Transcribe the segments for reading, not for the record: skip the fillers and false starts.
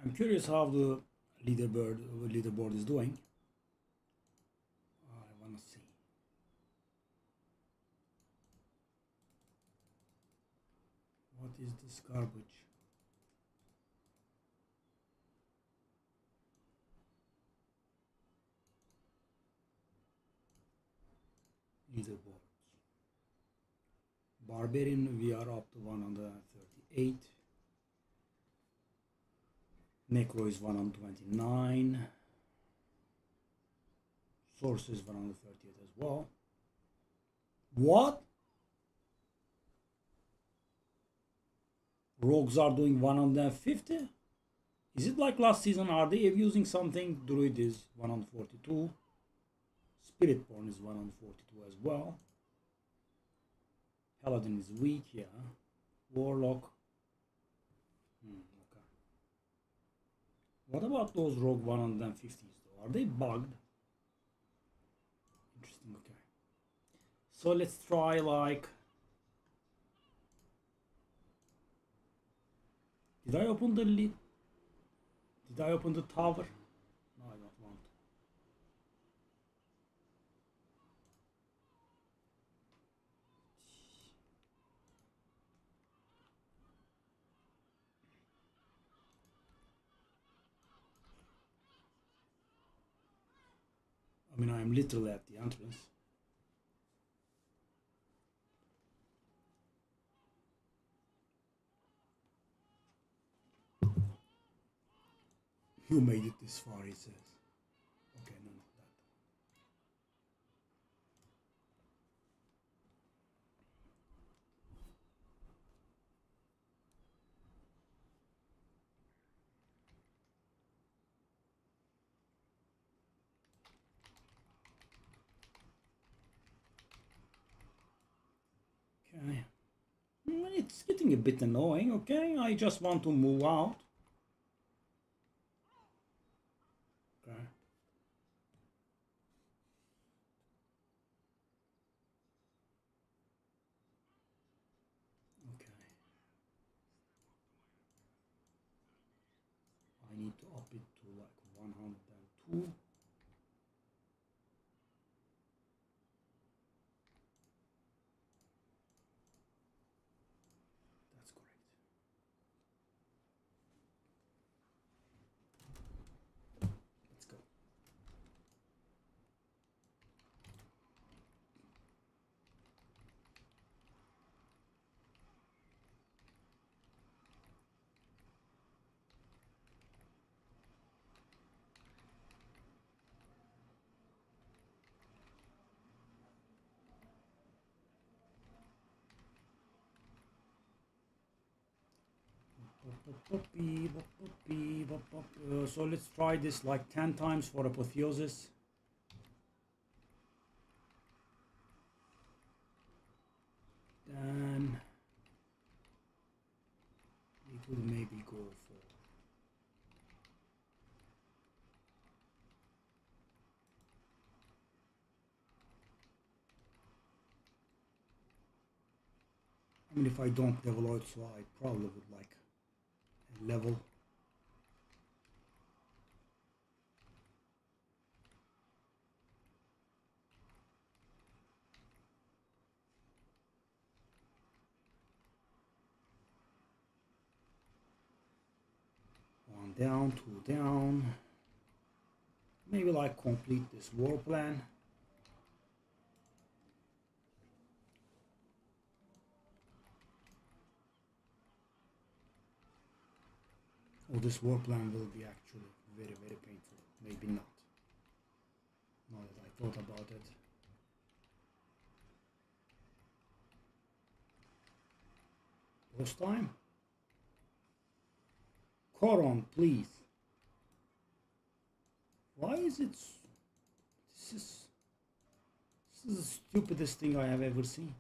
I'm curious how the leaderboard is doing. I want to see. What is this garbage? Leaderboards. Barbarian, we are up to 138. Necro is 129. Source is 138 as well. What? Rogues are doing 150? Is it like last season? Are they abusing something? Druid is 142. Spiritborn is 142 as well. Paladin is weak, yeah. Warlock. Okay. What about those rogue 150s though? Are they bugged? Interesting, okay. So let's try like... Did I open the lid? Did I open the tower? No, I don't want to. I mean, I'm literally at the entrance. You made it this far, he says. Okay, no, not that. Okay. It's getting a bit annoying, okay? I just want to move out. Okay. Okay. I need to up it to like 102. That's correct. Let's go. So let's try this like 10 times for apotheosis. Then it will maybe go for... I mean, if I don't level out, so I probably would like a level. One down, two down. Maybe like complete this war plan. Oh, this war plan will be actually very, very painful. Maybe not. Now that I thought about it. Post time? Coron, please. Why is it... This is the stupidest thing I have ever seen.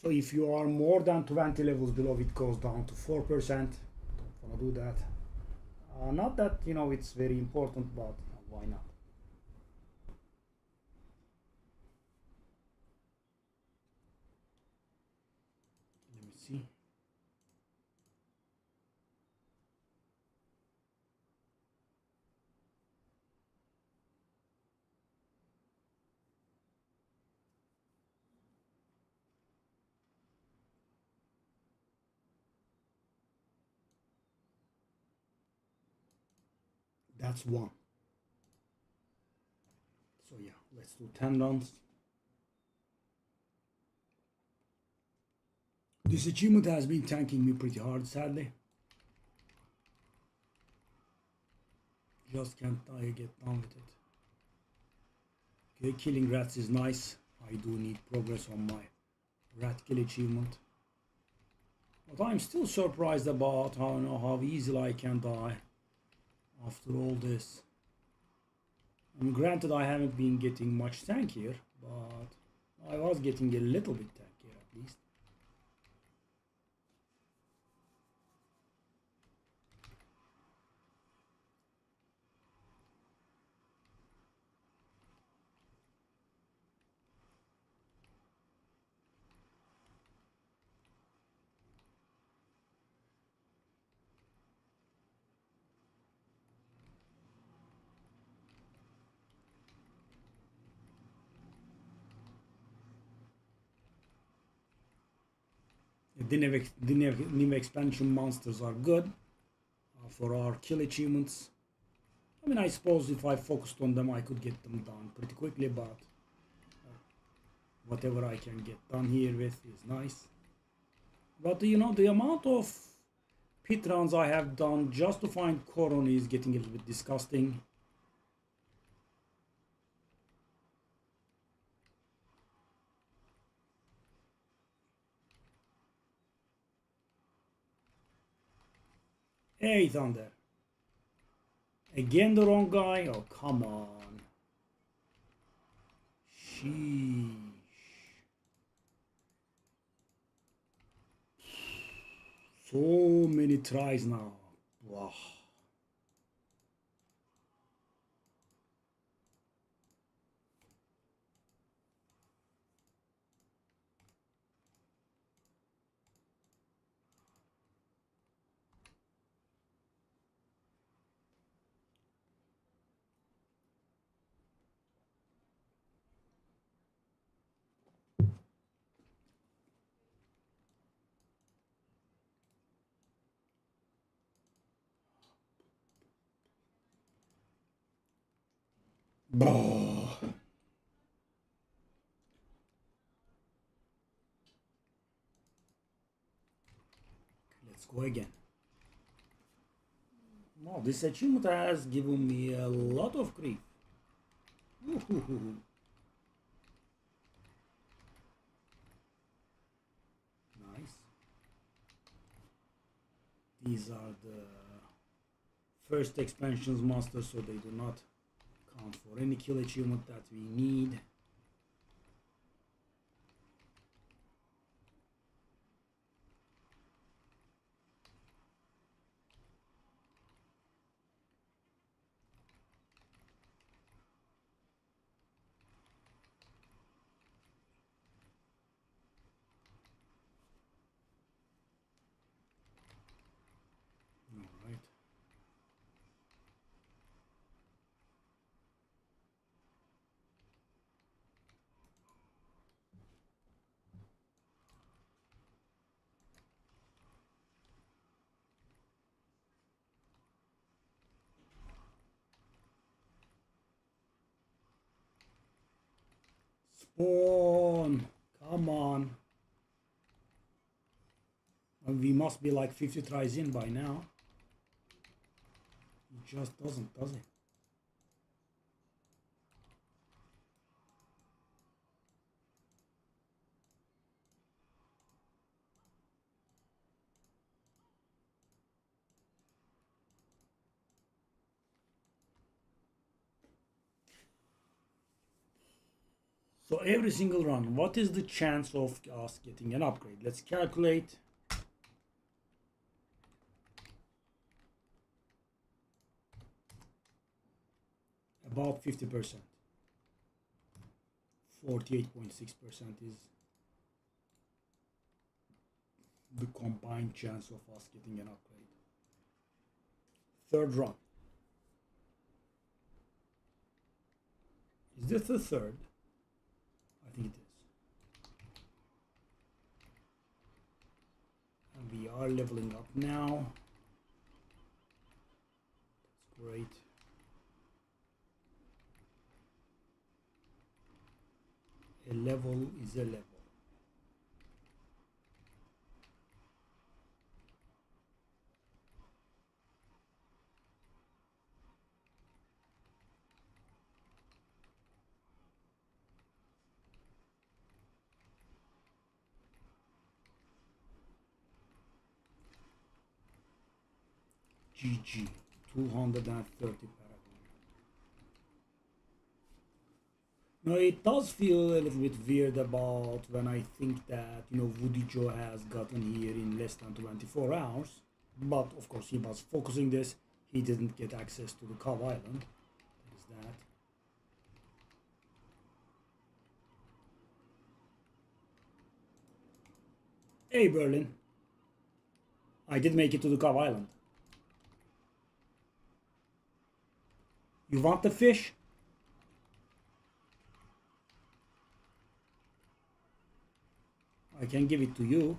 So if you are more than 20 levels below, it goes down to 4%. Don't want to do that. Not that, it's very important, but why not? Let me see. That's one. So yeah, let's do 10 runs. This achievement has been tanking me pretty hard, sadly. Just can't get done with it. Okay, killing rats is nice. I do need progress on my rat kill achievement. But I'm still surprised about how easily I can die after all this. I mean, granted, I haven't been getting much tank here, but I was getting a little bit tank here at least. The new expansion monsters are good for our kill achievements. I mean, I suppose if I focused on them, I could get them done pretty quickly, but whatever I can get done here with is nice. But the amount of pit runs I have done just to find Coron is getting a little bit disgusting. Hey, Thunder. Again the wrong guy? Oh, come on. Sheesh. So many tries now. Wow. Bah. Let's go again. Wow, this achievement has given me a lot of grief. Ooh. Nice. These are the first expansions monsters, so they do not count for any kill achievement that we need. Alright. Spawn! Come on. And we must be like 50 tries in by now. It just doesn't, does it? So every single run, what is the chance of us getting an upgrade? Let's calculate. About 50%. 48.6% is the combined chance of us getting an upgrade. Third run. Is this the third? I think it is. And we are leveling up now. That's great. A level is a level. GG, 230 paragon. Now it does feel a little bit weird about when I think that, you know, Woody Joe has gotten here in less than 24 hours. But of course he was focusing this. He didn't get access to the Cove Island. That is that. Hey Berlin. I did make it to the Cove Island. You want the fish? I can give it to you.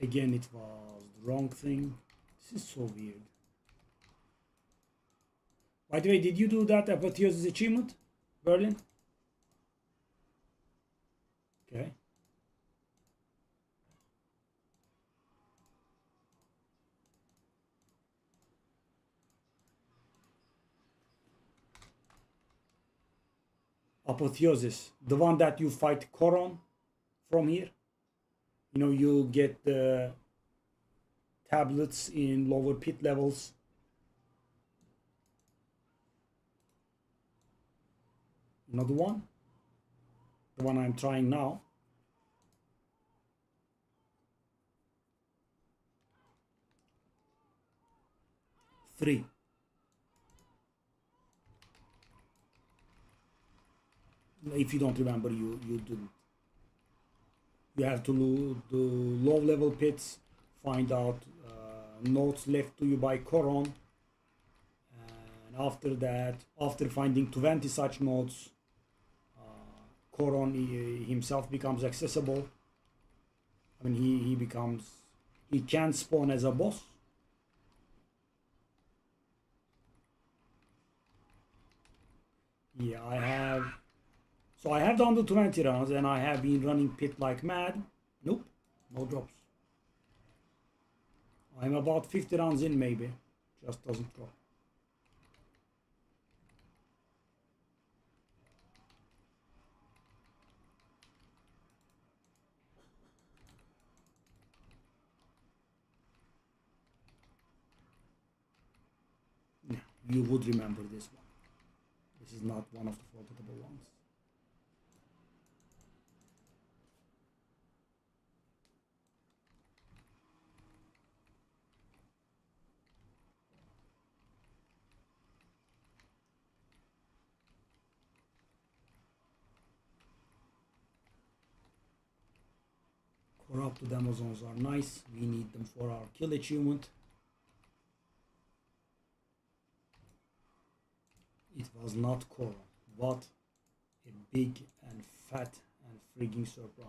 Again, it was the wrong thing. This is so weird. By the way, did you do that Apotheosis achievement, Berlin? Okay. Apotheosis, the one that you fight Coron from here. You know, you get the tablets in lower pit levels. Another one, the one I'm trying now. Three. If you don't remember, you didn't. You have to do low level pits, find out notes left to you by Coron, and after that, after finding 20 such notes, Coron himself becomes accessible. I mean, he can spawn as a boss. Yeah, I have done the 20 rounds and I have been running pit like mad. Nope, no drops. I'm about 50 rounds in maybe, just doesn't drop. Yeah, you would remember this one. This is not one of the forgettable ones. Corrupted Amazons are nice. We need them for our kill achievement. It was not Coral. What a big and fat and frigging surprise.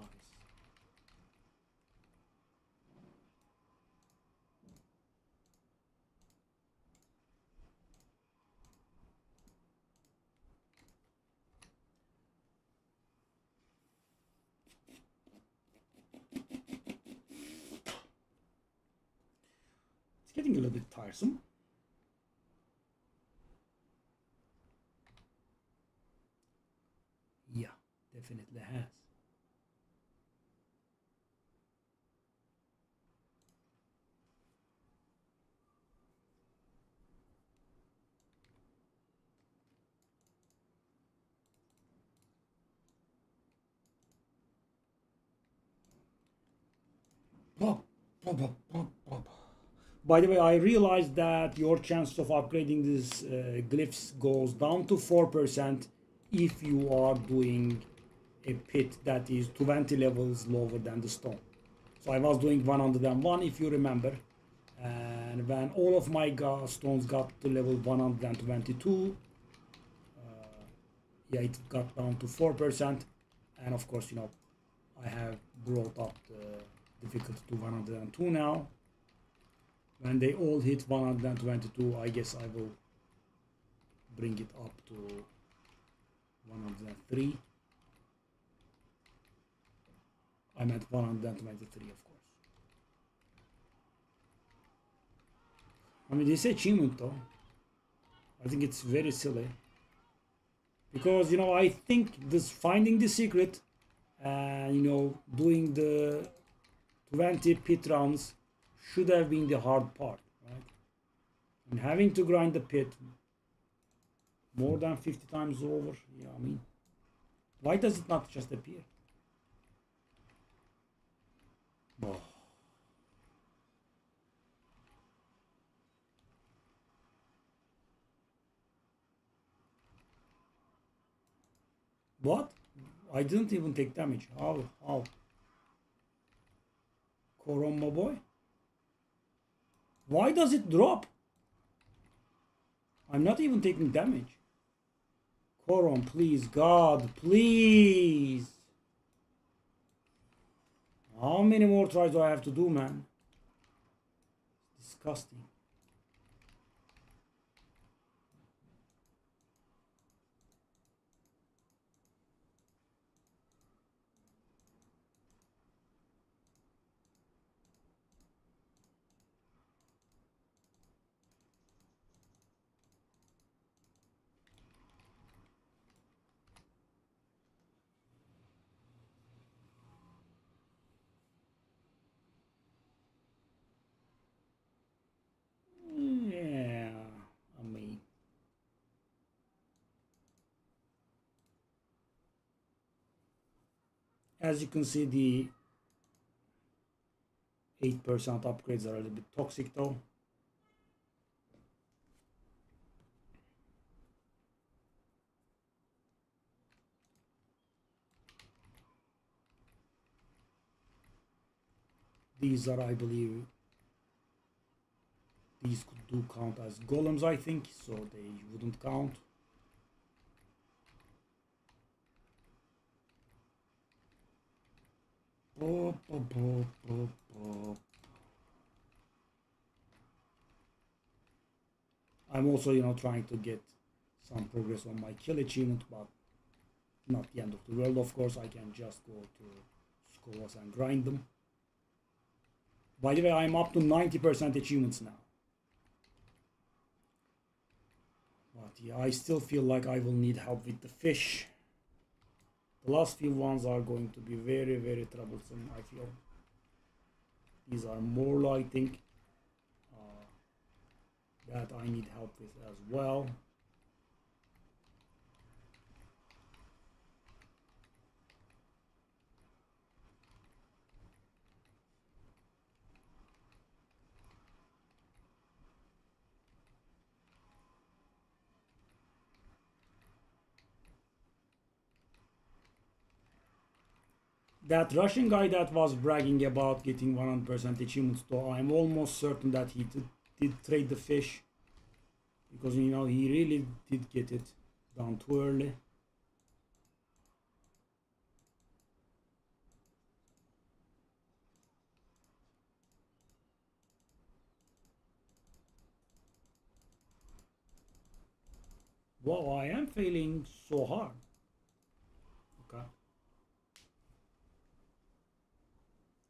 It's getting a little bit tiresome. Yeah, definitely has. By the way, I realized that your chance of upgrading these glyphs goes down to 4% if you are doing a pit that is 20 levels lower than the stone. So I was doing 101 if you remember, and when all of my stones got to level 122, yeah, it got down to 4%, and of course, you know, I have brought up the difficulty to 102 now. When they all hit 122, I guess I will bring it up to 103. I meant 123, of course. I mean, this achievement though, I think it's very silly. Because, you know, I think this finding the secret and, you know, doing the 20 pit rounds should have been the hard part, right? And having to grind the pit more than 50 times over, yeah, I mean, why does it not just appear? Oh. What? I didn't even take damage. How? Koroma boy? Why does it drop? I'm not even taking damage. Koron, please, God, please. How many more tries do I have to do, man? Disgusting. Yeah, I mean, as you can see, the 8% upgrades are a little bit toxic though. These are, I believe, these do count as golems, I think, so they wouldn't count. I'm also, you know, trying to get some progress on my kill achievement, but not the end of the world, of course. I can just go to scores and grind them. By the way, I'm up to 90% achievements now. But yeah, I still feel like I will need help with the fish. The last few ones are going to be very, very troublesome, I feel. These are more, I think, that I need help with as well. That Russian guy that was bragging about getting 100% achievements, though, I'm almost certain that he did trade the fish. Because, you know, he really did get it down too early. Wow, I am failing so hard. Okay.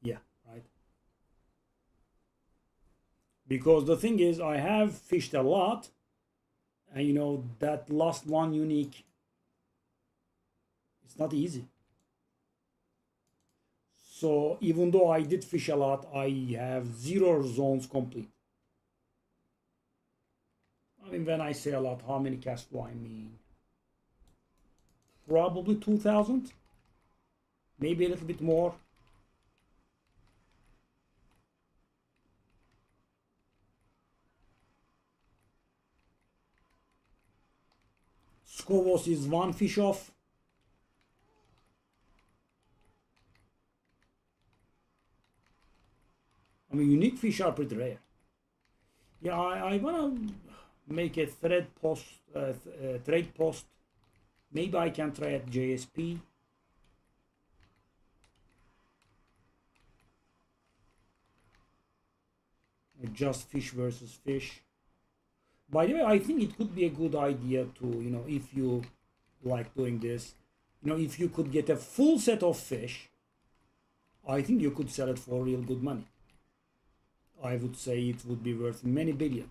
Yeah, right. Because the thing is, I have fished a lot, and you know, that last one unique, it's not easy. So even though I did fish a lot, I have 0 zones complete. I mean, when I say a lot, how many casts do I mean? Probably 2,000, maybe a little bit more. Scovos is one fish off. I mean, unique fish are pretty rare. Yeah, I wanna make a trade post. Maybe I can try at JSP. Just fish versus fish. By the way, I think it could be a good idea to, if you like doing this, if you could get a full set of fish, I think you could sell it for real good money. I would say it would be worth many billions.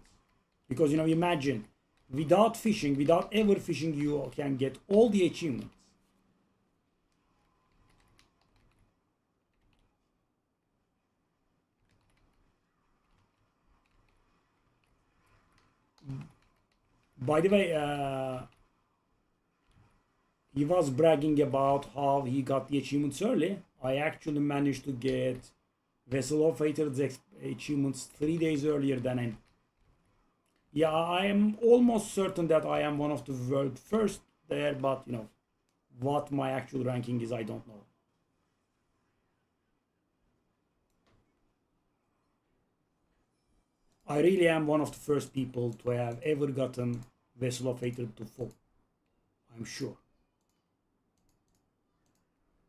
Because, imagine, without fishing, without ever fishing, you can get all the achievements. By the way, he was bragging about how he got the achievements early. I actually managed to get Vessel of Hatred's achievements 3 days earlier than him. Yeah, I am almost certain that I am one of the world first there, but what my actual ranking is, I don't know. I really am one of the first people to have ever gotten Vessel of Hatred to full. I'm sure.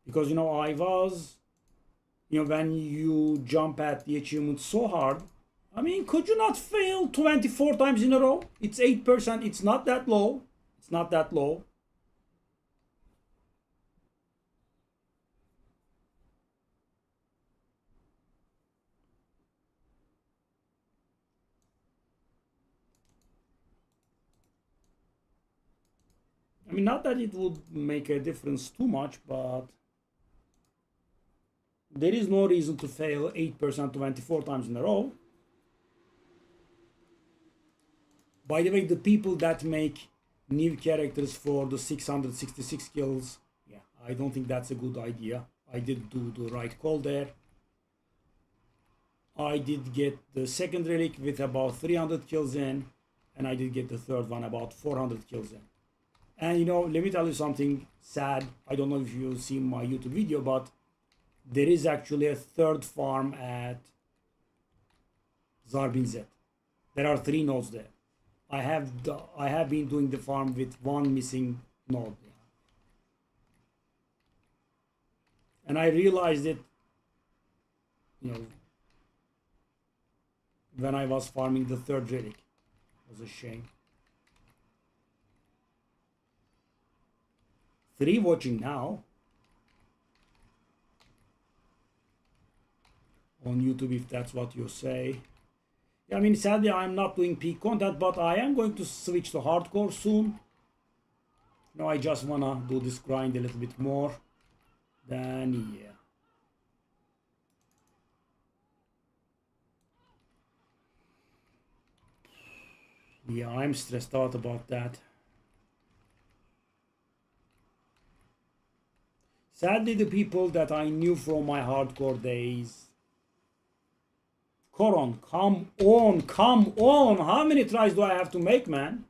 Because I was, when you jump at the achievement so hard, I mean, could you not fail 24 times in a row? It's 8%. It's not that low. It's not that low. I mean, not that it would make a difference too much, but there is no reason to fail 8% 24 times in a row. By the way, the people that make new characters for the 666 kills, yeah, I don't think that's a good idea. I did do the right call there. I did get the second relic with about 300 kills in, and I did get the third one about 400 kills in. And let me tell you something sad. I don't know if you've seen my YouTube video, but there is actually a third farm at Zarbinzet. There are 3 nodes there. I have been doing the farm with 1 missing node. And I realized it, when I was farming the third relic. It was a shame. 3 watching now on YouTube, if that's what you say. I mean, sadly, I'm not doing peak content, but I am going to switch to hardcore soon. I just wanna do this grind a little bit more. Then, yeah. Yeah, I'm stressed out about that. Sadly, the people that I knew from my hardcore days. Coron, come on, come on. How many tries do I have to make, man?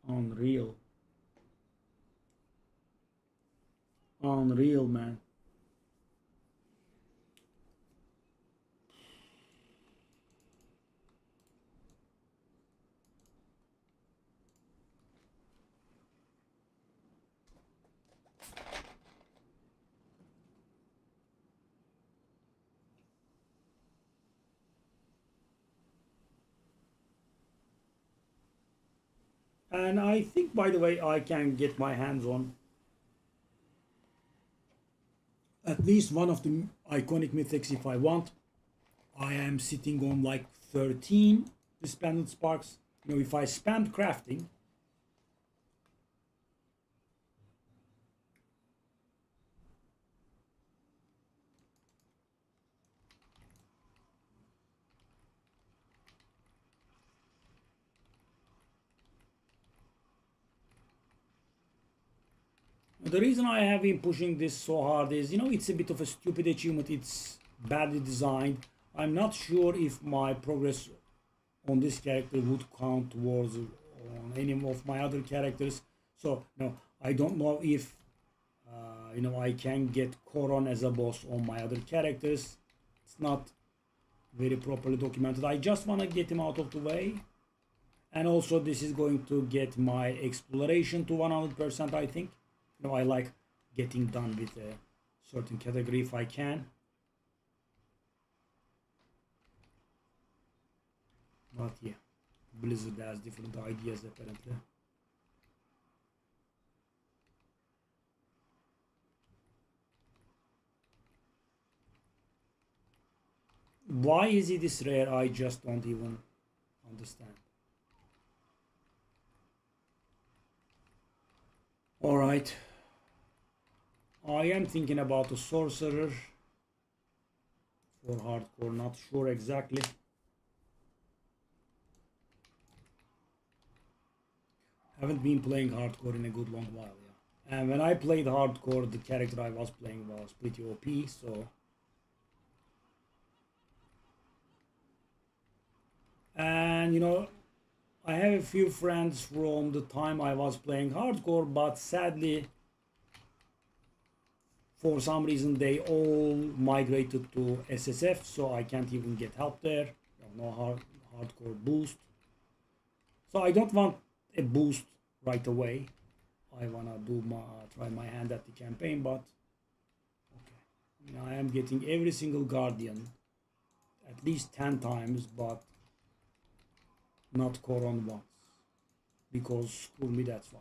Unreal. Unreal, man. And I think, by the way, I can get my hands on at least one of the iconic mythics if I want. I am sitting on like 13 resplendent sparks. If I spam crafting, The reason I have been pushing this so hard is, it's a bit of a stupid achievement. It's badly designed. I'm not sure if my progress on this character would count towards on any of my other characters. So, I don't know if, I can get Koron as a boss on my other characters. It's not very properly documented. I just want to get him out of the way. And also this is going to get my exploration to 100%, I think. I like getting done with a certain category if I can. But yeah, Blizzard has different ideas apparently. Why is it this rare? I just don't even understand. Alright. I am thinking about a sorcerer for hardcore, not sure exactly. Haven't been playing hardcore in a good long while, yeah. And when I played hardcore, the character I was playing was pretty OP, so. And I have a few friends from the time I was playing hardcore, but sadly, for some reason, they all migrated to SSF, so I can't even get help there. No hardcore boost. So I don't want a boost right away. I wanna try my hand at the campaign, but okay. I am getting every single guardian at least 10 times, but not Koron once. Because screw me, that's why.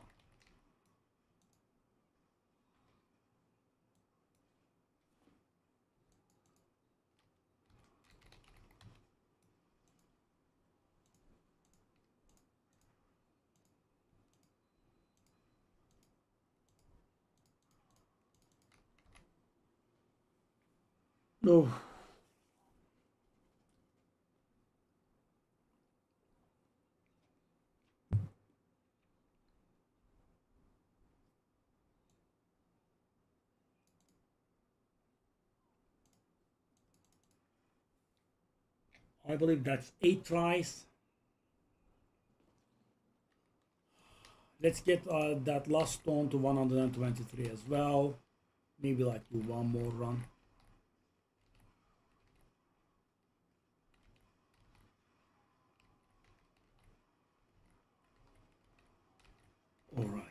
No. I believe that's 8 tries. Let's get that last stone to 123 as well. Maybe like do one more run. All right.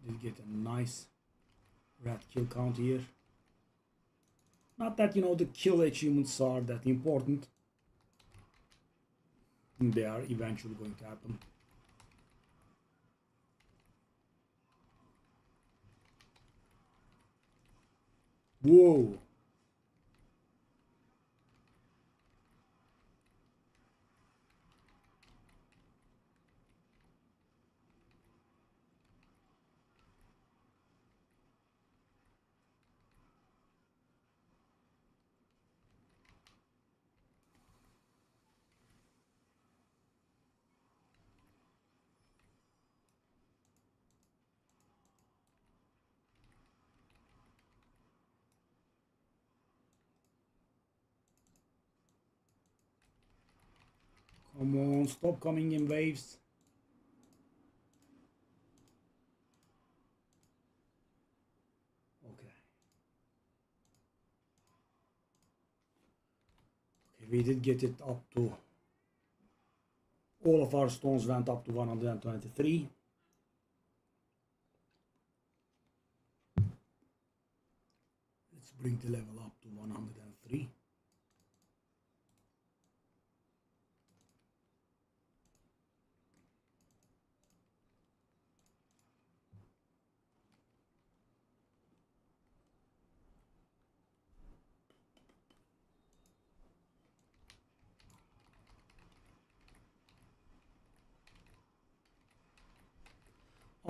Did get a nice rat kill count here. Not that the kill achievements are that important. They are eventually going to happen. Whoa. Come on, stop coming in waves. Okay. Okay, we did get it up to, all of our stones went up to 123. Let's bring the level up to 103.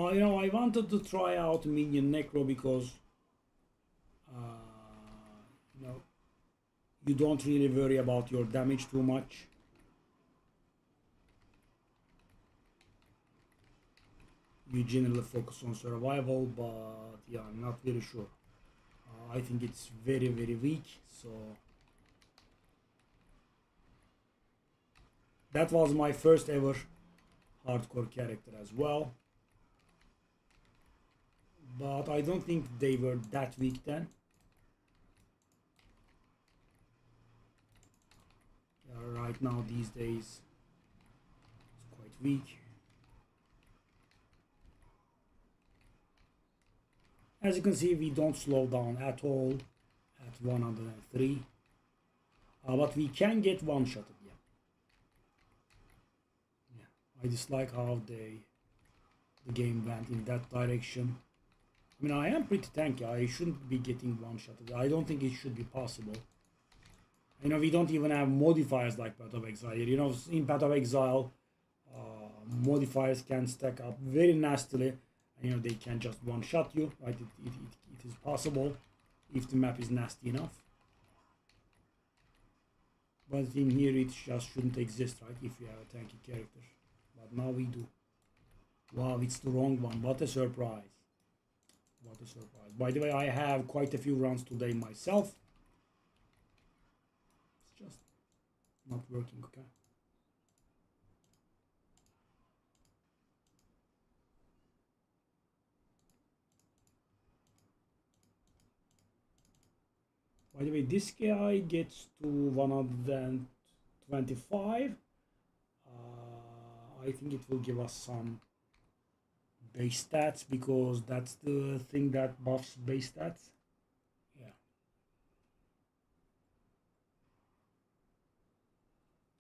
I wanted to try out Minion Necro because you know you don't really worry about your damage too much. You generally focus on survival, but yeah, I'm not very sure. I think it's very weak, so that was my first ever hardcore character as well, but I don't think they were that weak then. Right now these days it's quite weak. As you can see, we don't slow down at all at 103, but we can get one-shotted. Yeah, I dislike how the game went in that direction. I mean, I am pretty tanky. I shouldn't be getting one-shotted. I don't think it should be possible. We don't even have modifiers like Path of Exile. In Path of Exile, modifiers can stack up very nastily. They can just one-shot you, right? It is possible if the map is nasty enough. But in here, it just shouldn't exist, right? If you have a tanky character. But now we do. Wow, it's the wrong one. What a surprise. What a surprise. By the way, I have quite a few runs today myself. It's just not working, okay? By the way, this guy gets to 125. I think it will give us some base stats because that's the thing that buffs base stats. Yeah.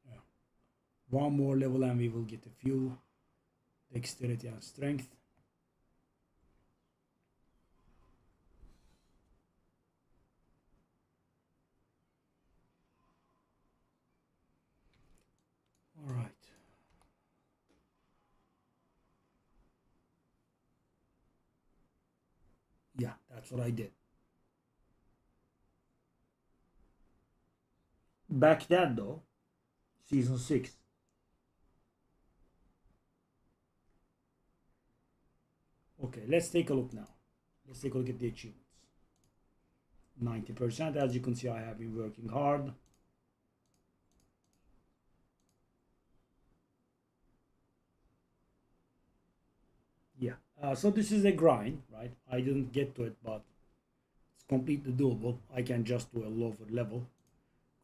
Yeah. One more level and we will get a few dexterity and strength. All right. Yeah, that's what I did. Back then, though, season 6. Okay, let's take a look now. Let's take a look at the achievements. 90%, as you can see, I have been working hard. Yeah, so this is a grind, right? I didn't get to it, but it's completely doable. I can just do a lower level.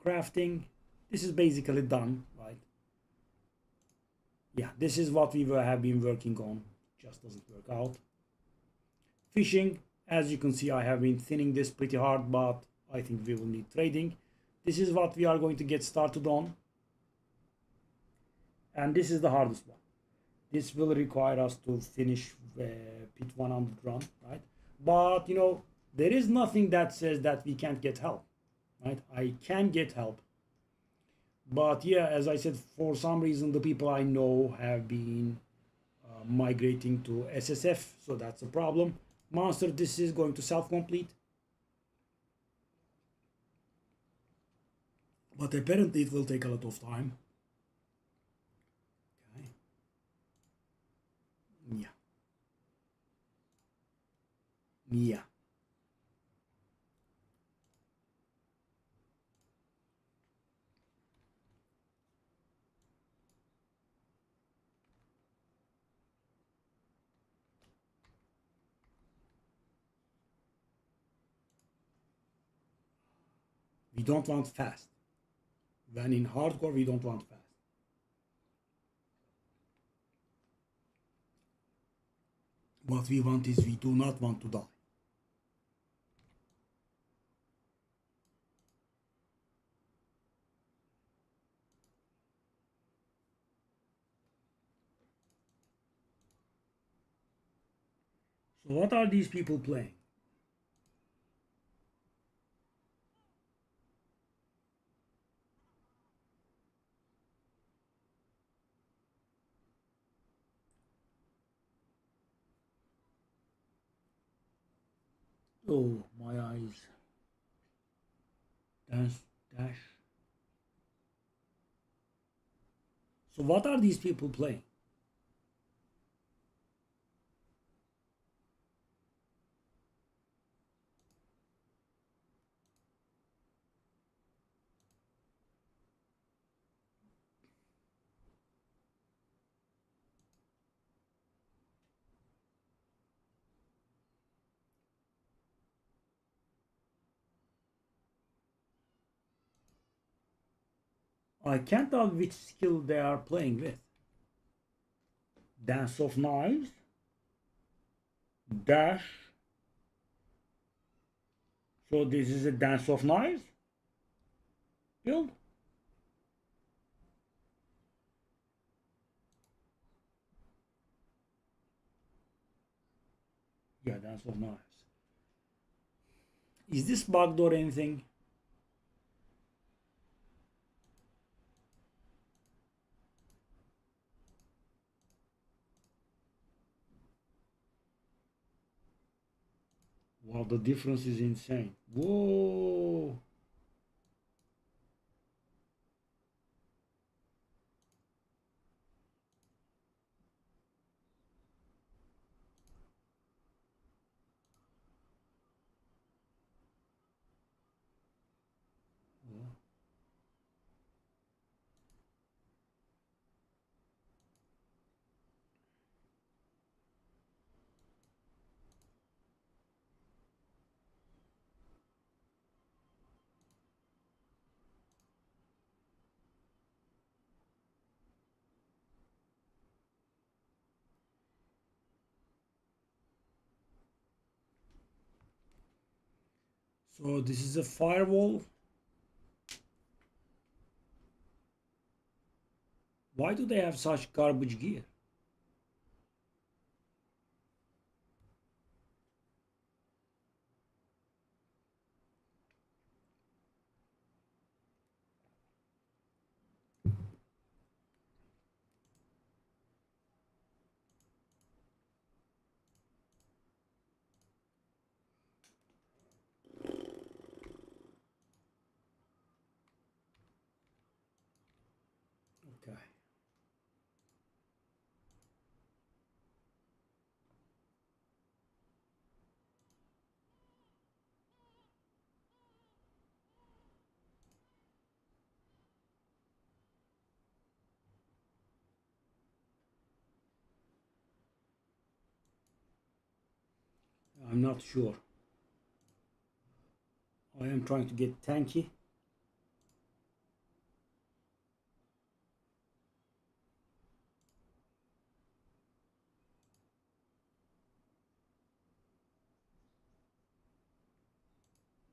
Crafting, this is basically done, right? Yeah, this is what we have been working on. Just doesn't work out. Fishing, as you can see, I have been thinning this pretty hard, but I think we will need trading. This is what we are going to get started on. And this is the hardest one. This will require us to finish pit 100 run, right? But there is nothing that says that we can't get help, right? I can get help. But yeah, as I said, for some reason, the people I know have been migrating to SSF, so that's a problem. Monster, this is going to self-complete. But apparently it will take a lot of time. Okay. Yeah. Yeah. We don't want fast. When in hardcore, we don't want fast. What we want is we do not want to die. So what are these people playing? Oh, my eyes. Dance, dash. So what are these people playing? I can't tell which skill they are playing with. Dance of knives, dash. So this is a dance of knives build. Yeah, dance of knives. Is this bugged or anything? Wow, the difference is insane. Whoa. So this is a firewall. Why do they have such garbage gear? Okay. I'm not sure. I am trying to get tanky.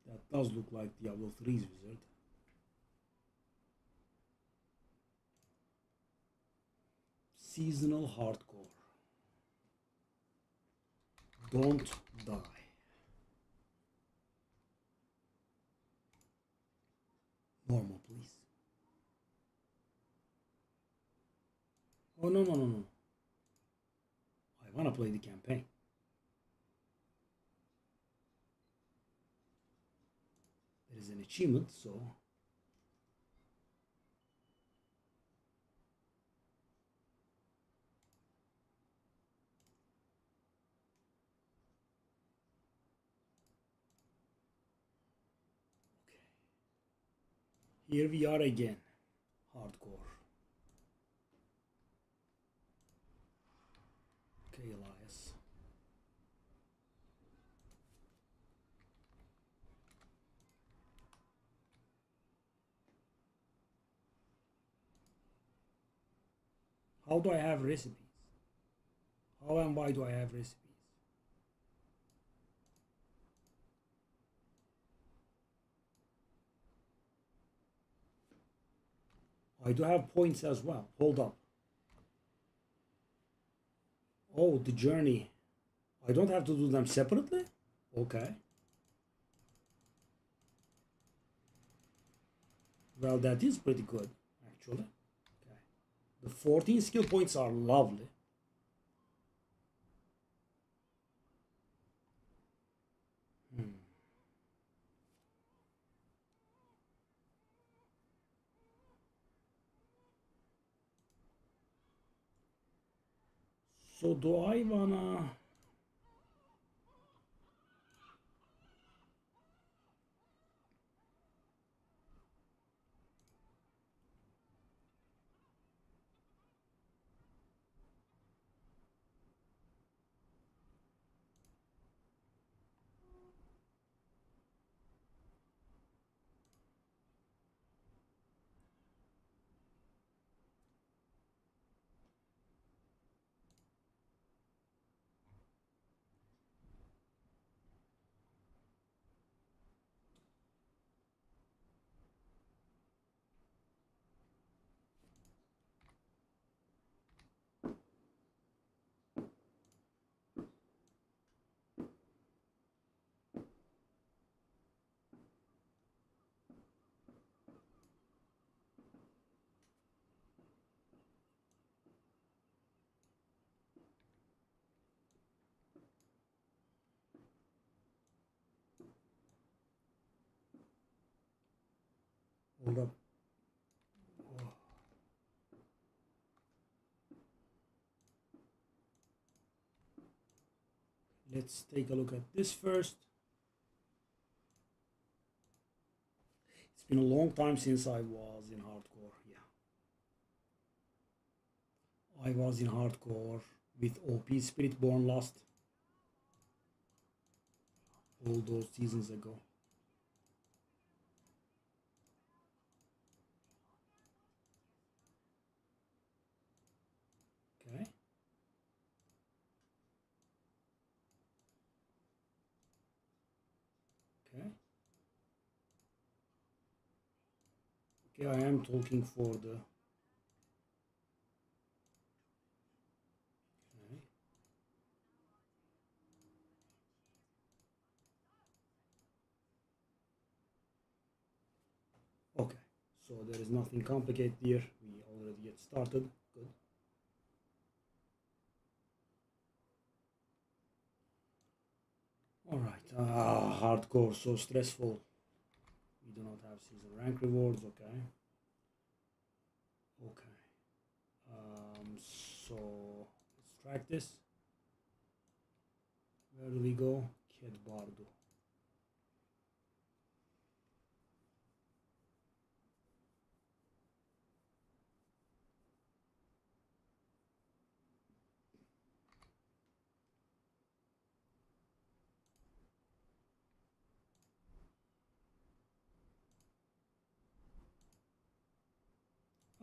That does look like Diablo 3's wizard. Seasonal hardcore. Don't die. Normal, please. Oh, no, no, no, no. I want to play the campaign. There is an achievement, so here we are again. Hardcore. Okay, Elias. How do I have recipes? How and why do I have recipes? I do have points as well. Hold up. Oh, the journey. I don't have to do them separately? Okay. Well, that is pretty good, actually. Okay. The 14 skill points are lovely. Hmm. So do I wanna... Hold up. Let's take a look at this first. It's been a long time since I was in hardcore. Yeah, I was in hardcore with OP Spiritborn Lust all those seasons ago. Okay. Okay. Okay, I am talking for the... Okay, so there is nothing complicated here. We already get started. Good. All right. Hardcore, so stressful. We do not have season rank rewards. Okay. Okay. So let's track this. Where do we go? Ked Bardo.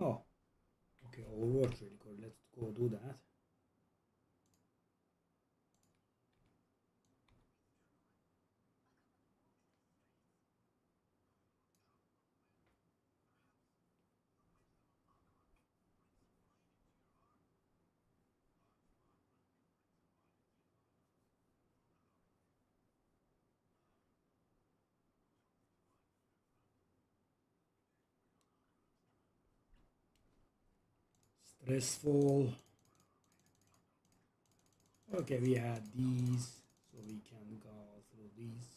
Oh, okay, Overwatch really good. Let's go do that. Stressful. Okay, we had these, so we can go through these.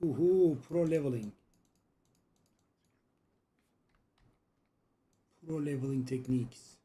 Woohoo, pro leveling. Pro leveling techniques.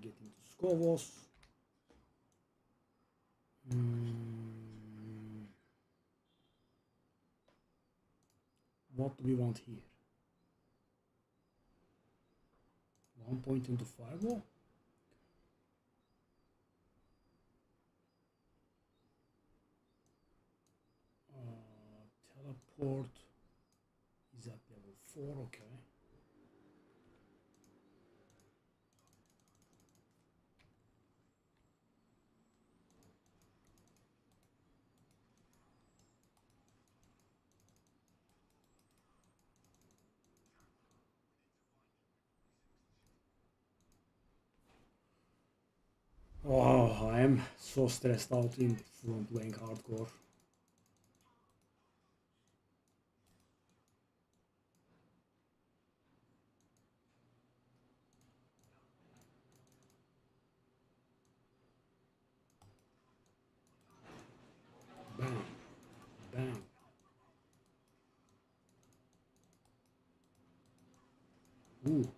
get into Skovos. What do we want here? 1 point into firewall. Teleport is at level 4, okay. Oh, I am so stressed out from playing hardcore. Bang, bang. Ooh.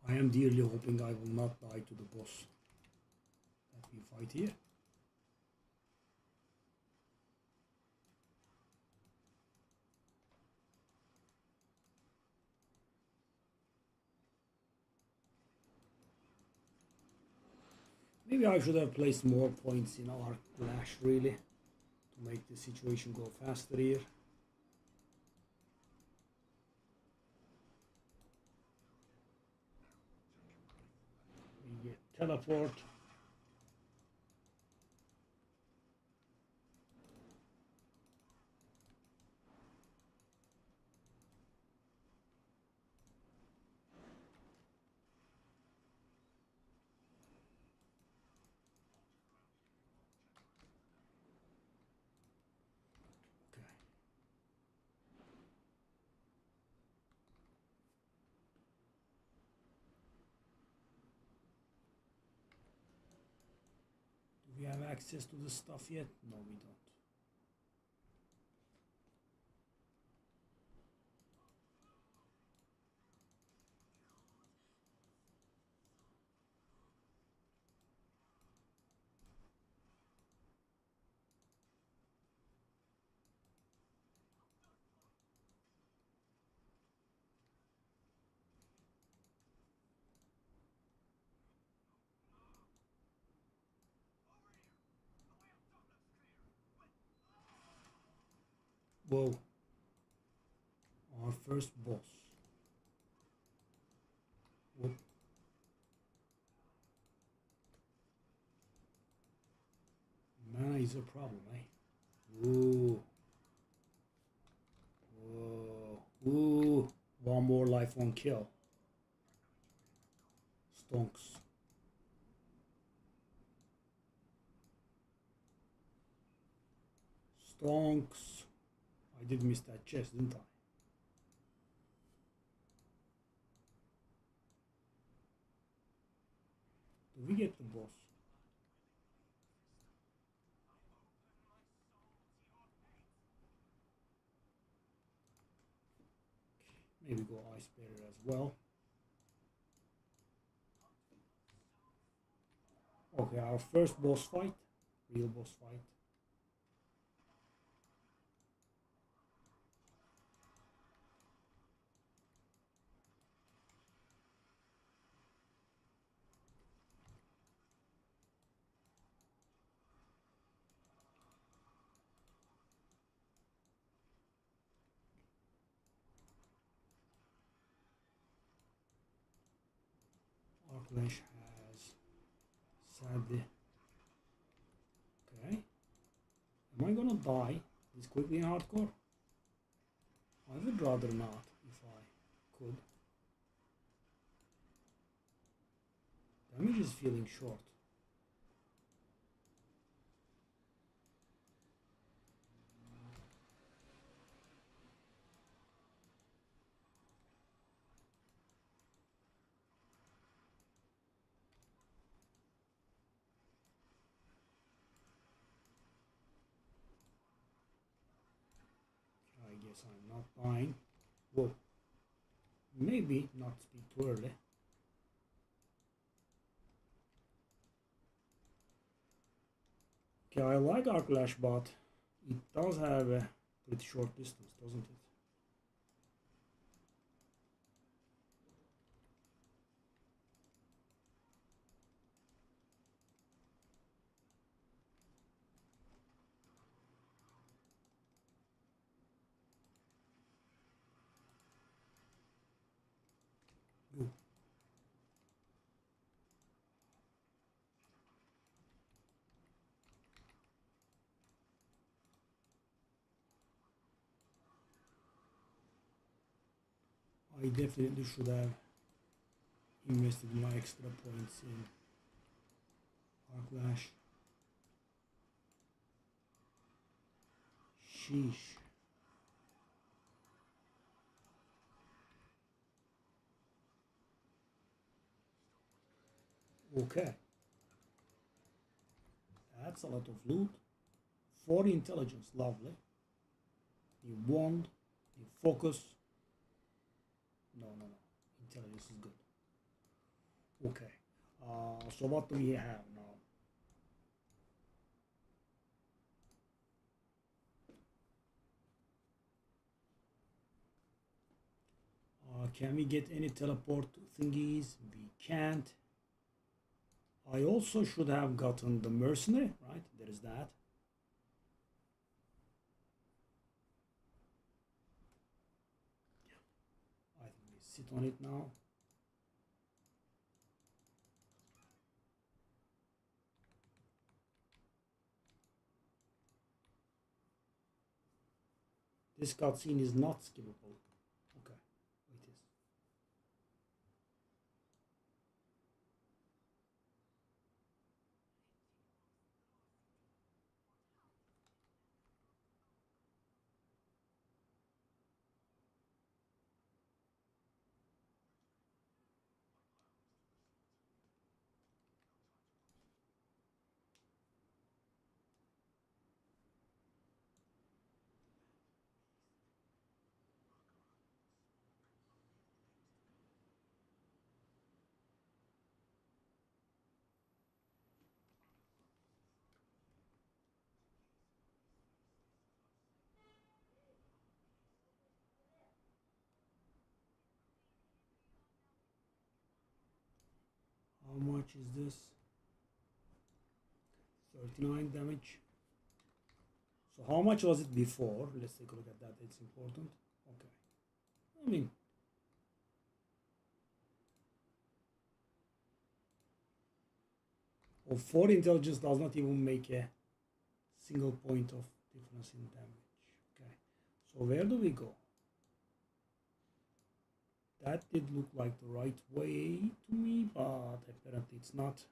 I am dearly hoping I will not die to the boss that we fight here. Maybe I should have placed more points in our Lash really to make the situation go faster here. We get teleport. We have access to the stuff yet? No, we don't. Whoa. Our first boss. Whoop. Mana is a problem, eh? Ooh. Whoa. Ooh. One more life, one kill. Stonks. Stonks. I did miss that chest, didn't I? Do we get the boss? Maybe go Ice Barrier as well. Okay, our first boss fight. Real boss fight. Arclash has sadly. Okay. Am I gonna die this quickly in hardcore? I would rather not if I could. Damage is feeling short. guess I'm not buying. Whoa. Maybe not speak too early. Okay, I like Arc Lash, but it does have a pretty short distance, doesn't it? Ooh. I definitely should have invested my extra points in Arc Lash. Sheesh. Okay. That's a lot of loot. 4 intelligence, lovely. The wand, the focus. No. Intelligence is good. Okay. So what do we have now? Can we get any teleport thingies? We can't. I also should have gotten the mercenary, right? There is that. I think we sit on it now. This cutscene is not skippable. Okay, it is. How much is this? 39 damage. So how much was it before? Let's take a look at that. It's important. Okay. I mean, oh, 4 intelligence does not even make a single point of difference in damage. Okay. So where do we go? That did look like the right way to me, but apparently it's not.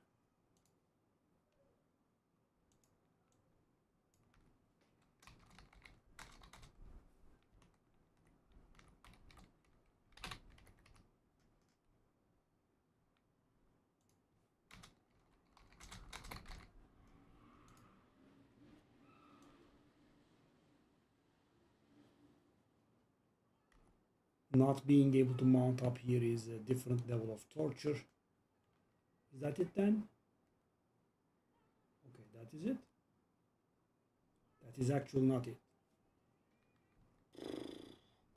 Not being able to mount up here is a different level of torture. Is that it then? Okay, that is it. That is actually not it.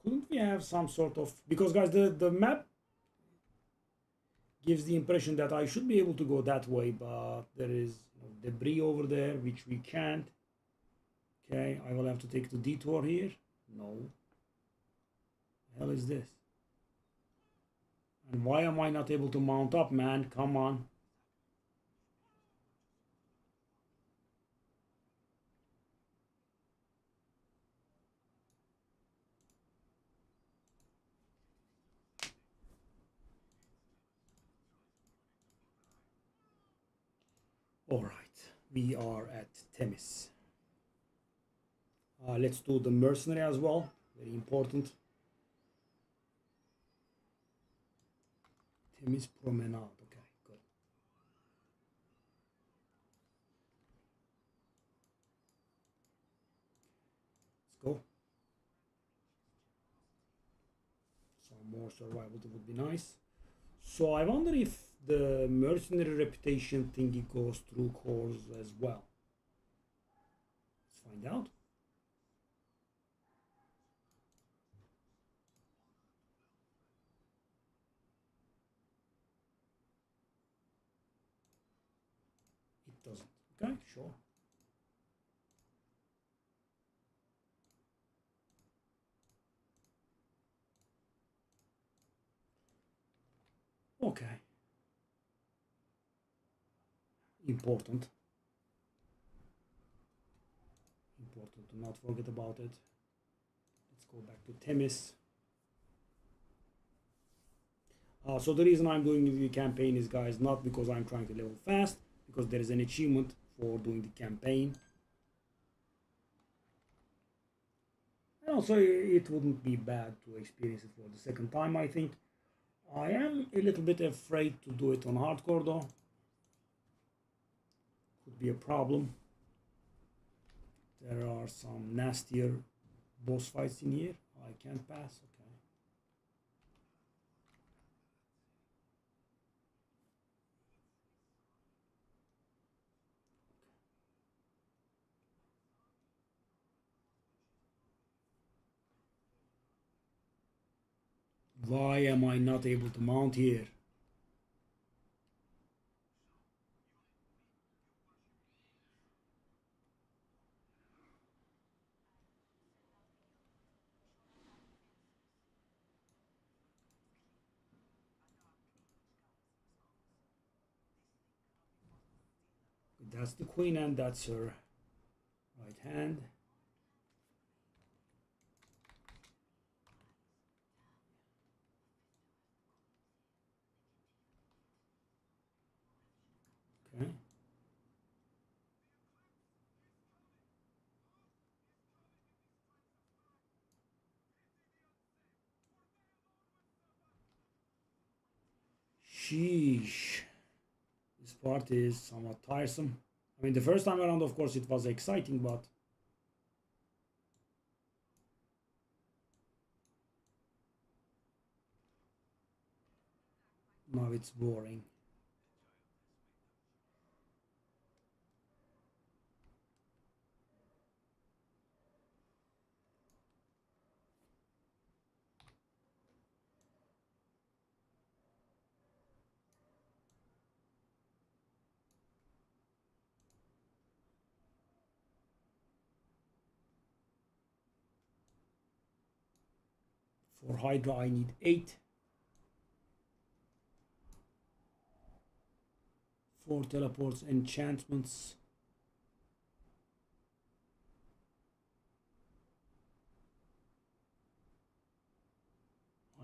Couldn't we have some sort of... Because guys, the map gives the impression that I should be able to go that way, but there is debris over there, which we can't. Okay, I will have to take the detour here. No. The hell is this? And why am I not able to mount up, man? Come on. All right, we are at Themis. Let's do the mercenary as well. Very important. Themis Promenade. Okay, good. Let's go. survival would be nice. So I wonder if the mercenary reputation thingy goes through cores as well. Let's find out. It doesn't. Okay, sure. Okay. Important. Important to not forget about it. Let's go back to Themis. So the reason I'm doing the campaign is, guys, not because I'm trying to level fast, because there is an achievement for doing the campaign. And also it wouldn't be bad to experience it for the second time, I think. I am a little bit afraid to do it on hardcore though. Could be a problem. There are some nastier boss fights in here. I can't pass. Okay. Why am I not able to mount here? That's the queen and that's her right hand. Okay. Sheesh. This part is somewhat tiresome. I mean, the first time around, of course, it was exciting, but now it's boring. For Hydra, I need 8. For teleports, enchantments.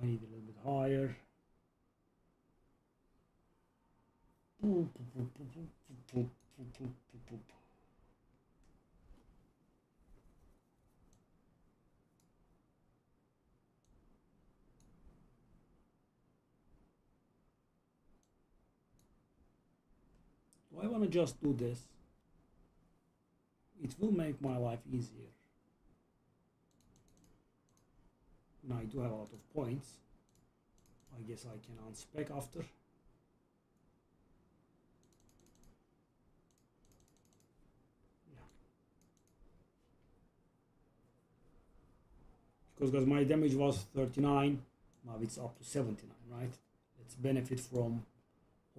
I need a little bit higher. Do I want to just do this? It will make my life easier. Now I do have a lot of points. I guess I can unspec after. Yeah. Because my damage was 39, now it's up to 79, right? Let's benefit from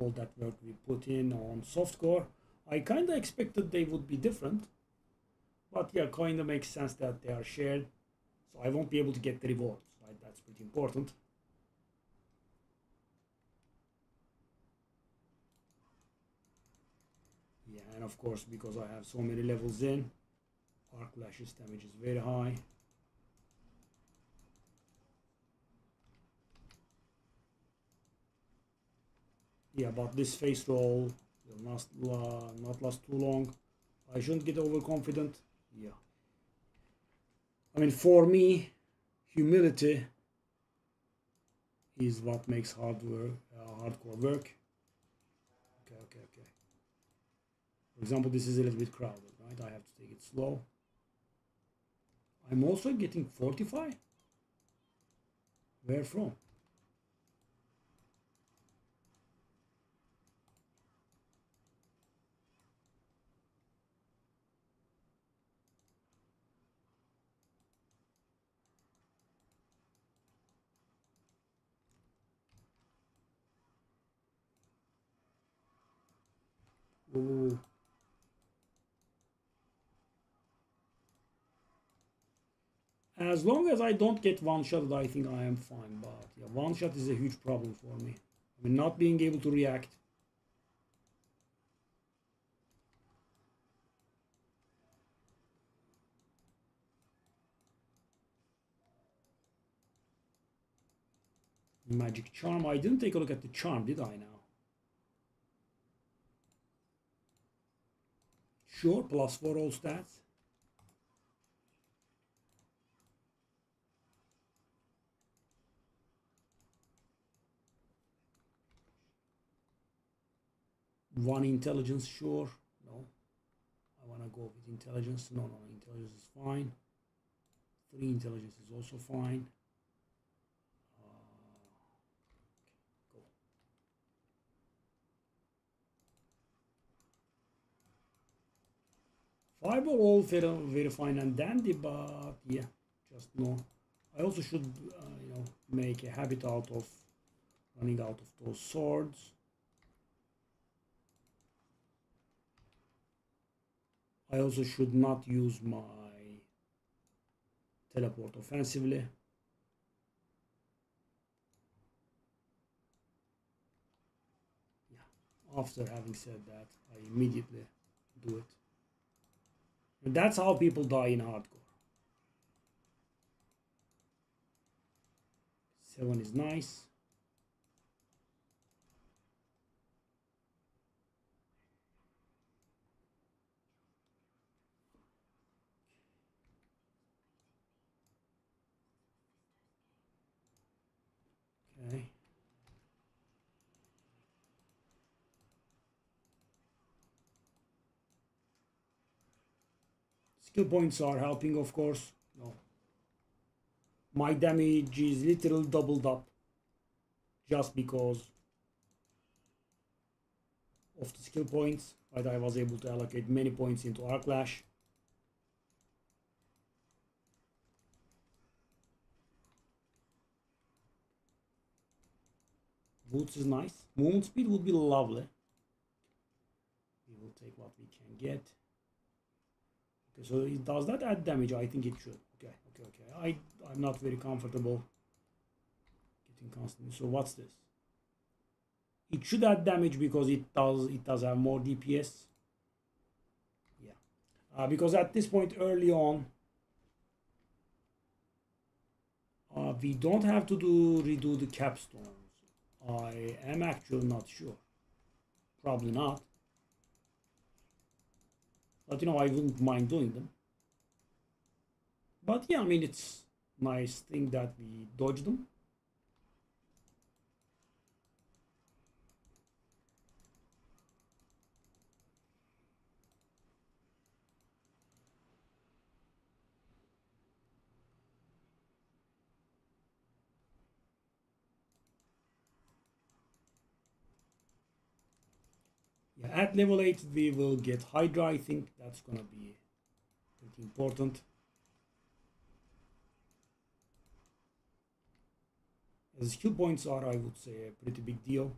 all that work we put in on softcore. I kind of expected they would be different, but yeah, kind of makes sense that they are shared, so I won't be able to get the rewards, right? That's pretty important. Yeah, and of course, because I have so many levels in, arc lashes damage is very high. Yeah, but this face roll will not last too long. I shouldn't get overconfident. Yeah. I mean, for me, humility is what makes hardcore work. Okay. For example, this is a little bit crowded, right? I have to take it slow. I'm also getting 45. Where from? Ooh. As long as I don't get one shot, I think I am fine. But yeah, one shot is a huge problem for me. I mean, not being able to react. Magic charm. I didn't take a look at the charm, did I now? Sure, +4 all stats. One intelligence, sure. No. I want to go with intelligence. No, intelligence is fine. 3 intelligence is also fine. Go. Fireball all very fine and dandy, but yeah, just no. I also should, make a habit out of running out of those swords. I also should not use my teleport offensively. Yeah, after having said that, I immediately do it. And that's how people die in hardcore. 7 is nice. Okay. Skill points are helping, of course. No. My damage is literally doubled up just because of the skill points. But I was able to allocate many points into Arc Lash. Boots is nice. Movement speed would be lovely. We will take what we can get. Okay, so does that add damage? I think it should. Okay. I'm not very comfortable getting constant. So what's this? It should add damage because it does have more DPS. Yeah. Because at this point early on, we don't have to redo the capstones. I am actually not sure. Probably not. But I wouldn't mind doing them. But yeah, I mean, it's nice thing that we dodged them. Yeah, at level 8 we will get Hydra. I think that's gonna be pretty important. As skill points are, I would say, a pretty big deal.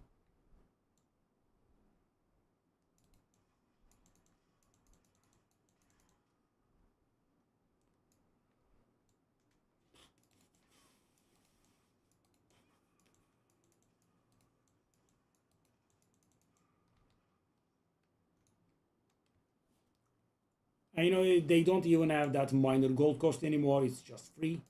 And they don't even have that minor gold cost anymore, it's just free.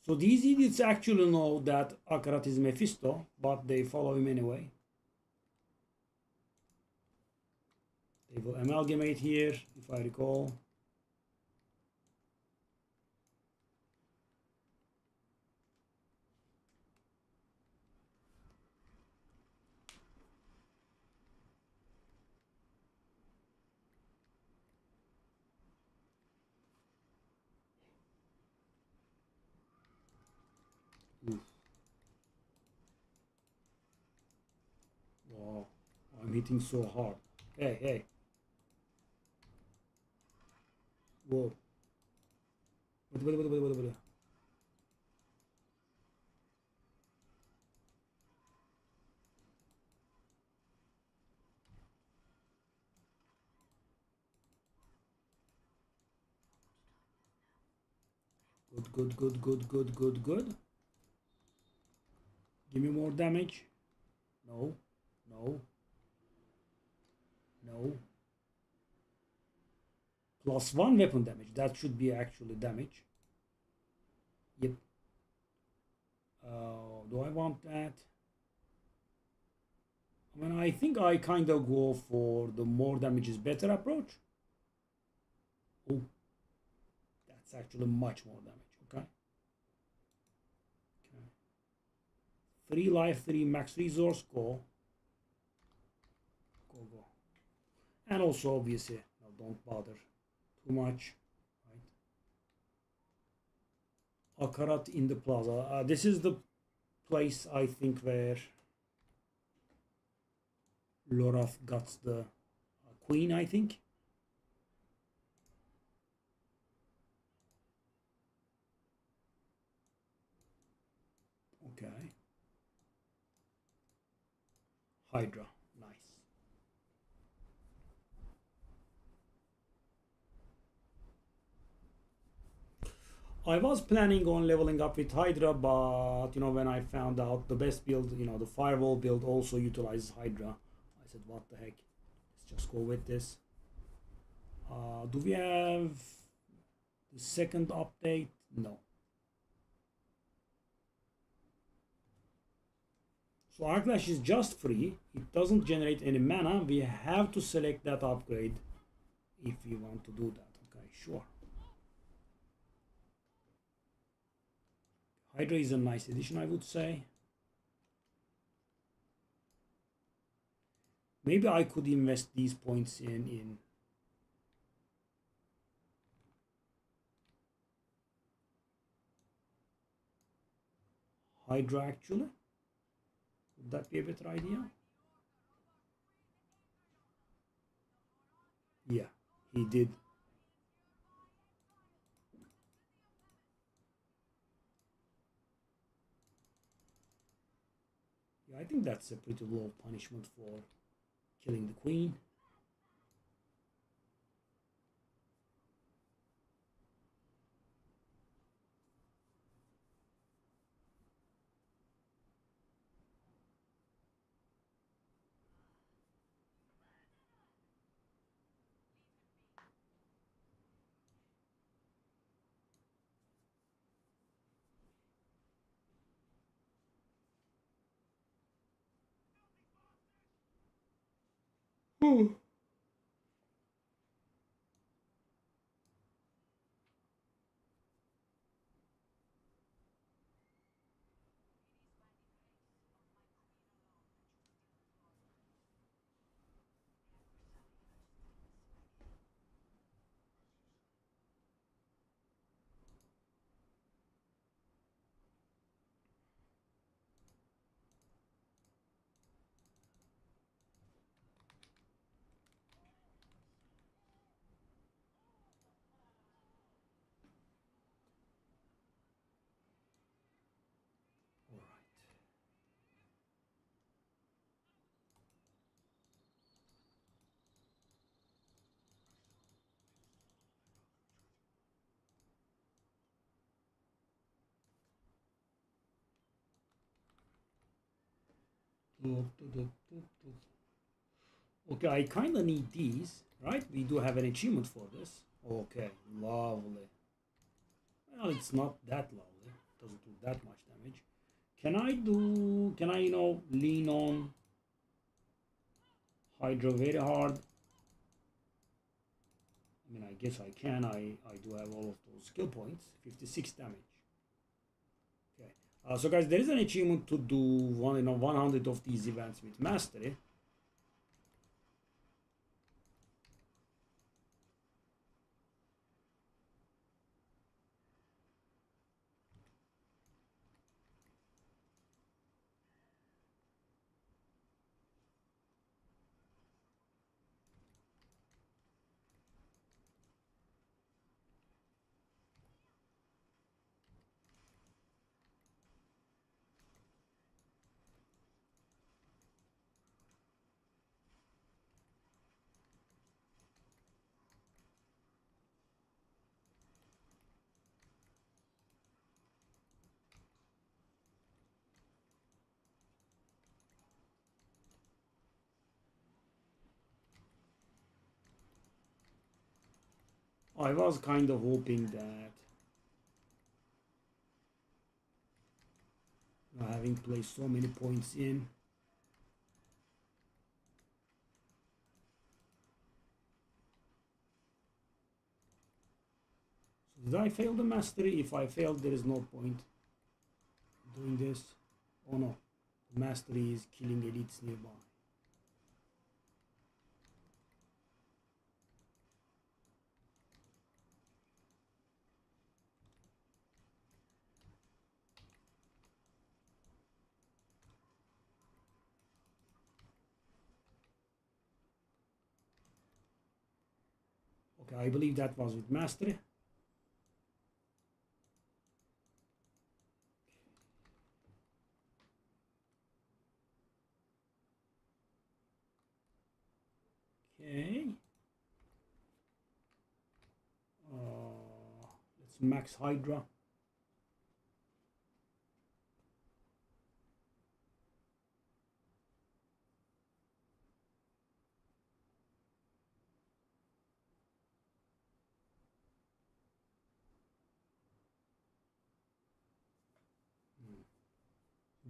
So these idiots actually know that Akarat is Mephisto, but they follow him anyway. They will amalgamate here, if I recall. Oof. Wow, I'm hitting so hard. Hey. Whoa. What? Good. Give me more damage. No. +1 weapon damage. That should be actually damage. Yep. Do I want that? I mean, I think I kind of go for the more damage is better approach. Oh, that's actually much more damage. Okay. 3 life, 3 max resource. Go. And also, obviously, no, don't bother too much. Right. Akarat in the plaza. This is the place, I think, where Lorath got the queen, I think. Okay. Hydra. Nice. I was planning on leveling up with Hydra, but you know, when I found out the best build, you know, the firewall build also utilizes Hydra, I said, what the heck? Let's just go with this. Do we have the second update? No. So Arclash is just free. It doesn't generate any mana. We have to select that upgrade if we want to do that. Okay, sure. Hydra is a nice addition, I would say. Maybe I could invest these points in Hydra actually. Would that be a better idea? Yeah, he did. Yeah, I think that's a pretty low punishment for killing the queen. Hmm. All right. Okay, I kind of need these, right? We do have an achievement for this. Okay, lovely. Well, it's not that lovely. It doesn't do that much damage. Can I, you know, lean on Hydra very hard? I mean, I guess I can. I do have all of those skill points. 56 damage. Okay. So guys, there is an achievement to do 100 of these events with mastery. I was kind of hoping that having placed so many points in, so did I fail the mastery? If I failed, there is no point doing this. Oh no, the mastery is killing elites nearby. Okay, I believe that was with mastery. Okay. Let's max Hydra.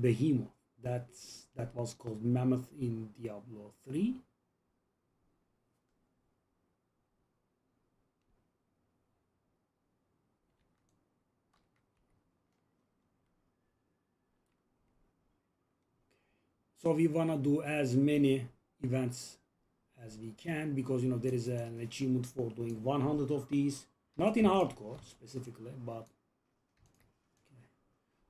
Behemoth. That was called Mammoth in Diablo 3. So we wanna do as many events as we can, because there is an achievement for doing 100 of these, not in hardcore specifically, but okay.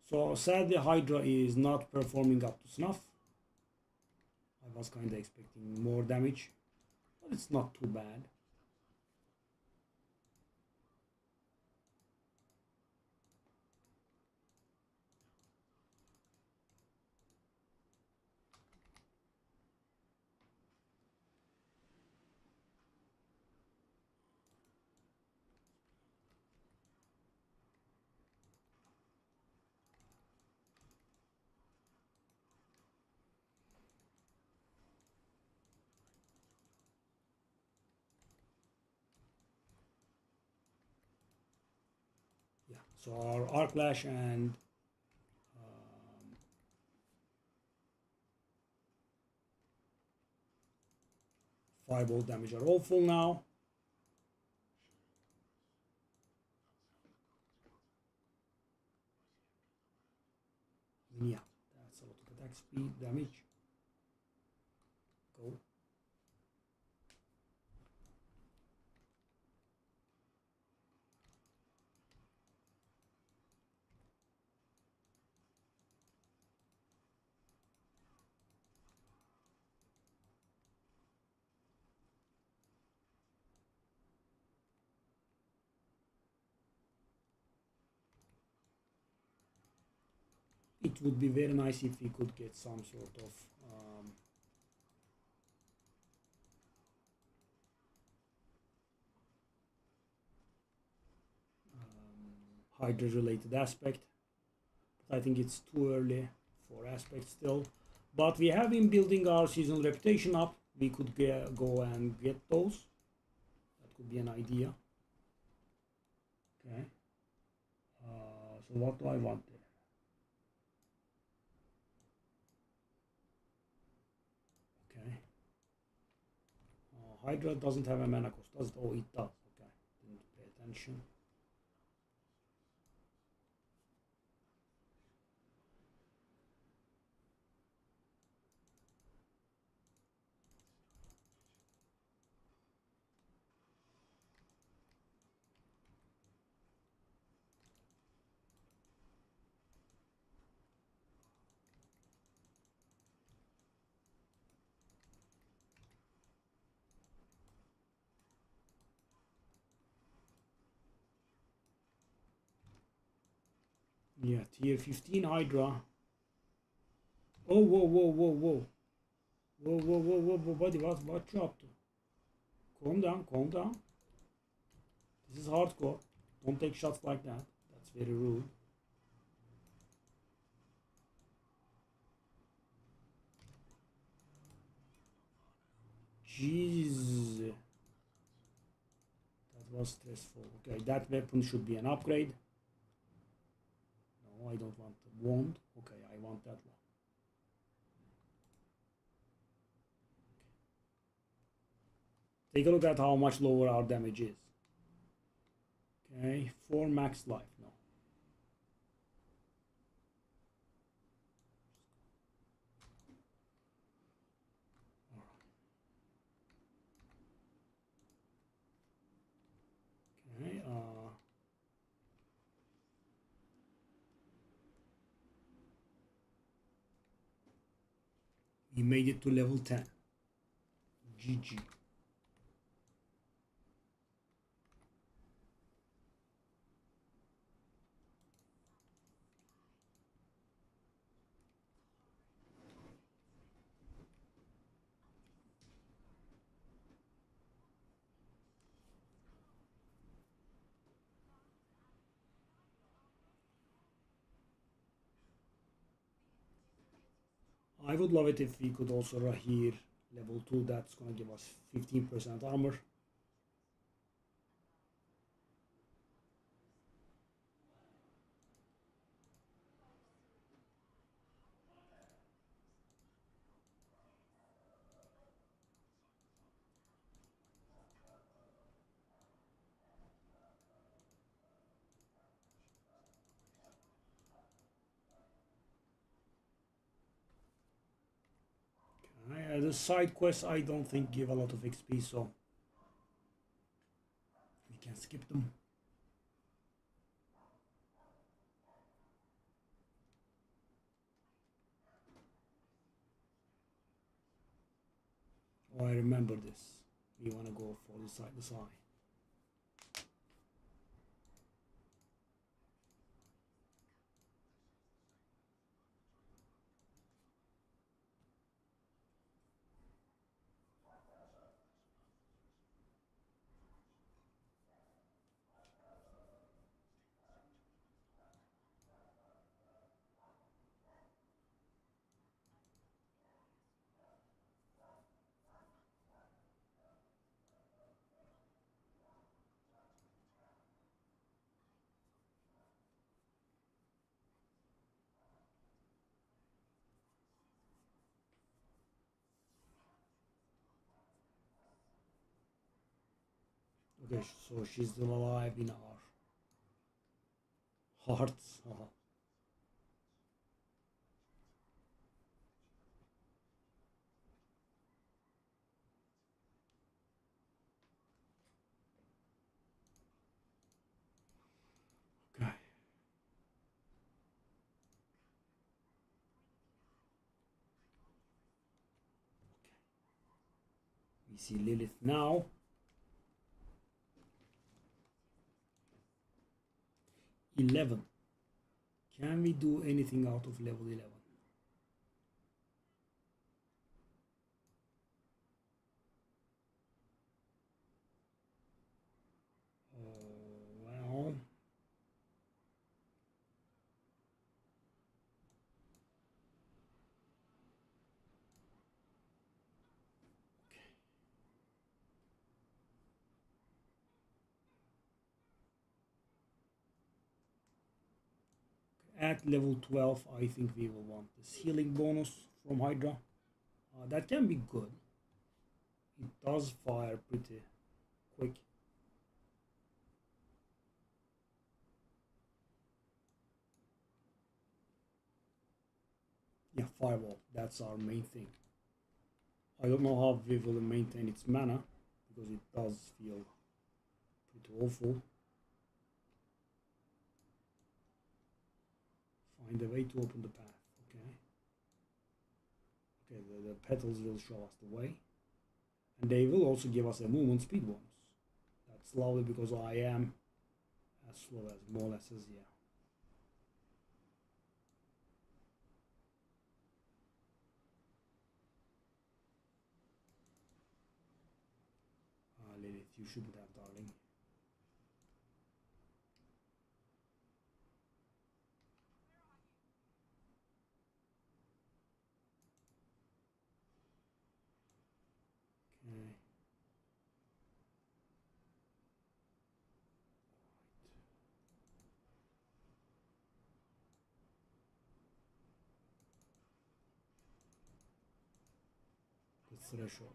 So sadly Hydra is not performing up to snuff. I was kind of expecting more damage, but it's not too bad. Yeah, so our arc lash and fireball damage are all full now. Yeah, that's a lot of attack speed damage. Go. It would be very nice if we could get some sort of Hydra related aspect, but I think it's too early for aspect still. But we have been building our seasonal reputation up. We could go and get those. That could be an idea. Okay. So what do I want there? Okay. Hydra doesn't have a mana cost, does it? Oh, it does. Okay. Didn't pay attention. Yeah, tier 15 Hydra. Oh, whoa, whoa, whoa, whoa. Whoa, whoa, whoa, whoa, whoa, buddy, what you up to? Calm down, calm down. This is hardcore. Don't take shots like that. That's very rude. Jeez. That was stressful. Okay, that weapon should be an upgrade. No, I don't want the wand. Okay, I want that one. Take a look at how much lower our damage is. Okay, 4 max life. No. Okay, we made it to level 10. GG. I would love it if we could also Rahir level 2. That's gonna give us 15% armor. The side quests I don't think give a lot of XP, so we can skip them. Oh, I remember this. We want to go for the side to side. Okay, so she's still alive in our hearts. Okay. We see Lilith now. 11. Can we do anything out of level 11? Well, at level 12, I think we will want this healing bonus from Hydra. That can be good. It does fire pretty quick. Yeah, firewall. That's our main thing. I don't know how we will maintain its mana because it does feel pretty awful. Find a way to open the path. Okay. Okay, the petals will show us the way. And they will also give us a movement speed bonus. That's lovely because I am as slow as molasses, yeah. Lilith, you shouldn't have, darling. Okay. threshold.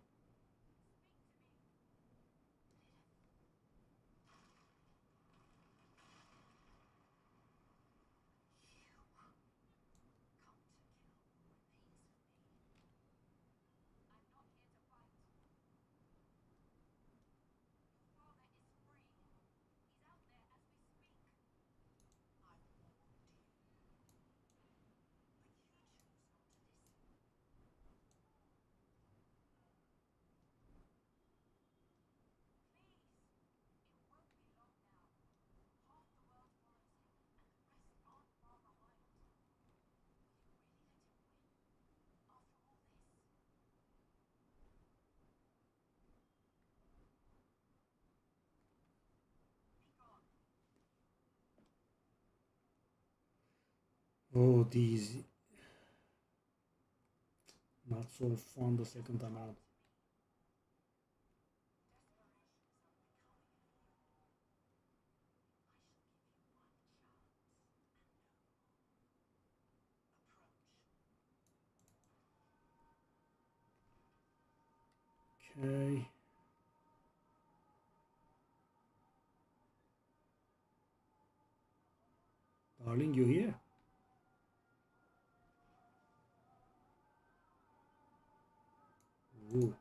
Oh, these not so fun the second time out. Okay. Darling, you here? Ooh.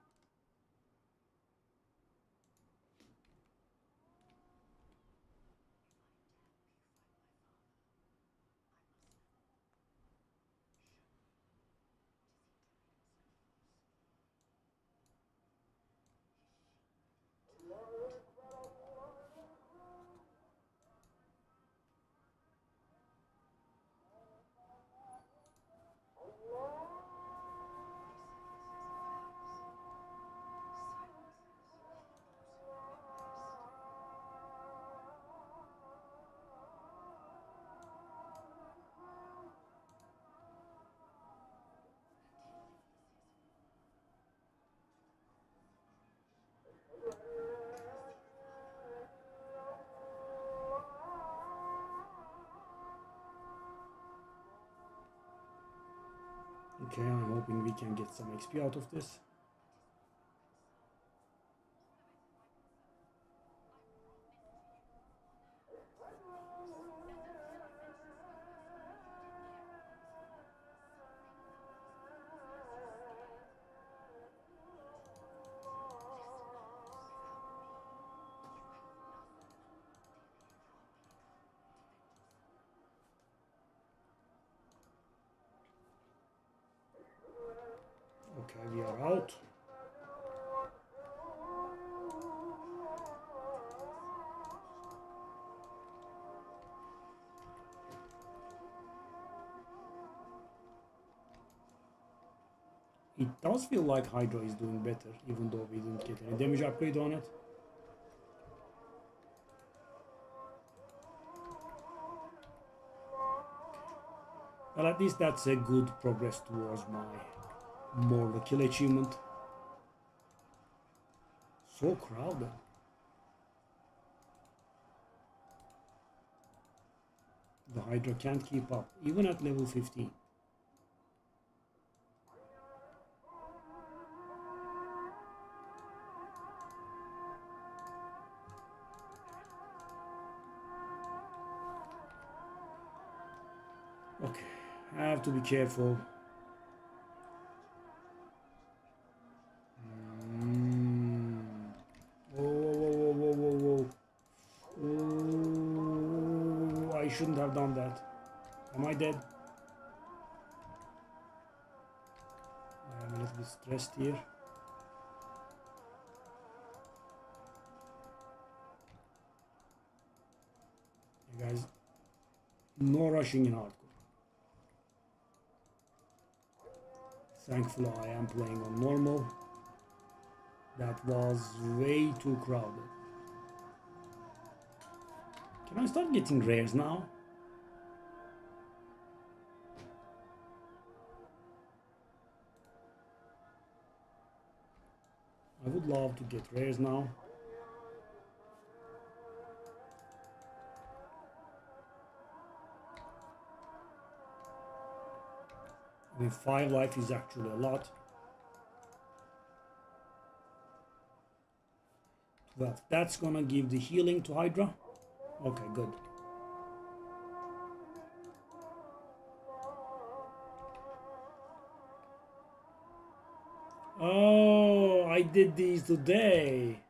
Okay, I'm hoping we can get some XP out of this. Okay, we are out. It does feel like Hydra is doing better, even though we didn't get any damage upgrade on it. Well, at least that's a good progress towards my more the kill achievement. So crowded. The Hydra can't keep up, even at level 15. Okay, I have to be careful. Whoa. I shouldn't have done that. Am I dead? I'm a little bit stressed here. You guys, no rushing in hardcore. Thankfully, I am playing on normal. That was way too crowded. Can I start getting rares now? I would love to get rares now. I mean, 5 life is actually a lot. 12. That's gonna give the healing to Hydra. Okay, good. Oh, I did these today.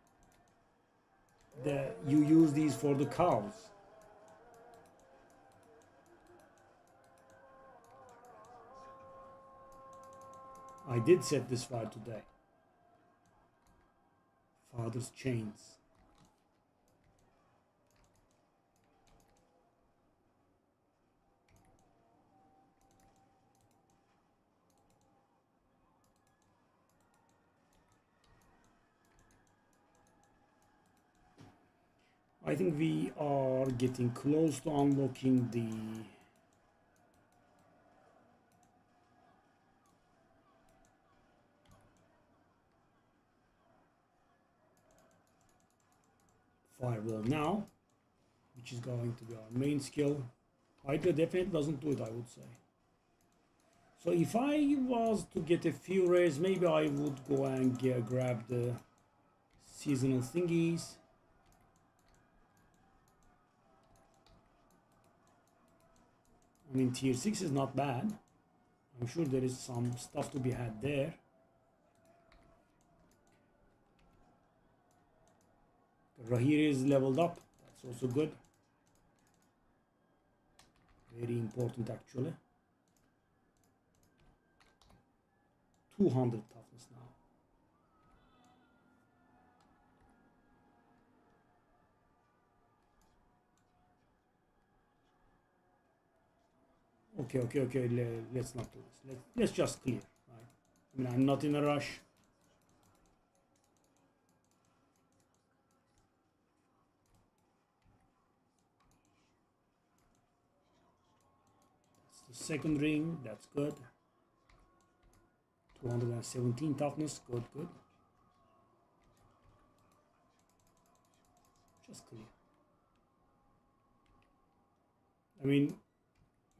You use these for the cows. I did set this fire today. Father's chains. I think we are getting close to unlocking the firewall now, which is going to be our main skill. Hydra definitely doesn't do it, I would say. So if I was to get a few rares, maybe I would go and grab the seasonal thingies. I mean, tier 6 is not bad. I'm sure there is some stuff to be had there. Rahir is leveled up. That's also good. Very important, actually. 200 toughness now. Okay. Let's not do this. Let's just clear. Right? I mean, I'm not in a rush. That's the second ring. That's good. 217 toughness. Good. Just clear. I mean,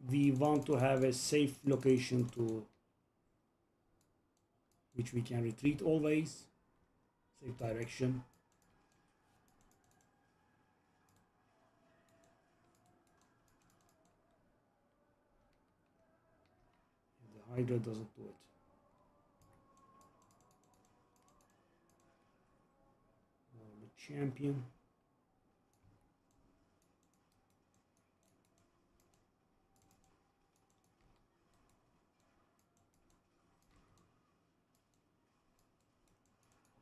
we want to have a safe location to which we can retreat always. Safe direction. The Hydra doesn't do it. The champion.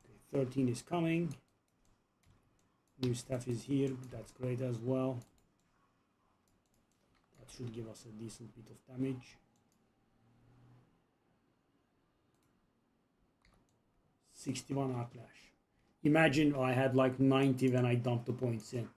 Okay, 13 is coming. New stuff is here. That's great as well. That should give us a decent bit of damage. 61 Arclash. Imagine I had like 90 when I dumped the points in.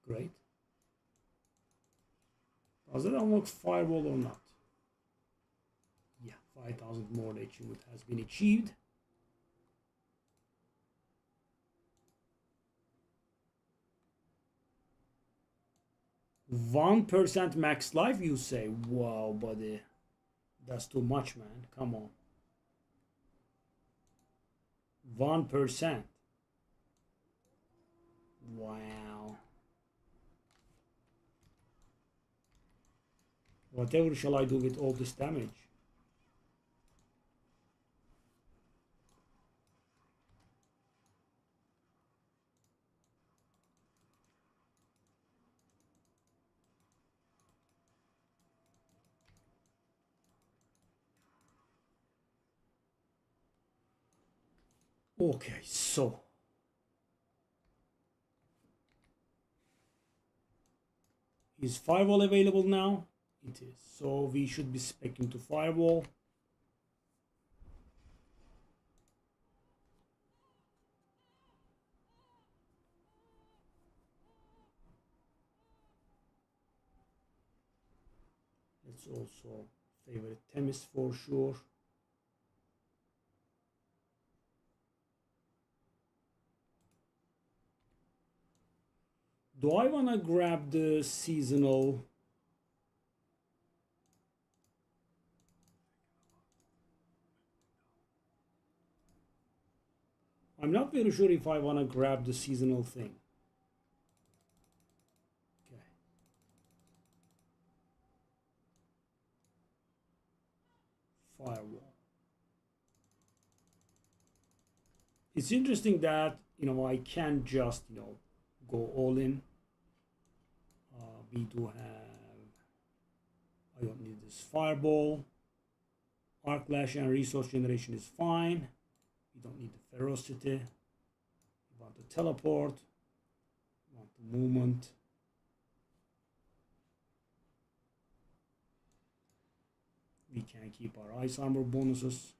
Great. Does it unlock firewall or not? Yeah, 5,000 more achievement has been achieved. %1 max life, you say? Wow, buddy. That's too much, man. Come on. 1%. Wow. Whatever shall I do with all this damage? Okay, so is firewall available now? It is. So we should be speccing to firewall. Let's also favorite Themis for sure. Do I want to grab the seasonal? I'm not very sure if I want to grab the seasonal thing. Okay. Firewall. It's interesting that, I can't just, go all in. We do have, I don't need this fireball. Arc lash and resource generation is fine. We don't need the ferocity. We want the teleport. We want the movement. We can keep our ice armor bonuses.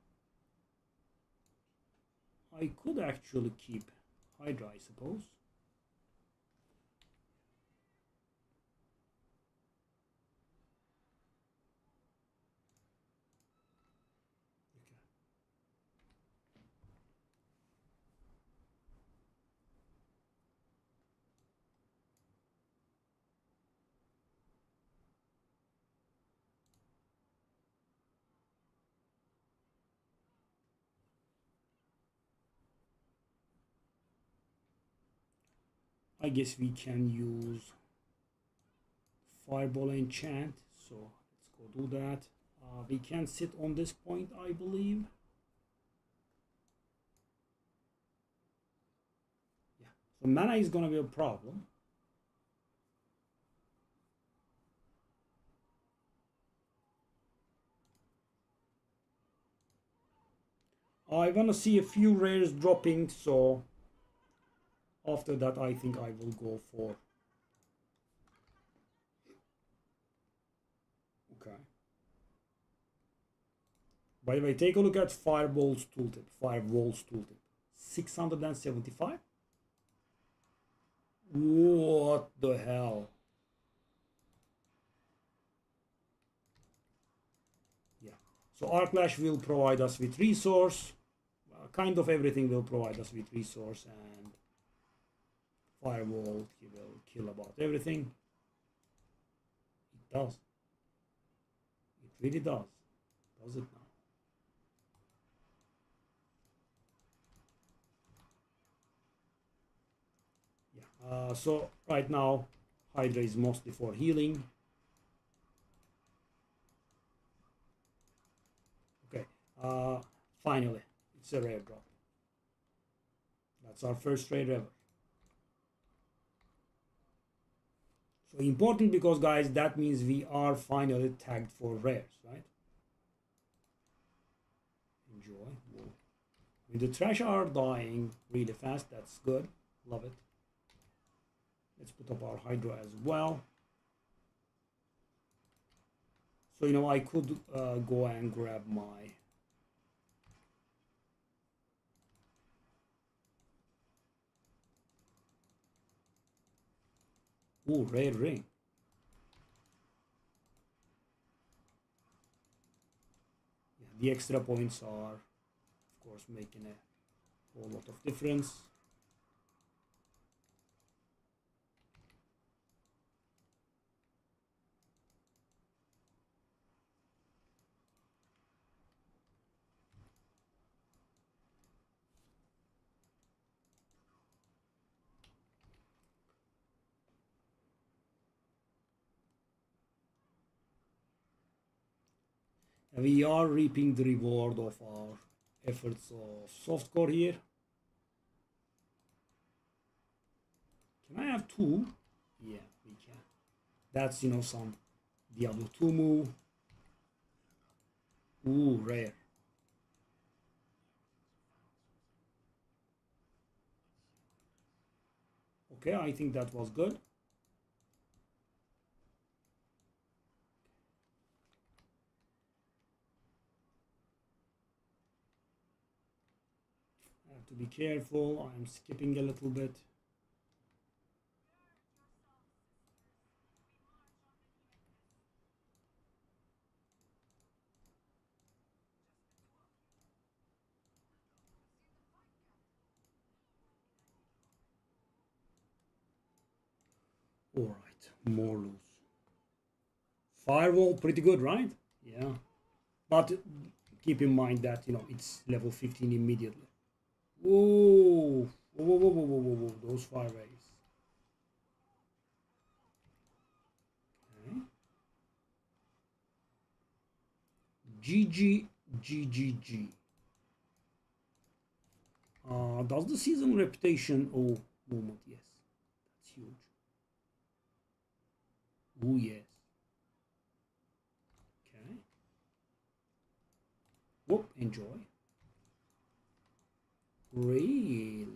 I could actually keep Hydra, I suppose. I guess we can use Fireball enchant, so let's go do that. We can sit on this point, I believe. Yeah, so mana is gonna be a problem. I wanna see a few rares dropping, so after that I think I will go for. Okay. By the way, take a look at Firewall's tooltip. 675. What the hell? Yeah. So Arclash will provide us with resource. Kind of everything will provide us with resource, and Firewall, he will kill about everything. It does. It really does. Does it now? Yeah. So right now, Hydra is mostly for healing. Okay. Finally, it's a rare drop. That's our first rare ever. So important because, guys, that means we are finally tagged for rares, right? Enjoy. Whoa. I mean, the trash are dying really fast. That's good. Love it. Let's put up our Hydra as well. So, I could go and grab my... Ooh, rare ring. Yeah, the extra points are, of course, making a whole lot of difference. We are reaping the reward of our efforts of softcore here. Can I have two? Yeah, we can. That's, some Diablo 2 move. Ooh, rare. Okay, I think that was good. I have to be careful. I'm skipping a little bit. more loose. Firewall, pretty good, right? Yeah. But keep in mind that, you know, it's level 15 immediately. Whoa. Whoa, whoa, whoa, whoa, whoa, whoa. Those fire rays. Okay. GG, GGG. Does the season reputation... Oh, moment, yes. That's huge. Oh, yes. Okay. Whoop, enjoy. Really?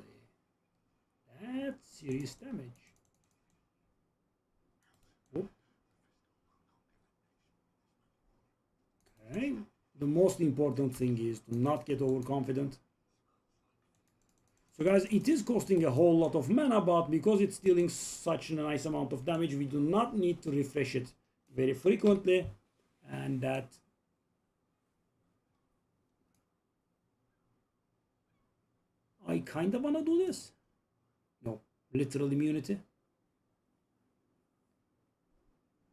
That's serious damage. Whoop. Okay. The most important thing is to not get overconfident. So guys, it is costing a whole lot of mana, but because it's dealing such a nice amount of damage, we do not need to refresh it very frequently. And that... I kind of want to do this. No, literal immunity.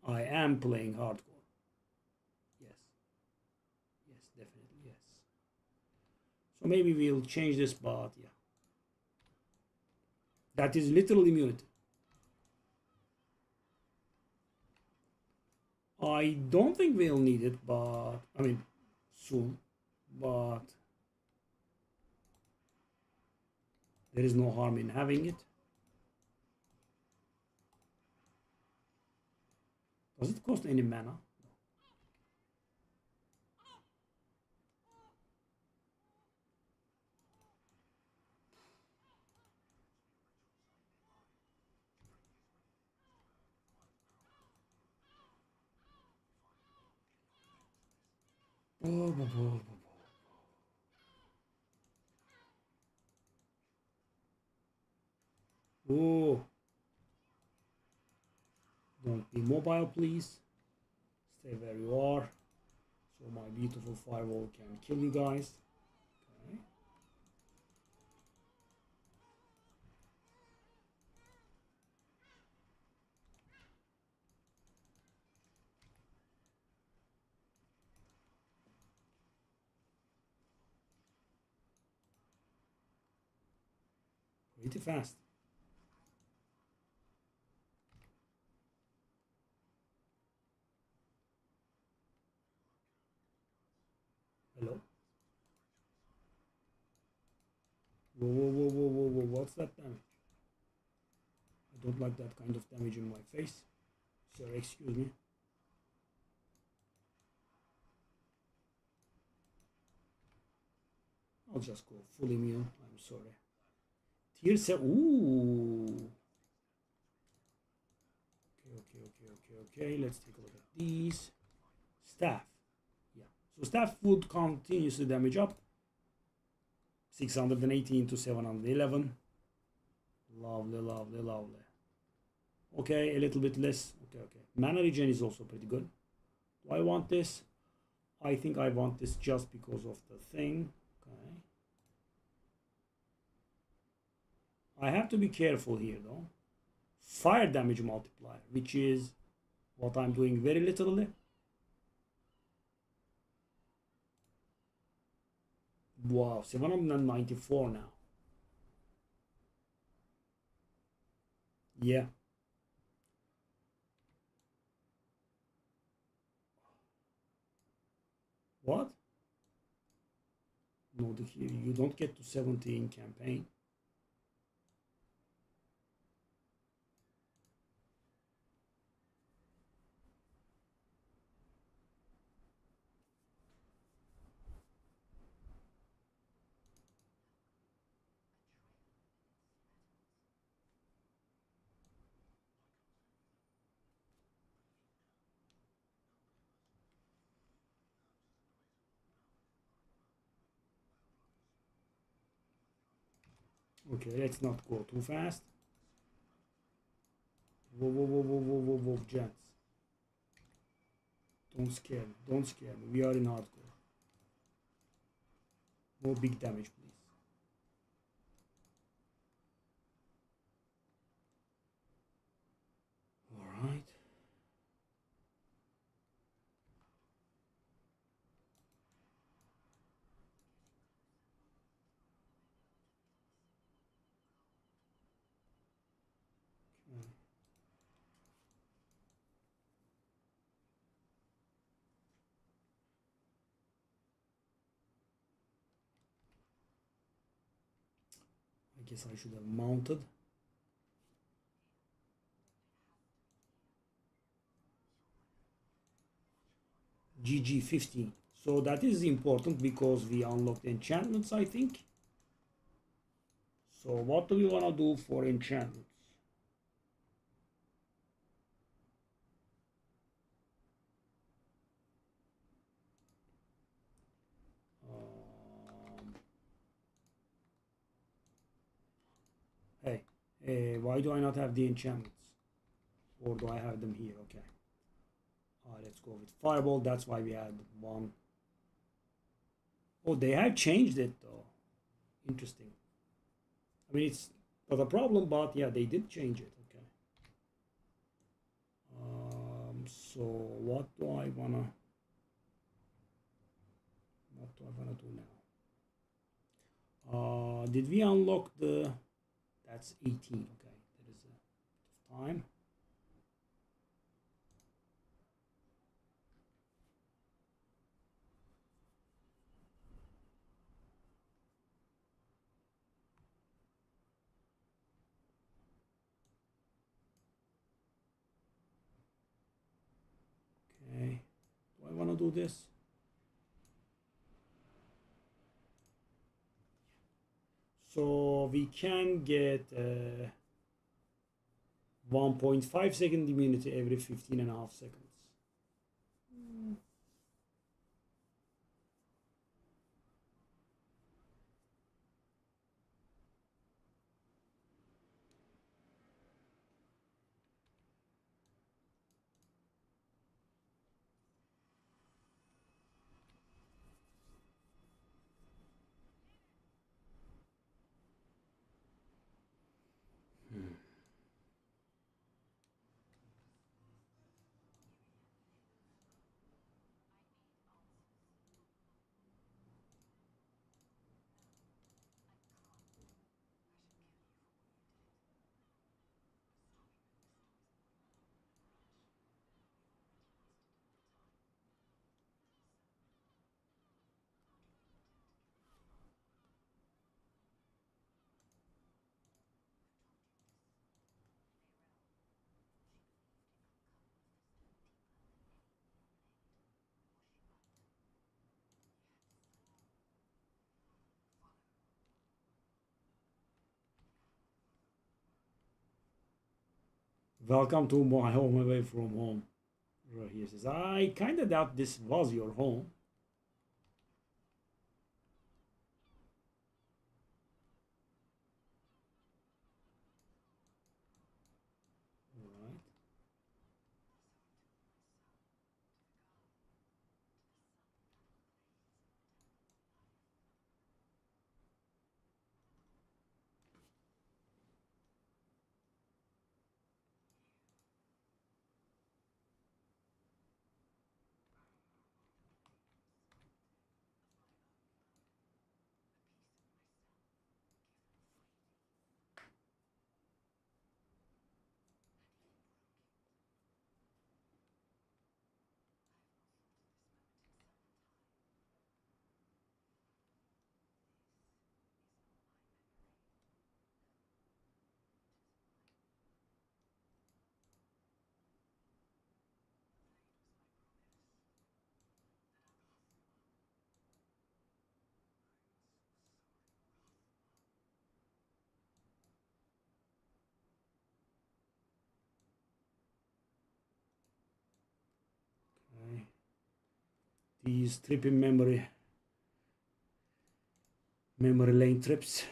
I am playing hardcore. Yes. Yes, definitely, yes. So maybe we'll change this, but yeah. That is literal immunity. I don't think we'll need it, but... I mean, soon. But... there is no harm in having it. Does it cost any mana? Oh, don't be mobile, please. Stay where you are, so my beautiful firewall can kill you guys. Okay. Pretty fast. Hello? Whoa, whoa, whoa, whoa, whoa, whoa, what's that damage? I don't like that kind of damage in my face. Sir, excuse me. I'll just go full immune, I'm sorry. Tier 7, ooh. Okay, let's take a look at these. Staff. Yeah. So staff would continuously damage up. 618 to 711. Lovely, lovely, lovely. Okay, a little bit less. Okay. Mana regen is also pretty good. Do I want this? I think I want this just because of the thing. Okay. I have to be careful here though. Fire damage multiplier, which is what I'm doing very literally. Wow, 794 now. Yeah. What? No, you don't get to 70 in campaign. Okay, let's not go too fast. Whoa, gents. Don't scare me, don't scare me. We are in hardcore. No big damage, please. guess I should have mounted. GG 15. So that is important because we unlocked enchantments, I think. So what do we want to do for enchantments? Hey, why do I not have the enchantments? Or do I have them here? Okay. Let's go with Fireball. That's why we had one. Oh, they have changed it though. Interesting. I mean, it's not a problem, but yeah, they did change it. Okay. So what do I wanna? What do I wanna do now? Did we unlock the? That's 18. Okay, that is a time. Okay. Do I wanna do this? So we can get 1.5 second immunity every 15.5 seconds. Welcome to my home away from home. He says, I kind of doubt this was your home. All right. Okay. These tripping memory lane trips.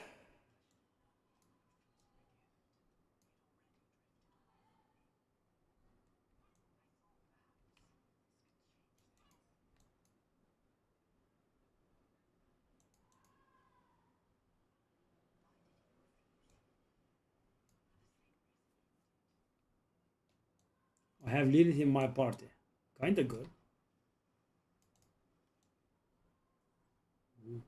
I have Lilith in my party. Kinda good. Ooh.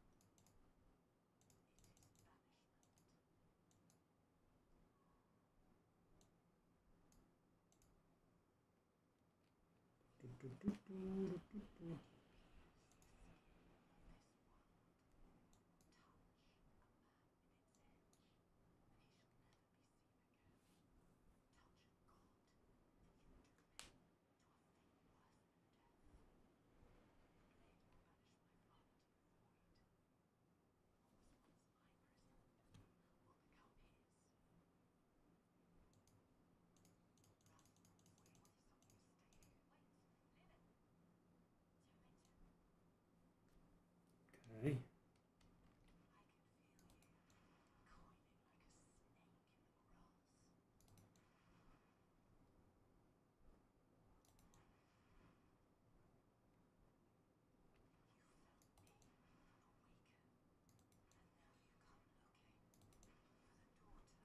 Okay.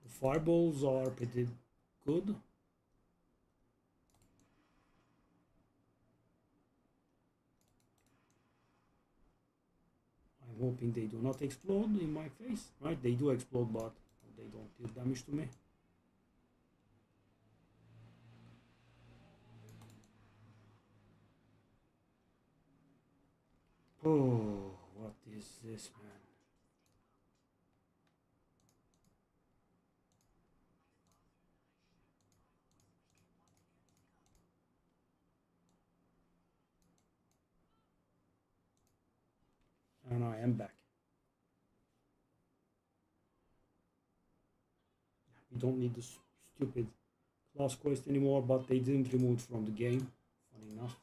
The fireballs are pretty good. I'm hoping they do not explode in my face. Right? They do explode, but they don't deal damage to me. Oh, what is this, man? And I am back. We don't need this stupid class quest anymore, but they didn't remove it from the game. Funny enough.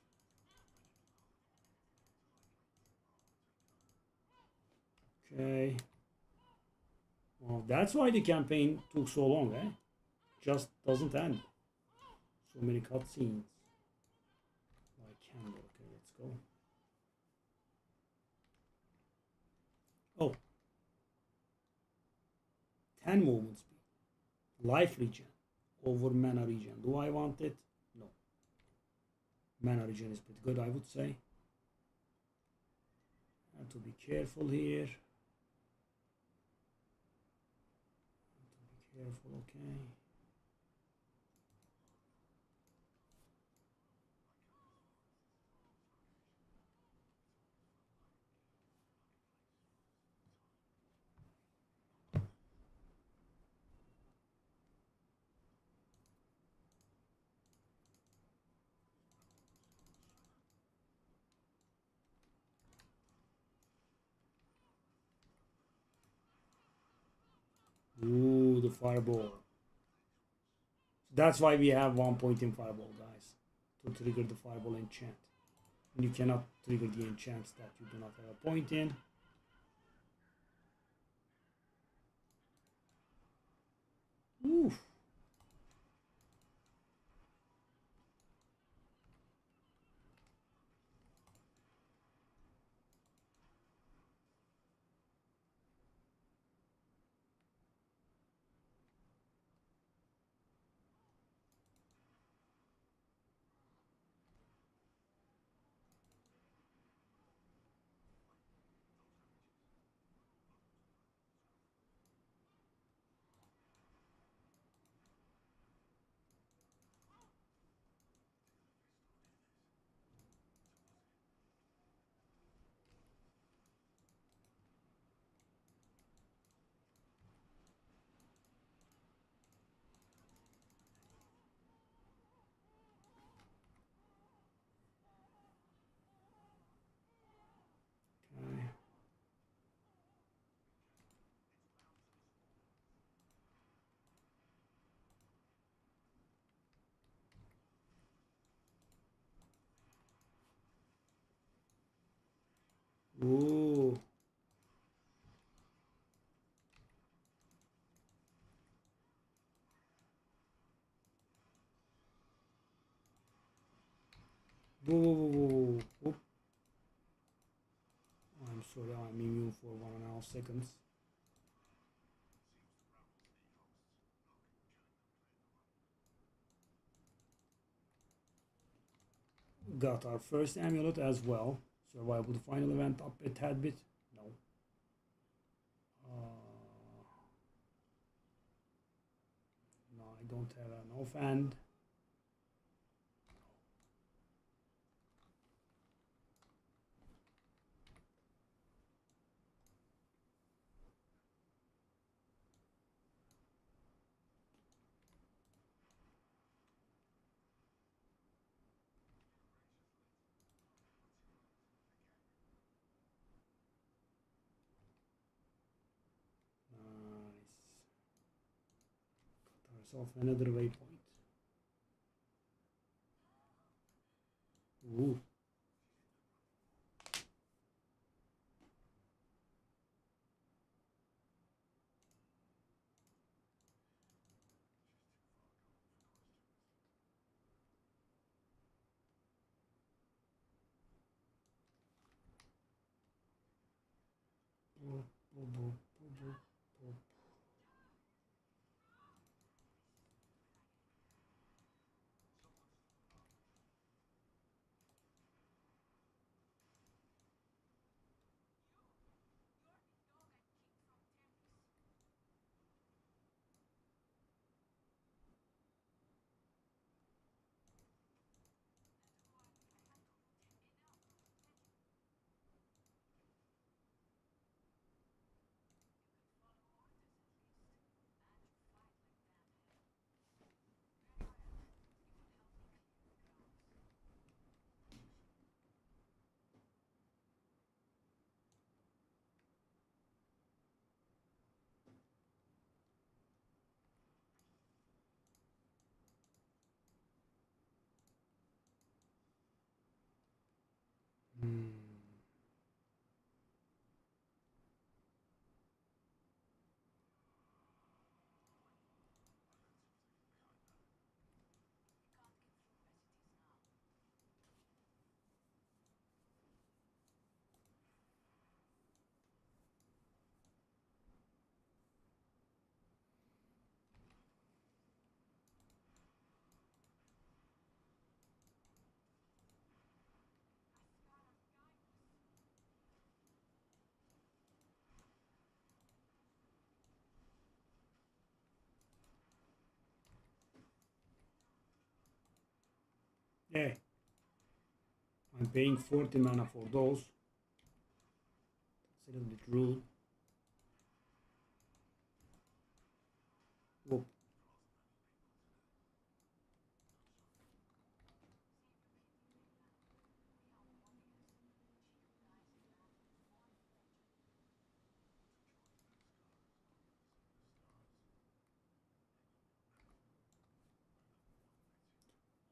Okay. Well, that's why the campaign took so long, eh? Just doesn't end. So many cutscenes. Like candle. Okay, let's go. Oh. 10 movement speed. Life regen. Over mana regen. Do I want it? No. Mana regen is pretty good, I would say. Have to be careful here. Have to be careful, okay. Ooh, the fireball. That's why we have 1 point in fireball, guys. To trigger the fireball enchant. And you cannot trigger the enchants that you do not have a point in. Oof. Okay. Ooh. Whoa, whoa, whoa, whoa, whoa. I'm sorry, I'm immune for 1.5 seconds. Got our first amulet as well. Survival the final event up a tad bit. No. No, I don't have an offhand. Nice. Got ourselves another waypoint. Ooh. Yeah, I'm paying 40 mana for those. That's a little bit rude. Whoop.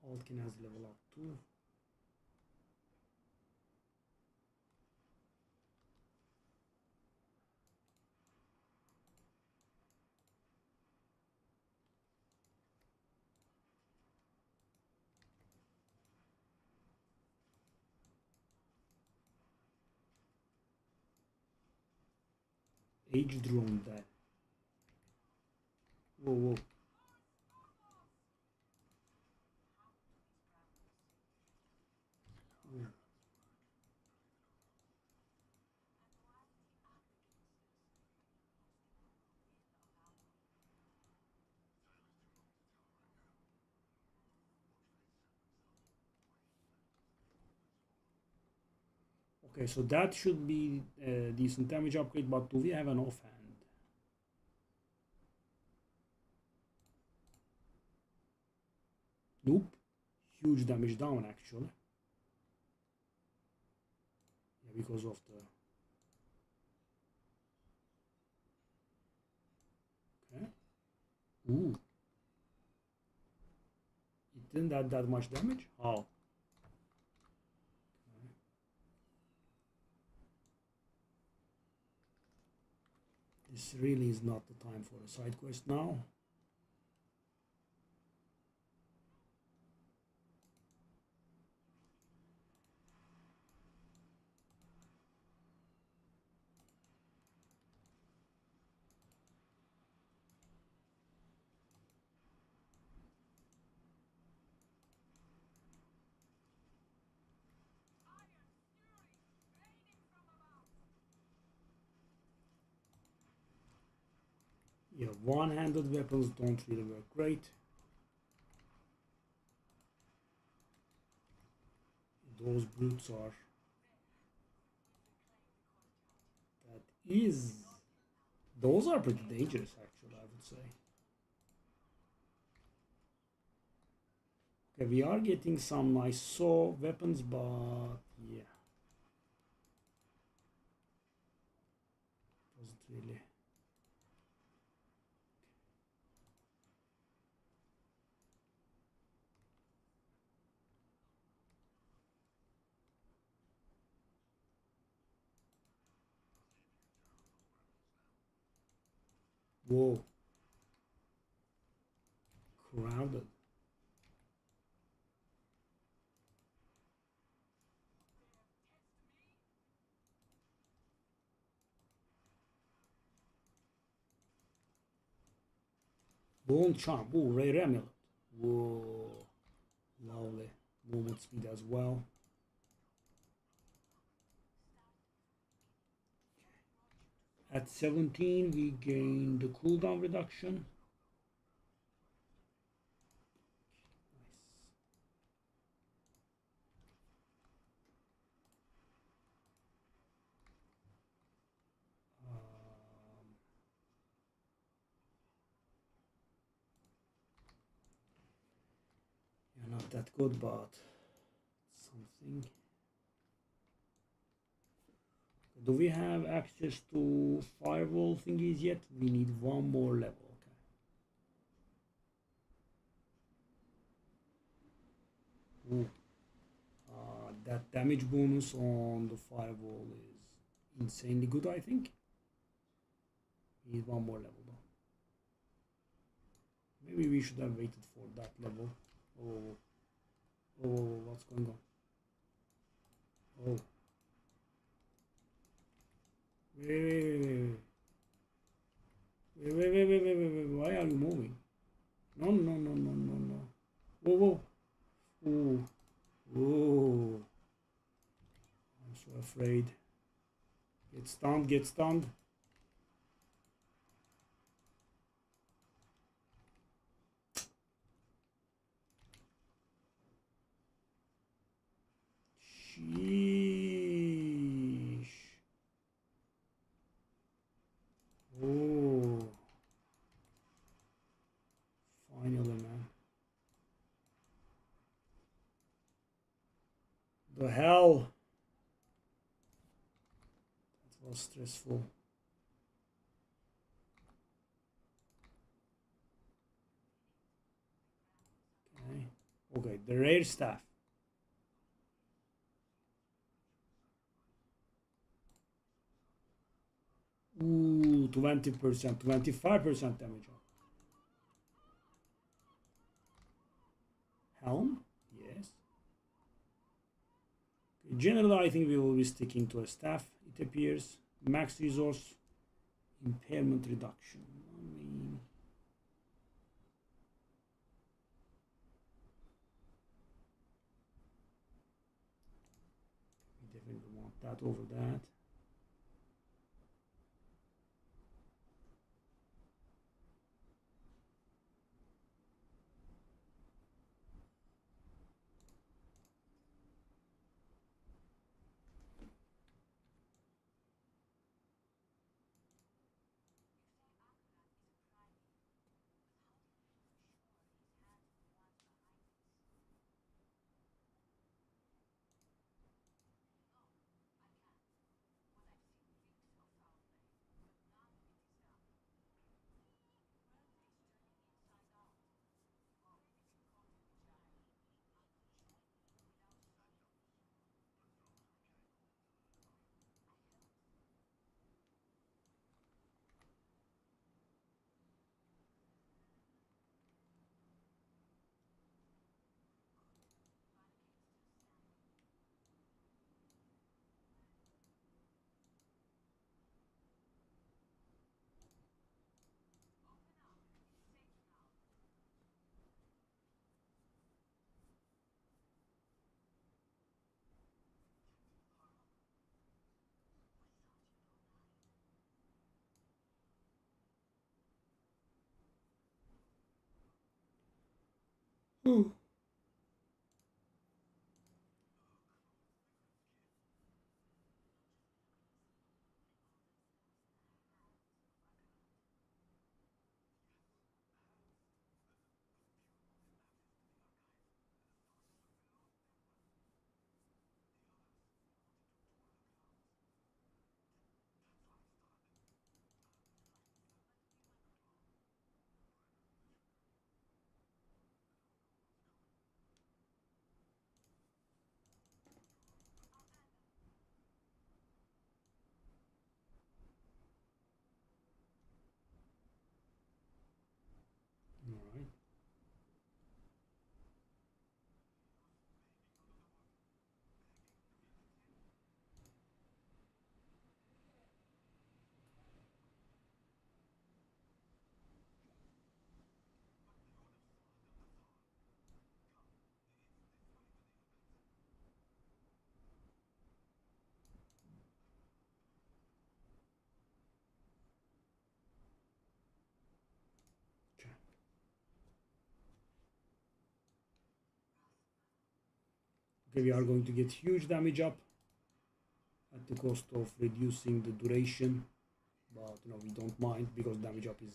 Altkin has level up too. Age drone there. Whoa, whoa. Whoa. Okay, so that should be a decent damage upgrade, but do we have an offhand? Nope. Huge damage down actually. Yeah, because of the... Okay. Ooh. It didn't add that much damage? How? This really is not the time for a side quest now. Yeah, one-handed weapons don't really work great. Those brutes are... That is... Those are pretty dangerous actually, I would say. Okay, we are getting some nice saw weapons, but yeah. Doesn't really... Whoa. Crowded. Bone charm. Ooh, rare amulet. Whoa. Lovely. Movement speed as well. At 17, we gain the cooldown reduction. Yeah, not that good, but something. Do we have access to firewall thingies yet? We need one more level. Okay. Ooh. that damage bonus on the firewall is insanely good, I think. Need one more level though. Maybe we should have waited for that level. Oh, oh, what's going on? Oh. Wait. Why are you moving? No. Whoa. Ooh. Oh. I'm so afraid. Get stunned. Sheesh. Oh. Finally, man. The hell? That was stressful. Okay, the rare staff. Ooh, 20%, 25% damage. Helm? Yes. Generally, I think we will be sticking to a staff, it appears. Max resource, impairment reduction. I mean, we definitely want that over that. Ooh. All right. Okay, we are going to get huge damage up at the cost of reducing the duration, but we don't mind because damage up is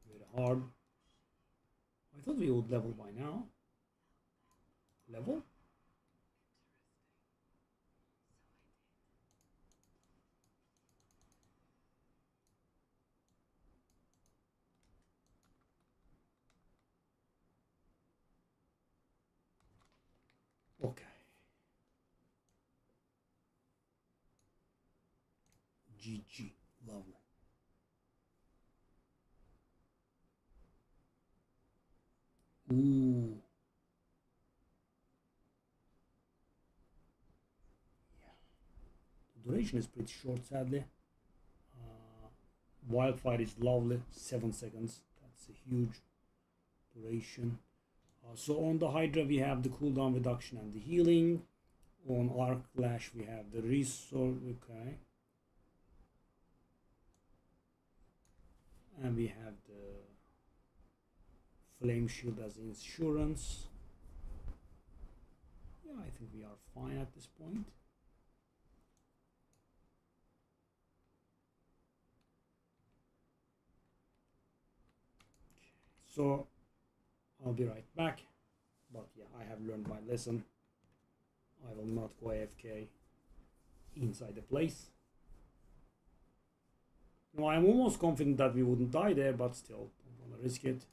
very hard. I thought we would level by now. Level? Okay. GG. Lovely. Ooh. The duration is pretty short, sadly. Wildfire is lovely, 7 seconds. That's a huge duration. So on the Hydra we have the cooldown reduction and the healing. On Arc Lash we have the resource, okay. And we have the Flame Shield as insurance. Yeah, I think we are fine at this point. So I'll be right back, but yeah, I have learned my lesson. I will not go AFK inside the place. No, I'm almost confident that we wouldn't die there, but still, don't want to risk it.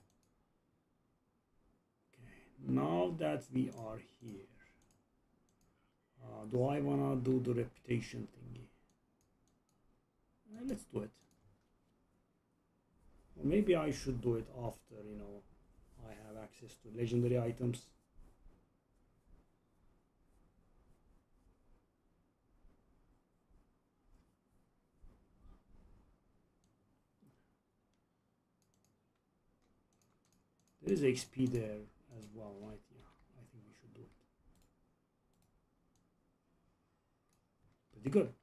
Okay, now that we are here, do I want to do the reputation thingy? Let's do it. Or maybe I should do it after, you know, I have access to legendary items. There is XP there as well, right? Yeah, I think we should do it. Pretty good.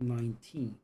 Okay, 19.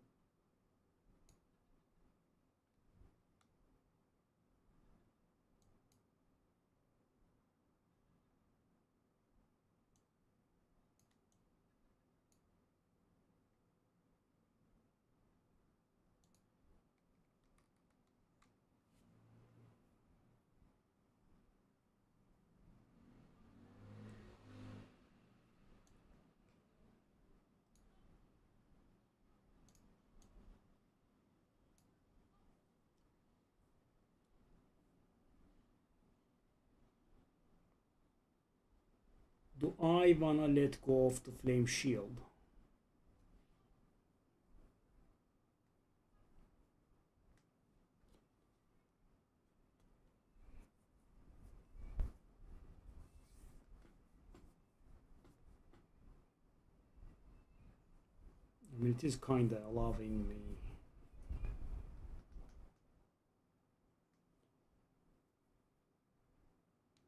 Do I wanna let go of the flame shield? I mean, it is kinda allowing me.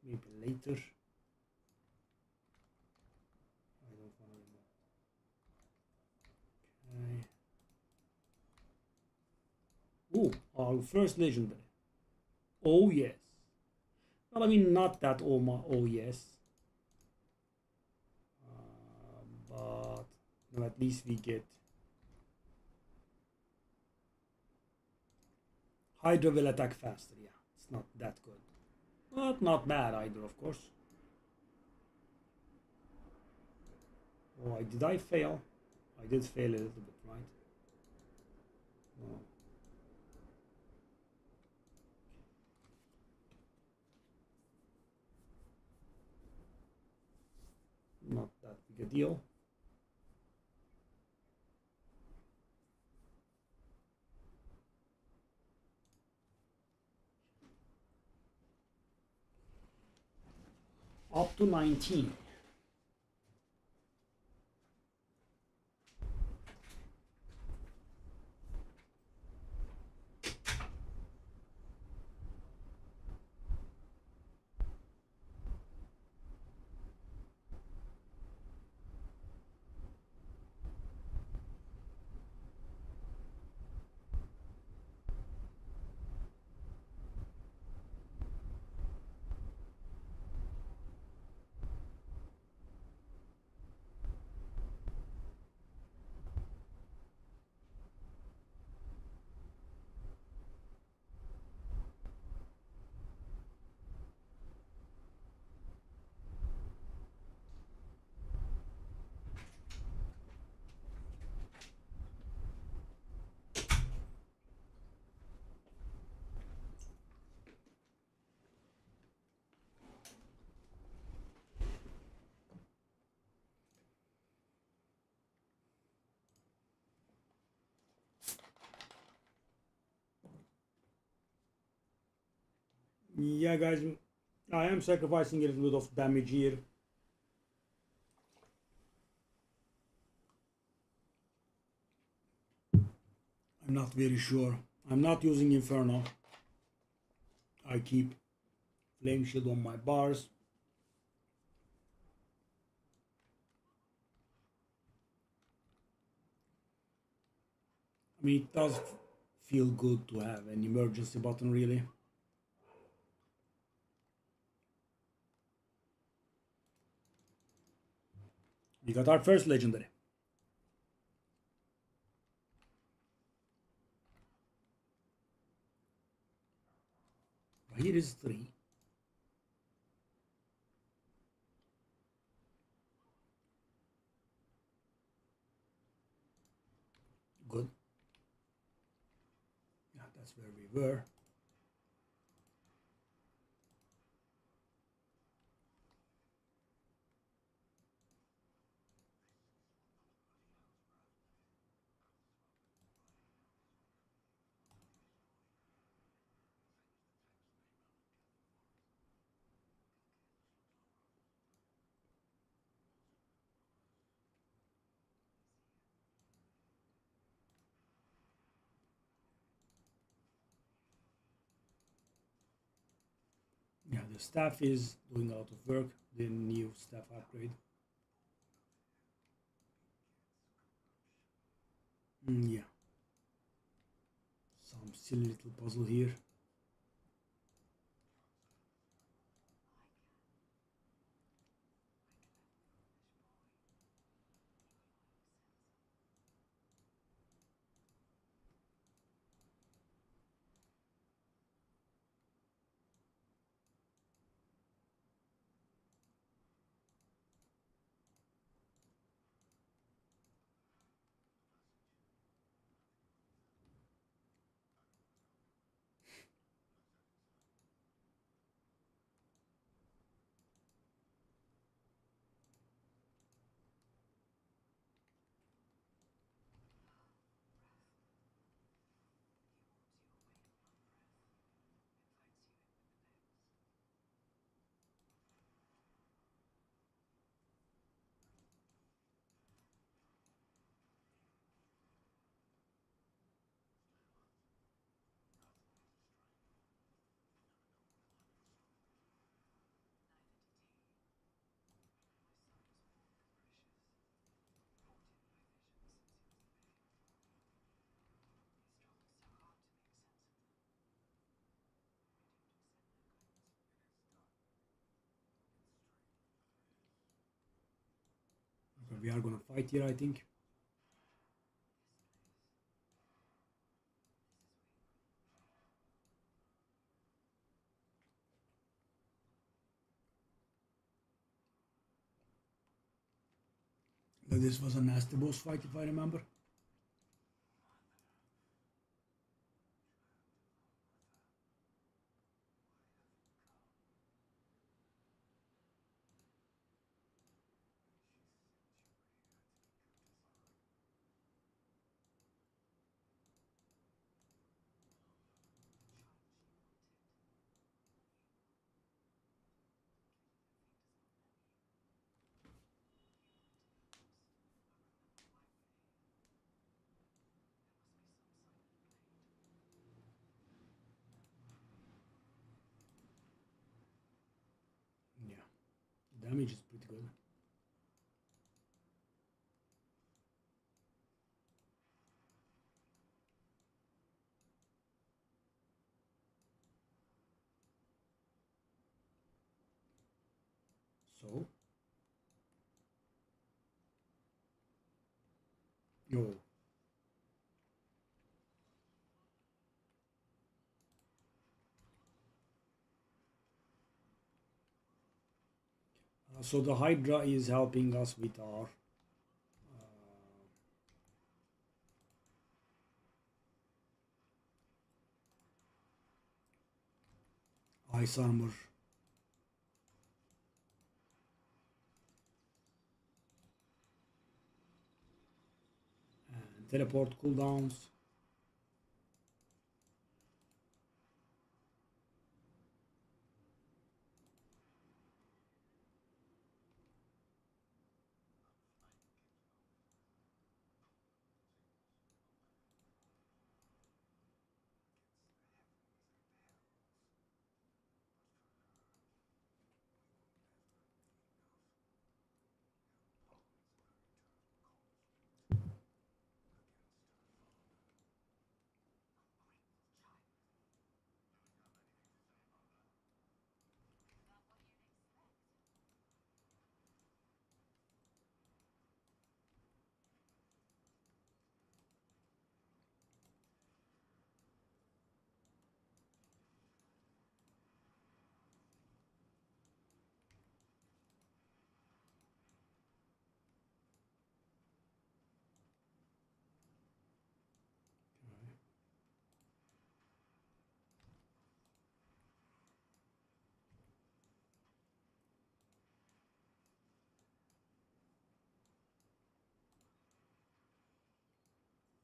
Maybe later. I don't wanna remove. Okay. Ooh, our first legendary. Oh yes. Well, I mean, not that oh yes. But no, at least we get Hydra will attack faster. Yeah, it's not that good, but not bad either, of course. Oh, did I fail? I did fail a little bit, right? No. Not that big a deal. Up to 19. Yeah, guys, I am sacrificing a little bit of damage here. I'm not very sure. I'm not using Inferno. I keep Flame Shield on my bars. I mean, it does feel good to have an emergency button, really. We got our first legendary. Here is 3. Good. Yeah, that's where we were. Yeah, the staff is doing a lot of work. The new staff upgrade. Yeah. Some silly little puzzle here. Okay, we are gonna fight here, I think. This was a nasty boss fight, if I remember. Yeah, the damage is pretty good. So, yo, so the Hydra is helping us with our ice armor and teleport cooldowns.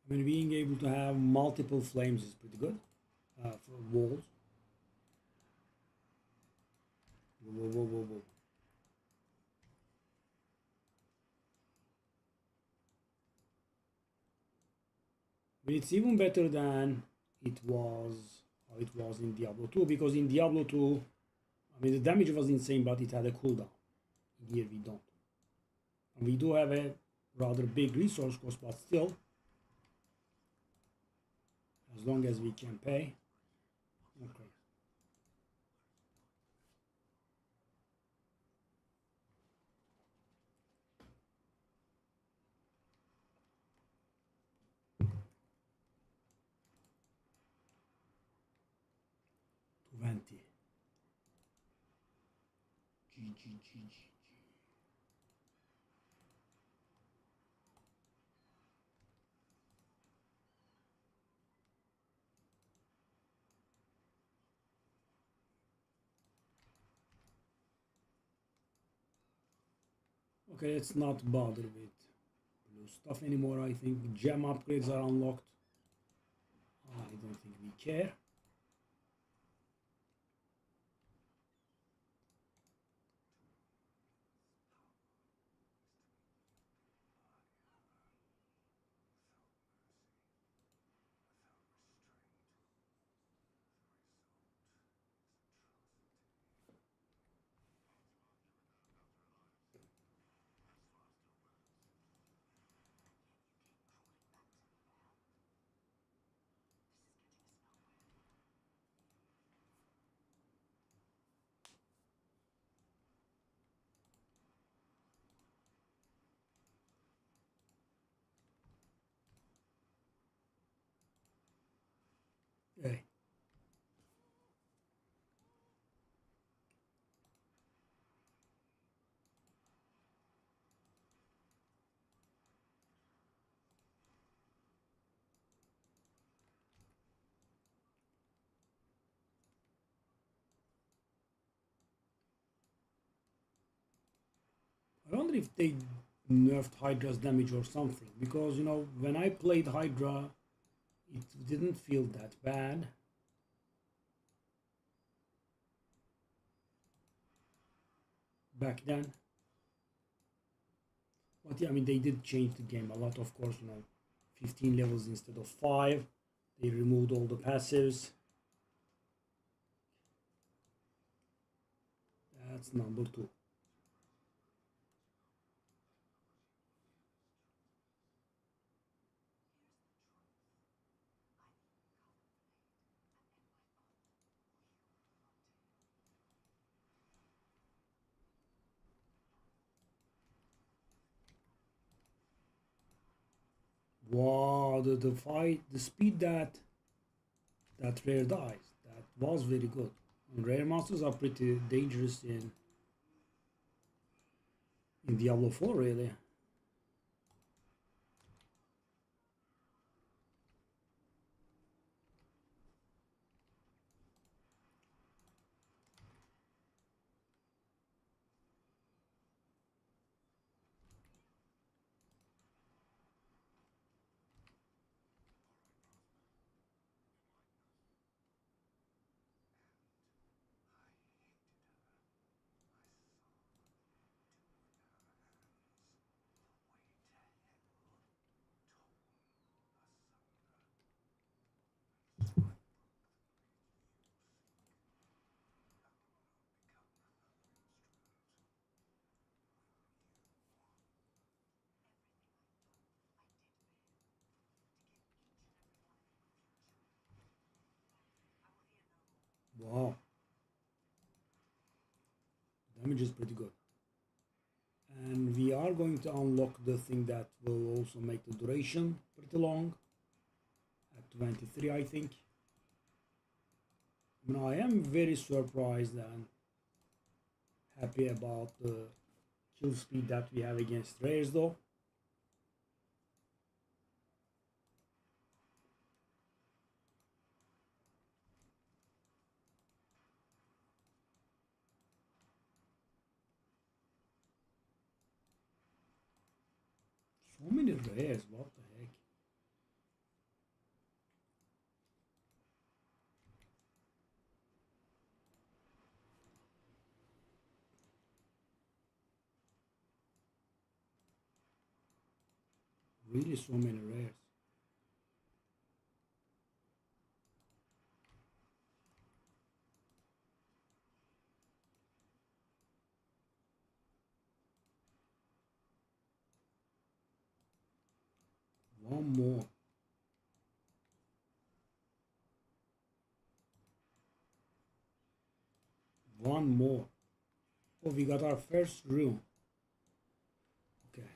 I mean, being able to have multiple flames is pretty good for walls. Whoa, whoa, whoa, whoa. But it's even better than it was how it was in Diablo 2, because in Diablo 2, I mean, the damage was insane, but it had a cooldown. Here we don't. And we do have a rather big resource cost, but still, as long as we can pay. Okay. $20. GG. Okay, let's not bother with blue stuff anymore. I think gem upgrades are unlocked. I don't think we care. Okay. I wonder if they nerfed Hydra's damage or something, because you know, when I played Hydra, it didn't feel that bad. Back then. But yeah, I mean, they did change the game a lot, of course, you know, 15 levels instead of 5. They removed all the passives. That's number 2. Wow, the fight, the speed that rare dies, that was very good. And rare monsters are pretty dangerous in Diablo 4, really. Wow, damage is pretty good. And we are going to unlock the thing that will also make the duration pretty long at 23, I think. I mean, I am very surprised and happy about the kill speed that we have against rares, though. So many rares, what the heck? Really so many rares. One more. One more. Oh, we got our first rune. Okay.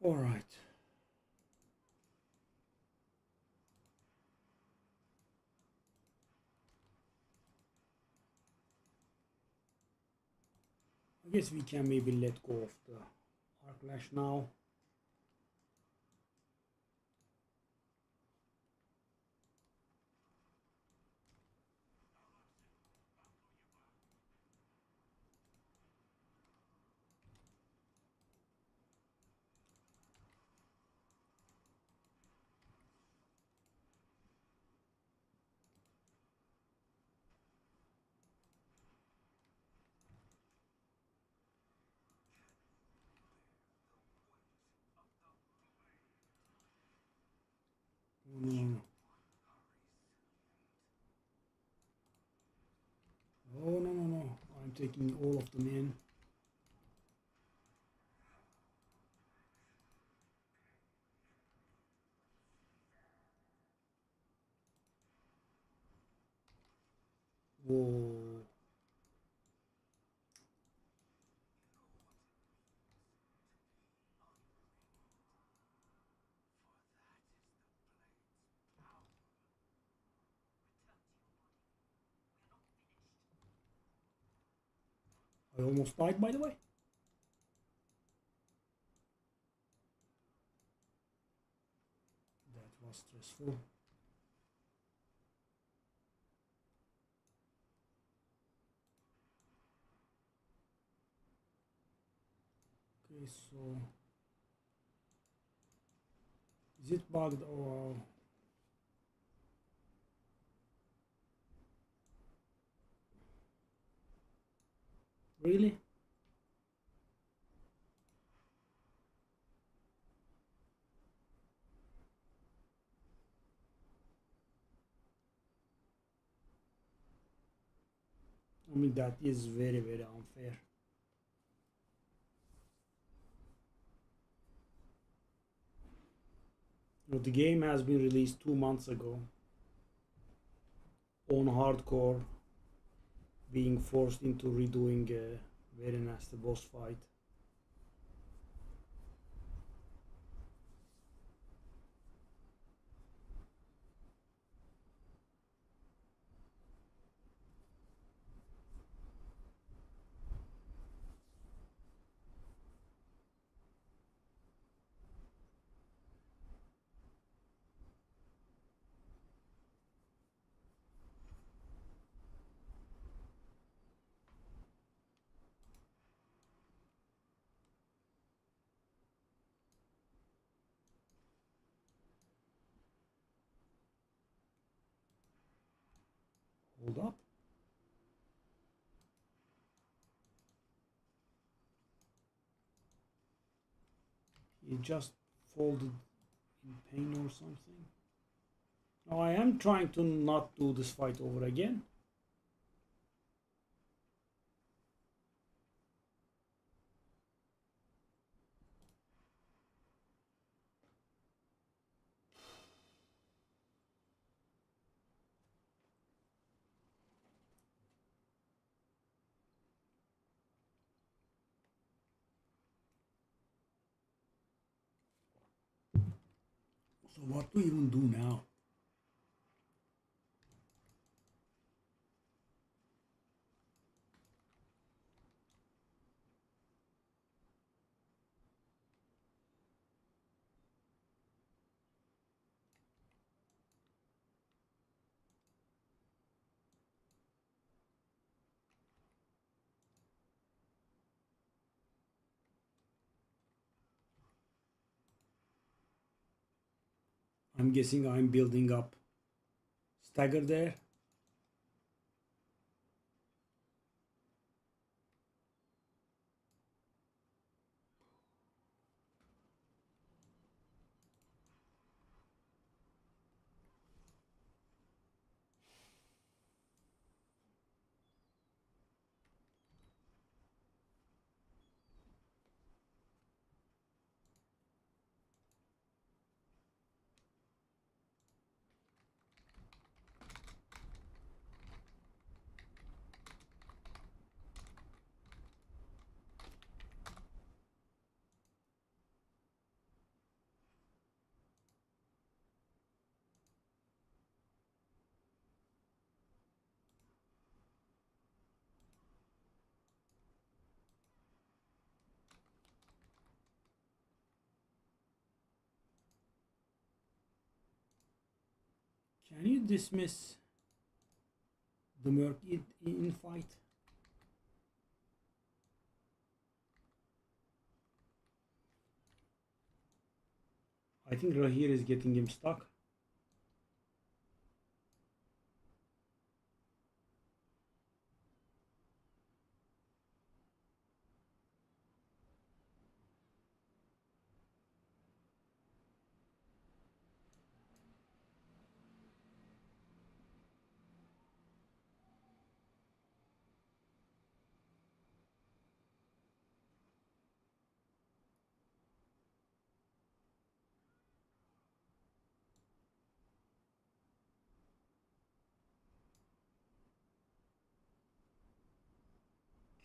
All right. I guess we can maybe let go of the arc lash now. No, oh no, no, no. I'm taking all of them in. Whoa. I almost died, by the way. That was stressful. Okay, so is it bugged or really? I mean, that is very, very unfair. You know, the game has been released 2 months ago on hardcore, being forced into redoing a very nasty boss fight. Hold up. He just folded in pain or something. Now I am trying to not do this fight over again. So what do we even do now? I'm guessing I'm building up stagger there. Can you dismiss the Merc in fight? I think Rahir is getting him stuck.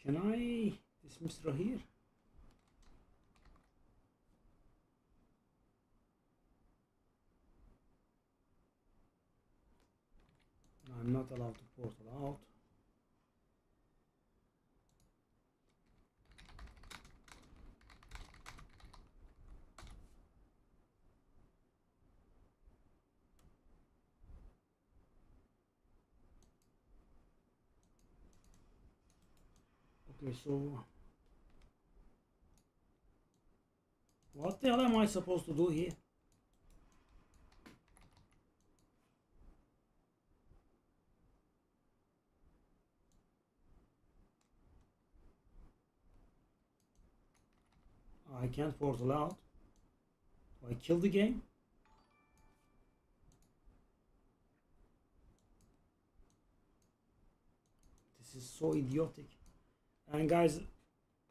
Can I dismiss Rahir? I'm not allowed to portal out. Okay, so what the hell am I supposed to do here? I can't portal out. Do I kill the game? This is so idiotic. And guys,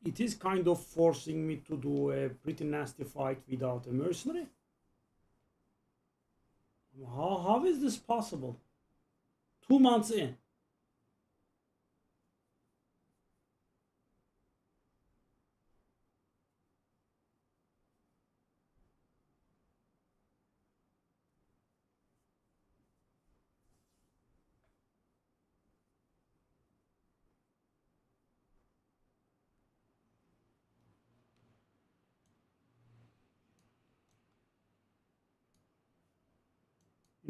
it is kind of forcing me to do a pretty nasty fight without a mercenary. How is this possible? 2 months in.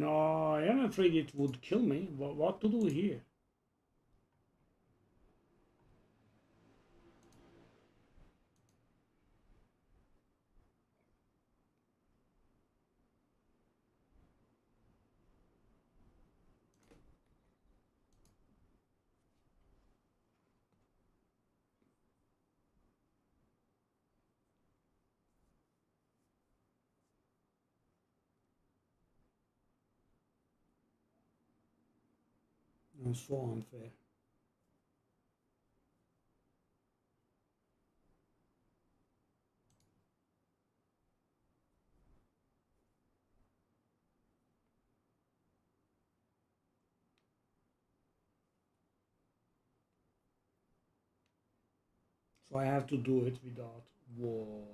No, I am afraid it would kill me. What to do here? So unfair. So I have to do it without. Whoa.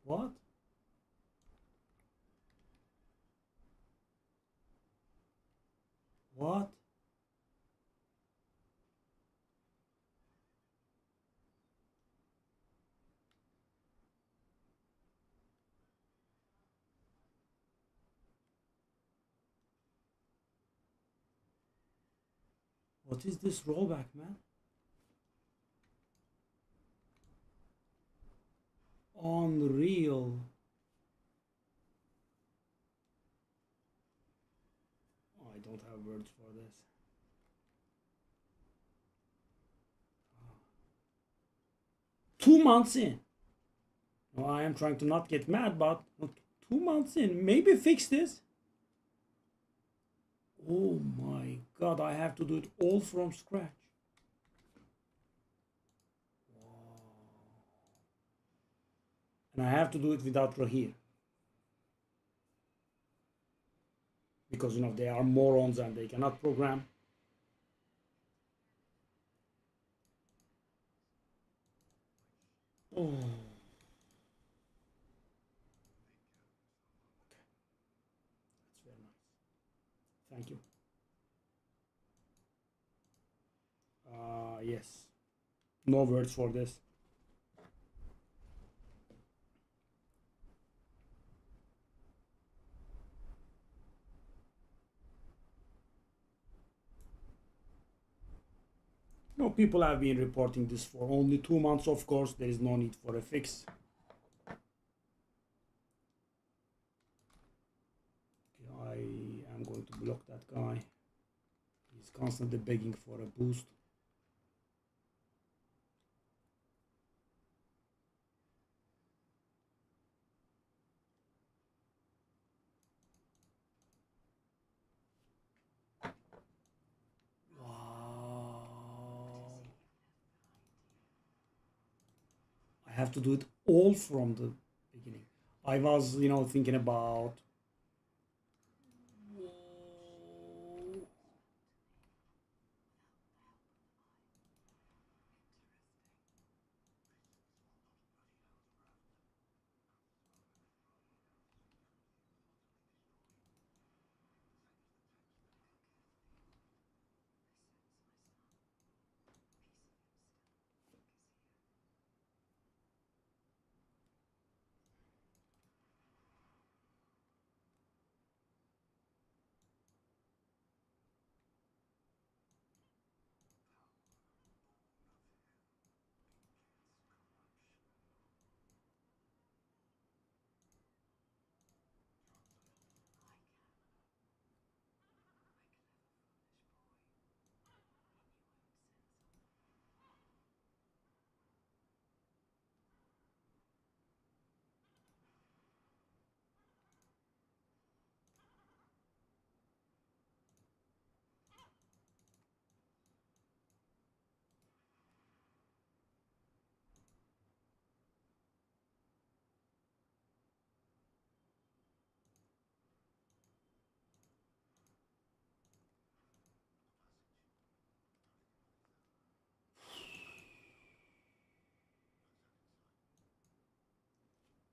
What? What? What is this rollback, man? Unreal. I don't have words for this. 2 months in. No, I am trying to not get mad, but 2 months in, maybe fix this. Oh my god, I have to do it all from scratch. Wow. And I have to do it without Rahir. Because, they are morons and they cannot program. Oh. That's very nice. Thank you. Yes. No words for this. No, people have been reporting this for only 2 months. Of course, there is no need for a fix. Okay, I am going to block that guy. He's constantly begging for a boost. Wow. I have to do it all from the beginning. I was, thinking about. Whoa.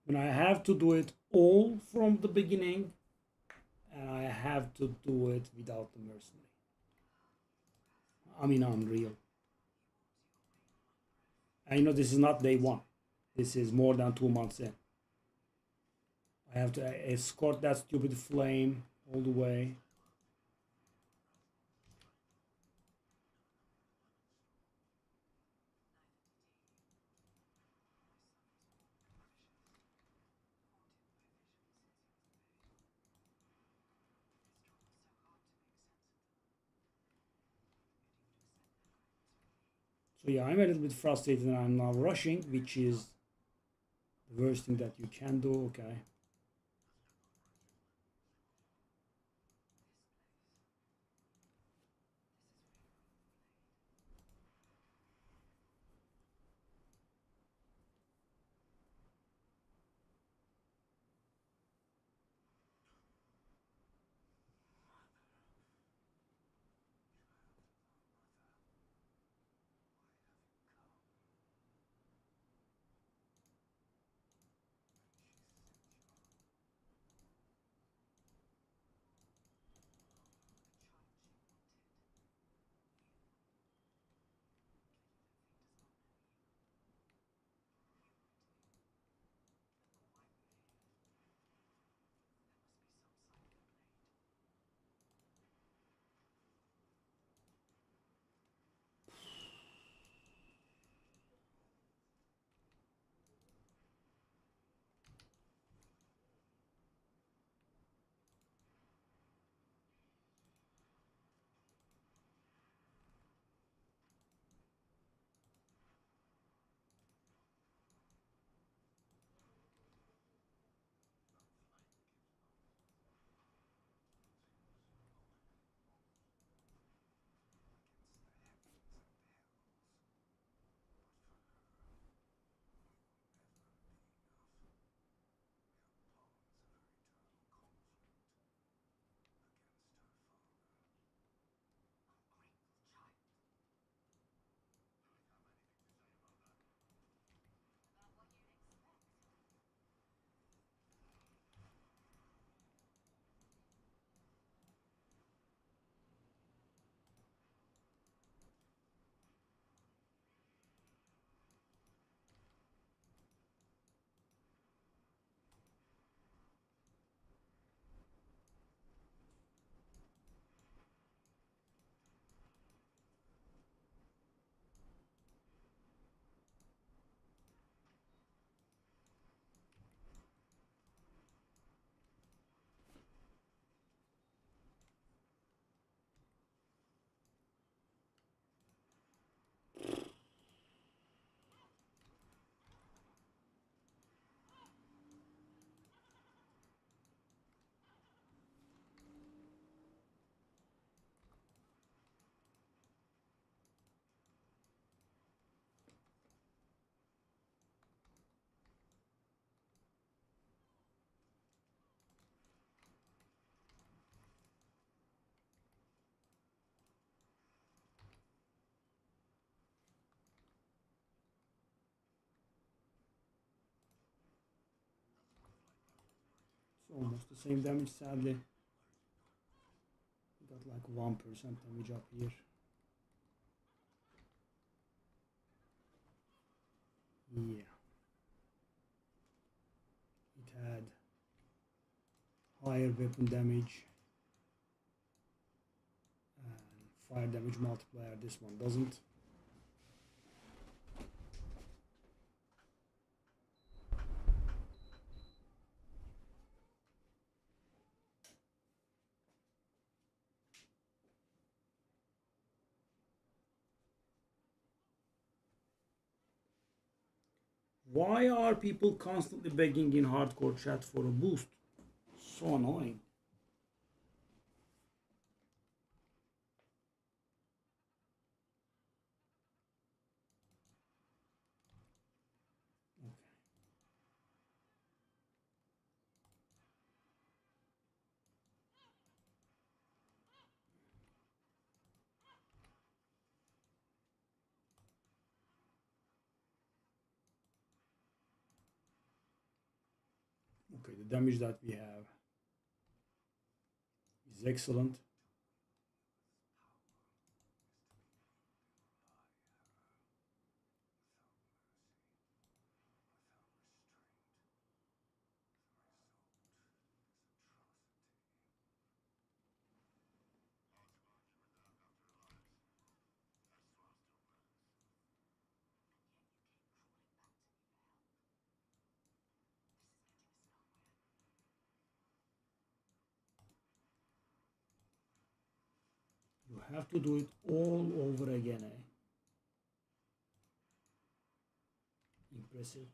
When I have to do it all from the beginning, and I have to do it without the mercenary. I mean, unreal. And this is not day one. This is more than 2 months in. I have to escort that stupid flame all the way. So yeah, I'm a little bit frustrated and I'm now rushing, which is the worst thing that you can do. Okay. almost the same damage, sadly. We got like 1% damage up here. Yeah. It had higher weapon damage and fire damage multiplier. This one doesn't. Why are people constantly begging in hardcore chat for a boost? So annoying. Okay. Okay, the damage that we have is excellent. You have to do it all over again, eh? Impressive.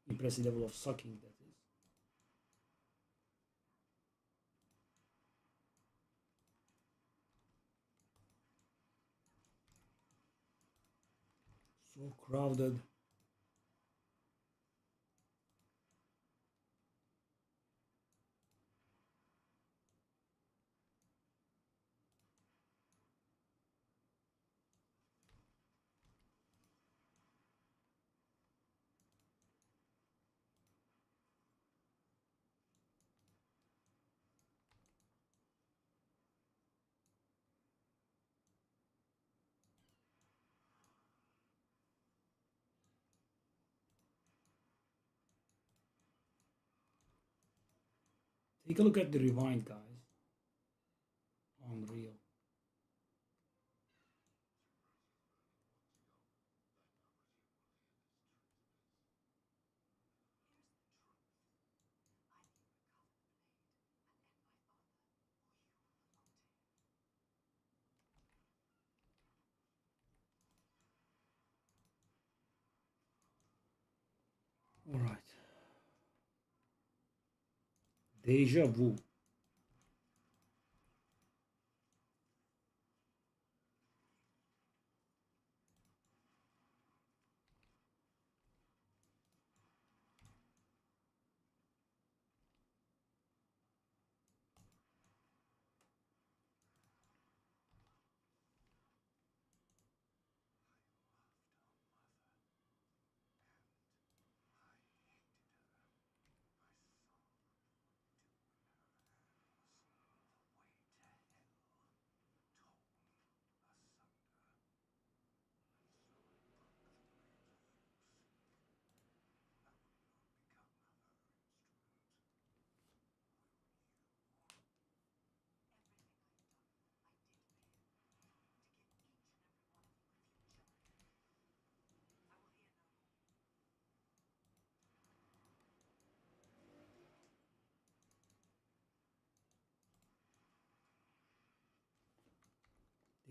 Impressive level of sucking, that is. So crowded. Take a look at the rewind, guys. Unreal. All right. Deja vu.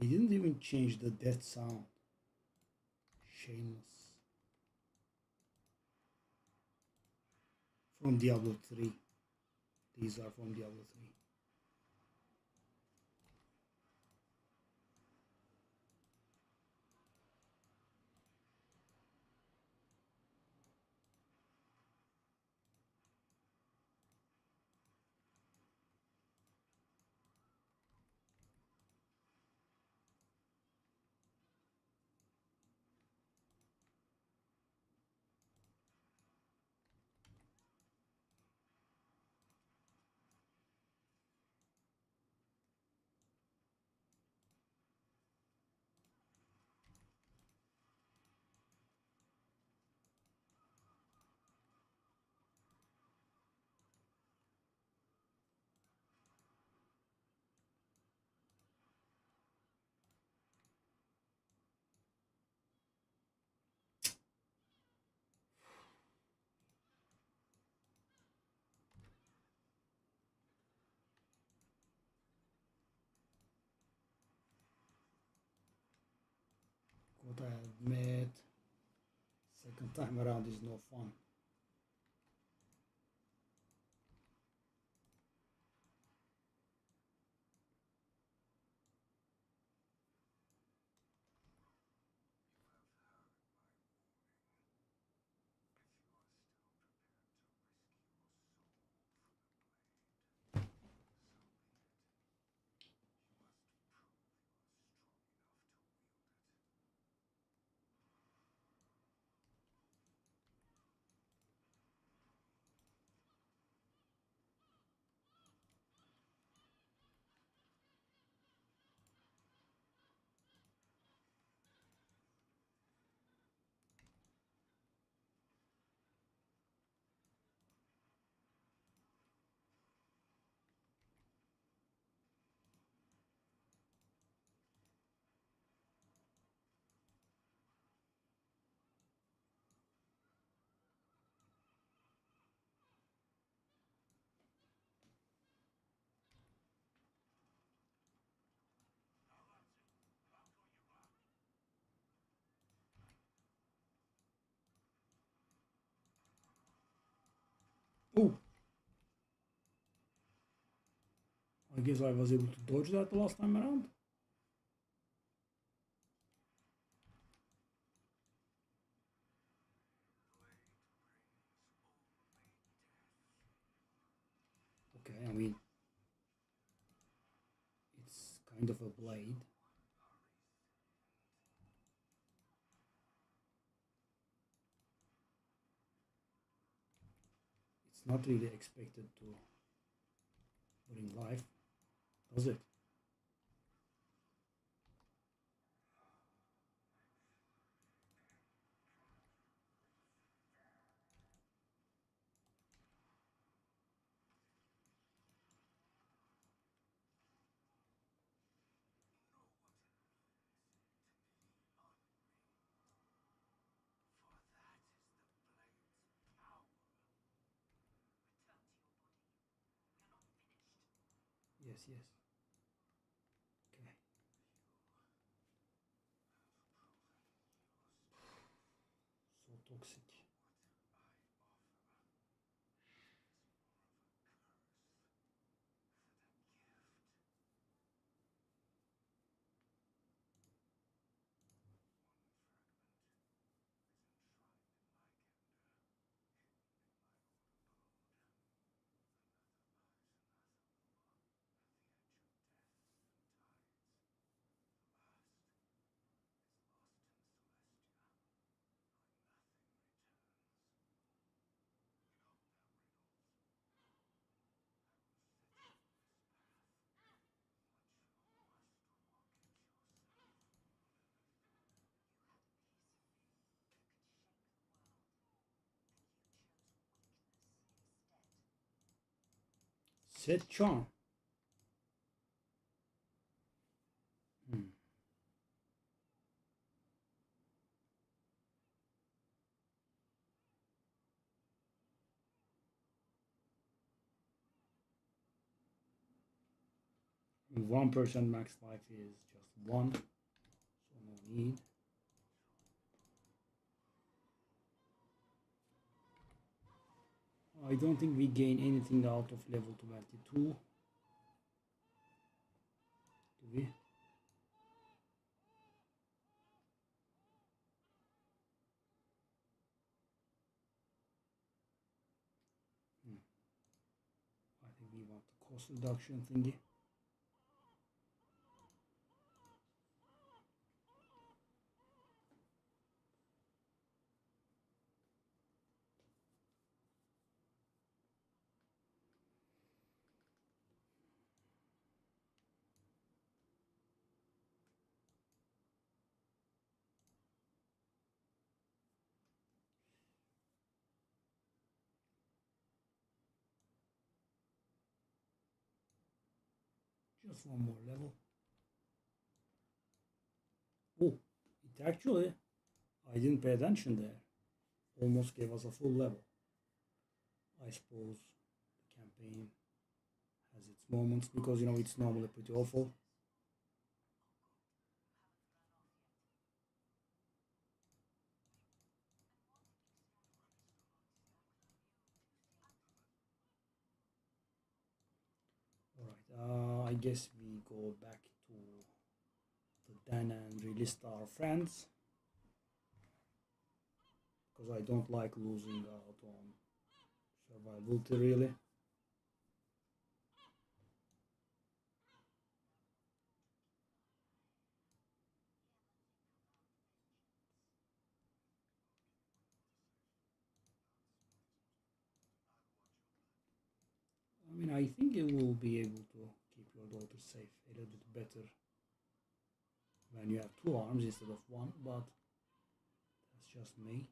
They didn't even change the death sound. Shameless. From Diablo 3. These are from Diablo 3. admit, second time around is no fun. Oh, I guess I was able to dodge that the last time around. Okay, I mean, it's kind of a blade. It's not really expected to bring life, does it? Yes, yes. Okay. So toxic. Set charm. Hmm. And 1% max life is just one, so no need. I don't think we gain anything out of level 22. Do we? I think we want the cost reduction thingy. Just one more level. Oh, it actually, I didn't pay attention there. Almost gave us a full level. I suppose the campaign has its moments because it's normally pretty awful. I guess we go back to the den and relist our friends, because I don't like losing out on survivability really. I mean, I think it will be able to keep your daughter safe a little bit better when you have two arms instead of one, but that's just me.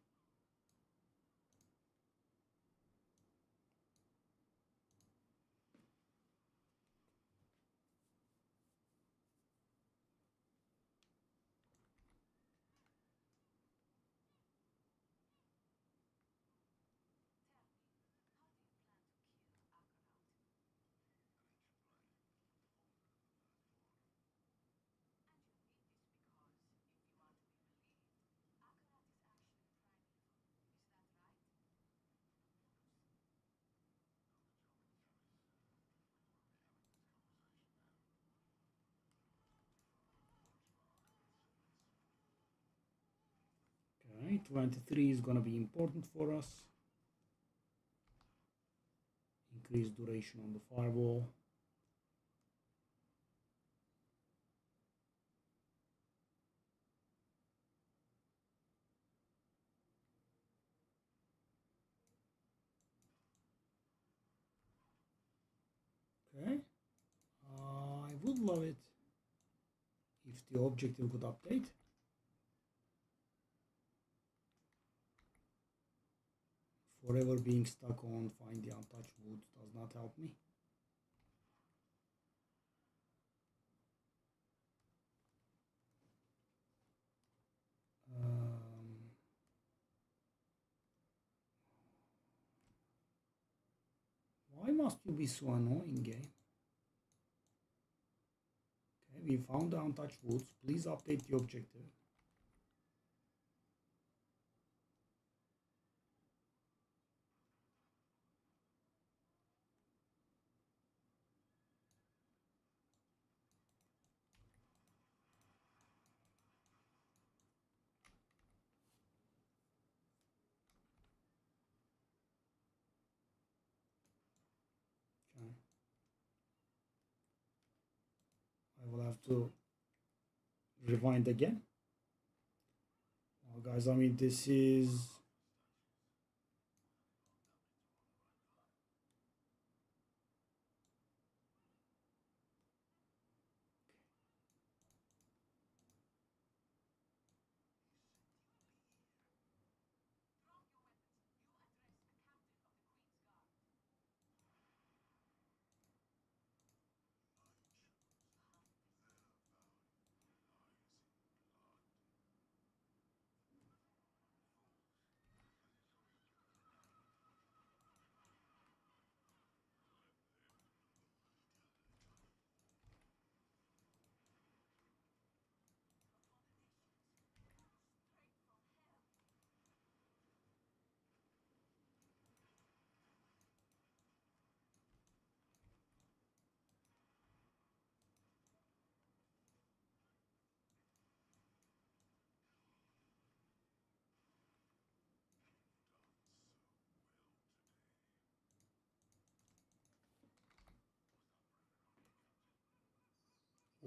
Okay, 23 is going to be important for us. Increase duration on the firewall. Okay, I would love it if the objective could update. Forever being stuck on find the untouched wood does not help me. Why must you be so annoying, game? Okay, we found the untouched woods. Please update the objective. Okay. I will have to rewind again. Well, guys, I mean, this is...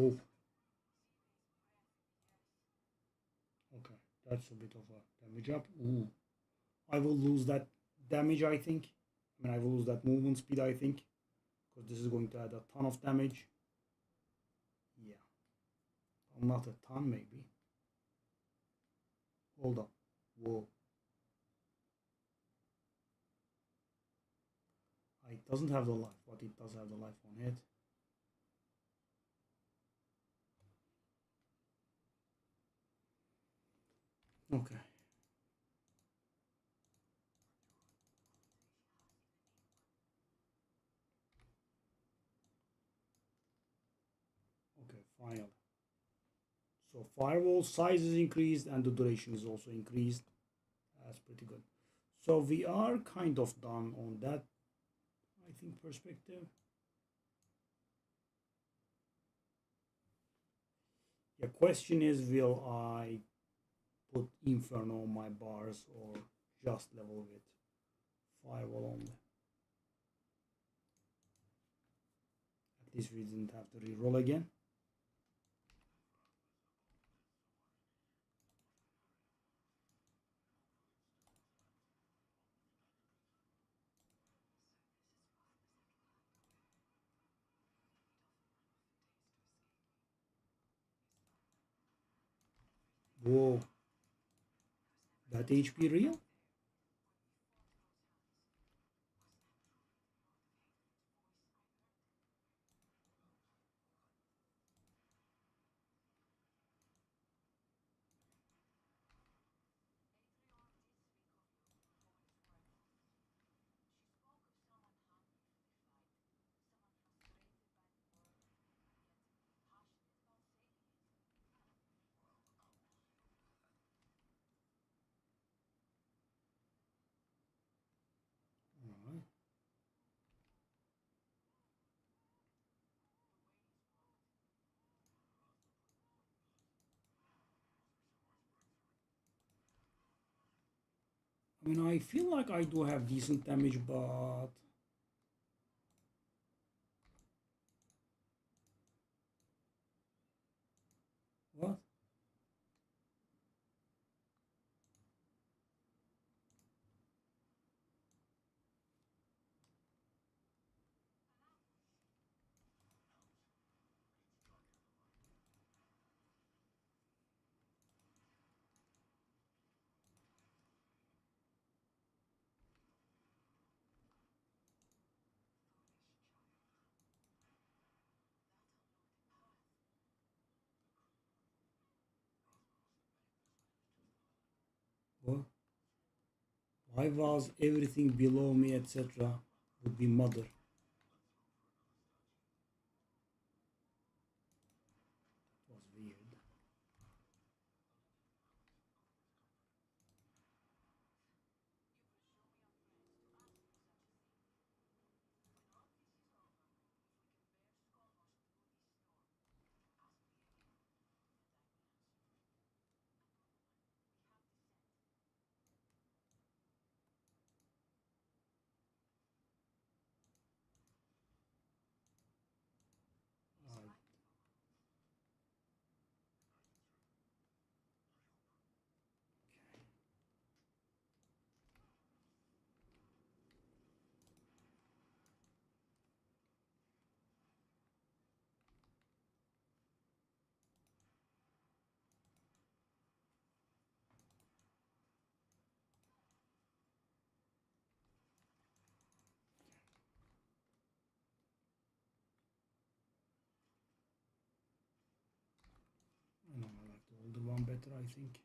Oh. Okay, that's a bit of a damage up. Ooh. I will lose that damage, I think. I mean, I will lose that movement speed, I think. Because this is going to add a ton of damage. Yeah. Well, not a ton, maybe. Hold up. Whoa. It doesn't have the life, but it does have the life on it. Okay. Okay, final. So firewall size is increased and the duration is also increased. That's pretty good. So we are kind of done on that, I think, perspective. The question is, will I put Inferno on my bars or just level with Firewall only? At least we didn't have to reroll again. Whoa, that HP real? Alright. I mean, I feel like I do have decent damage, but what? What? Why was everything below me, etc., would be mother? It was weird. Uh, I know I like the older one better, I think.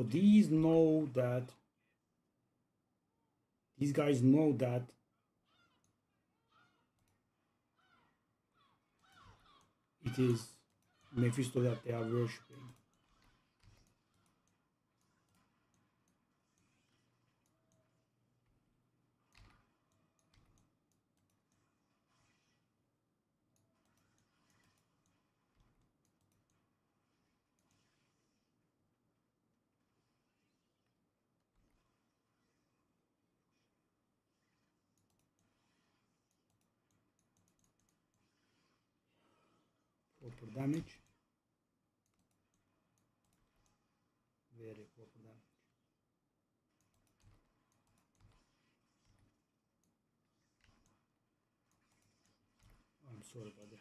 So these know that, these guys know that it is Mephisto that they are worshipping. Proper damage. Very proper damage. I'm sorry about that.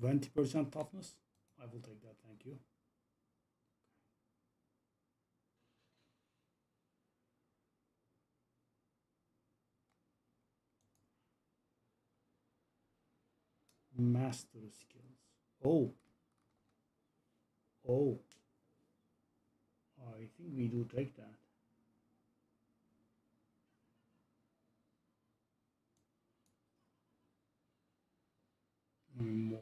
%20 toughness. I will take that, thank you. Master skills. Oh. Oh. I think we do take that. More.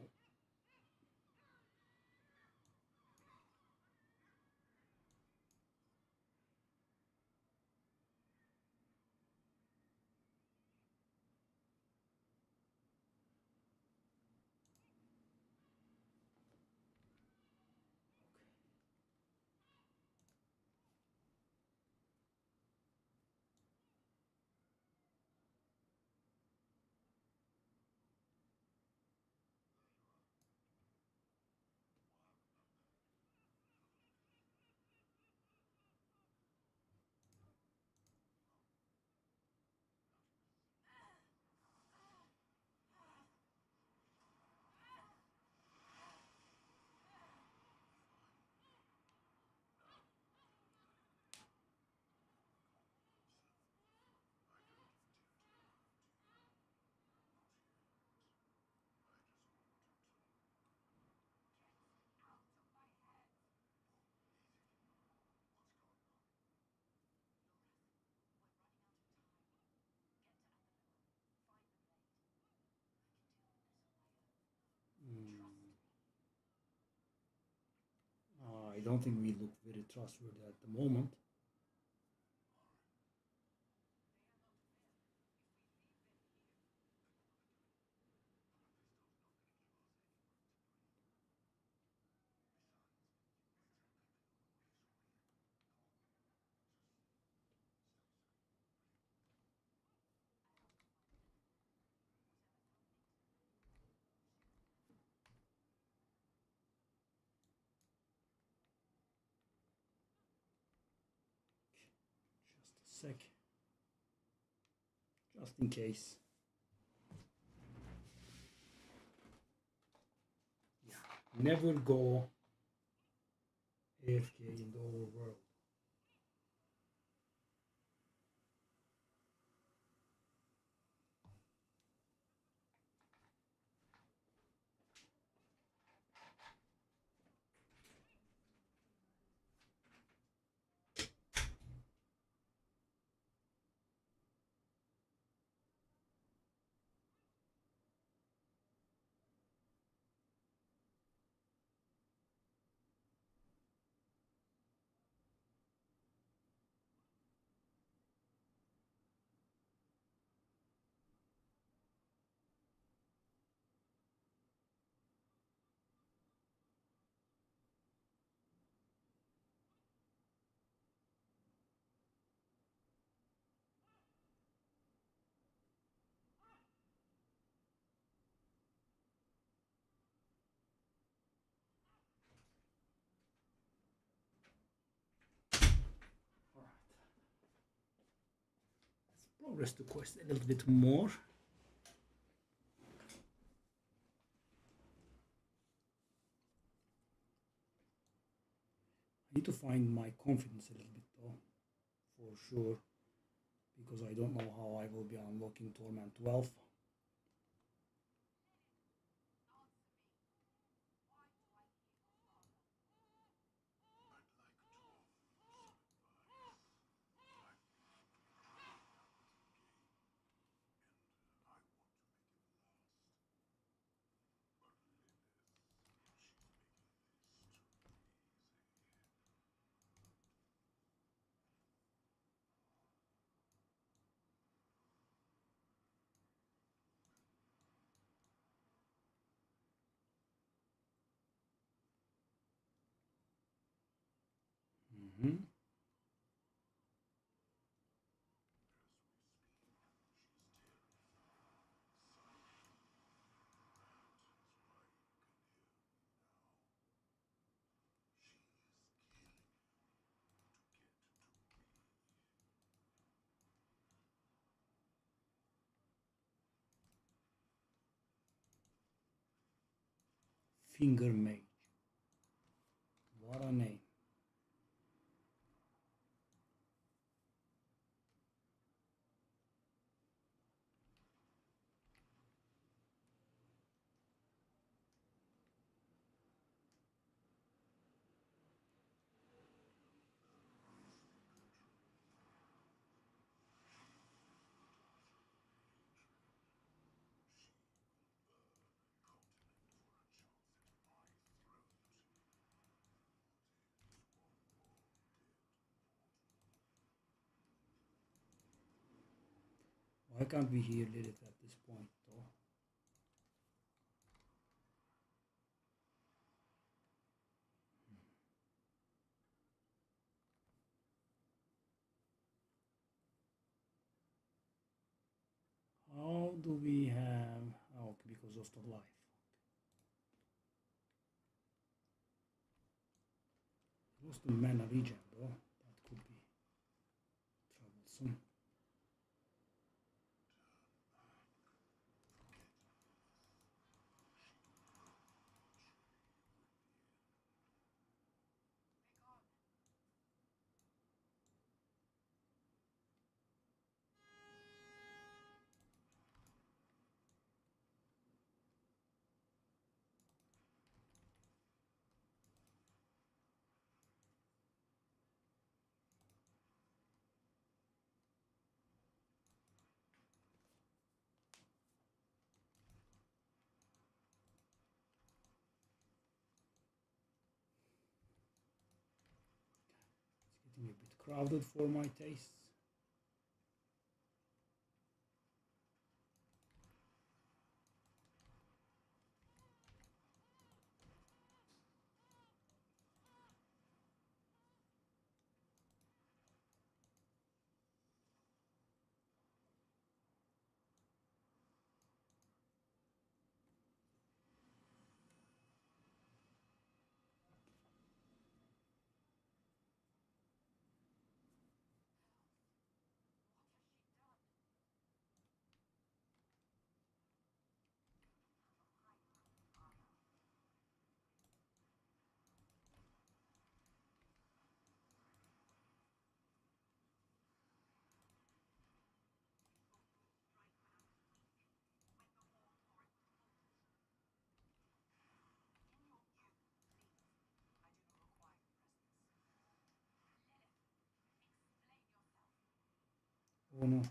I don't think we look very trustworthy at the moment. Just a sec. Just in case. Yeah. Never go AFK in the overworld. progress the quest a little bit more. I need to find my confidence a little bit though, for sure, because I don't know how I will be unlocking Torment 12. Mm-hmm. Finger Mage. What a name. Why can't we hear Lilith at this point though? How do we have... Oh, okay, because of the life. Lost the mana regen though. That could be troublesome. It's getting a bit crowded for my tastes. Oh no.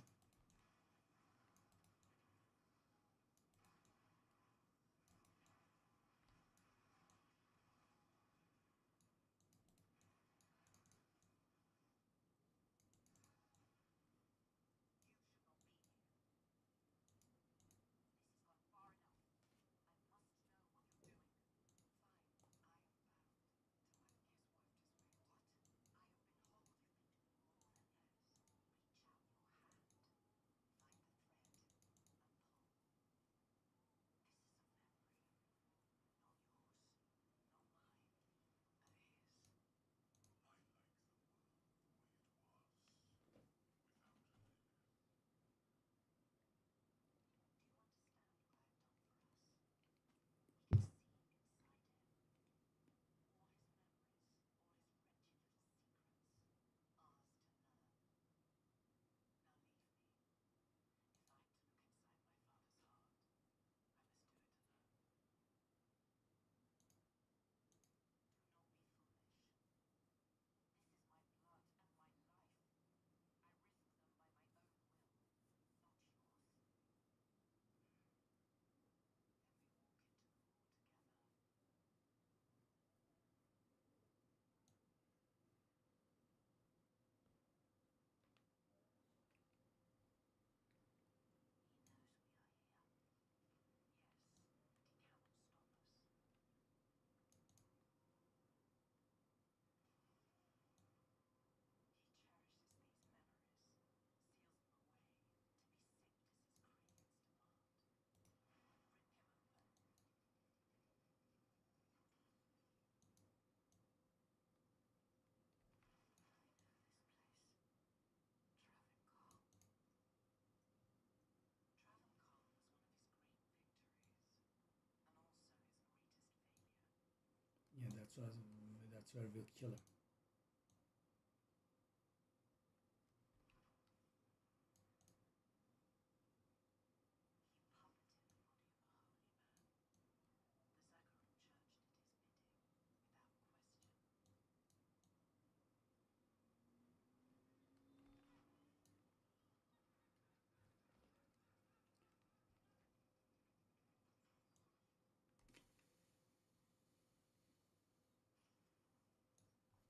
That's where we'll kill him.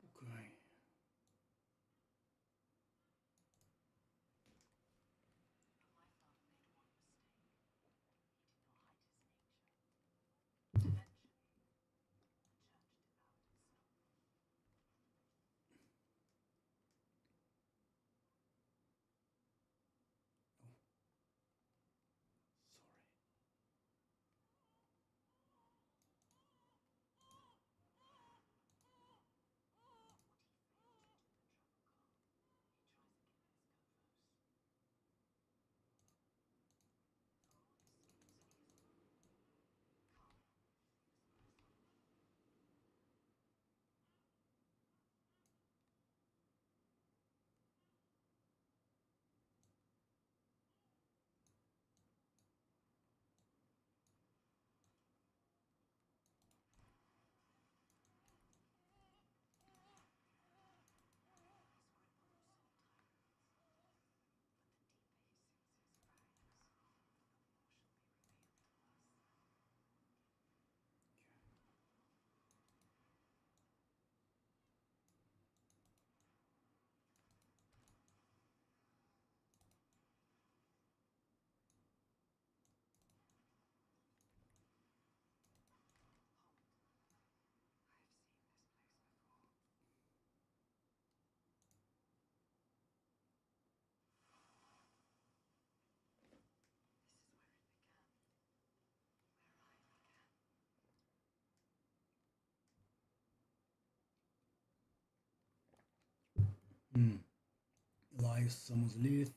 Okay. Sorry. Elias summons Lilith.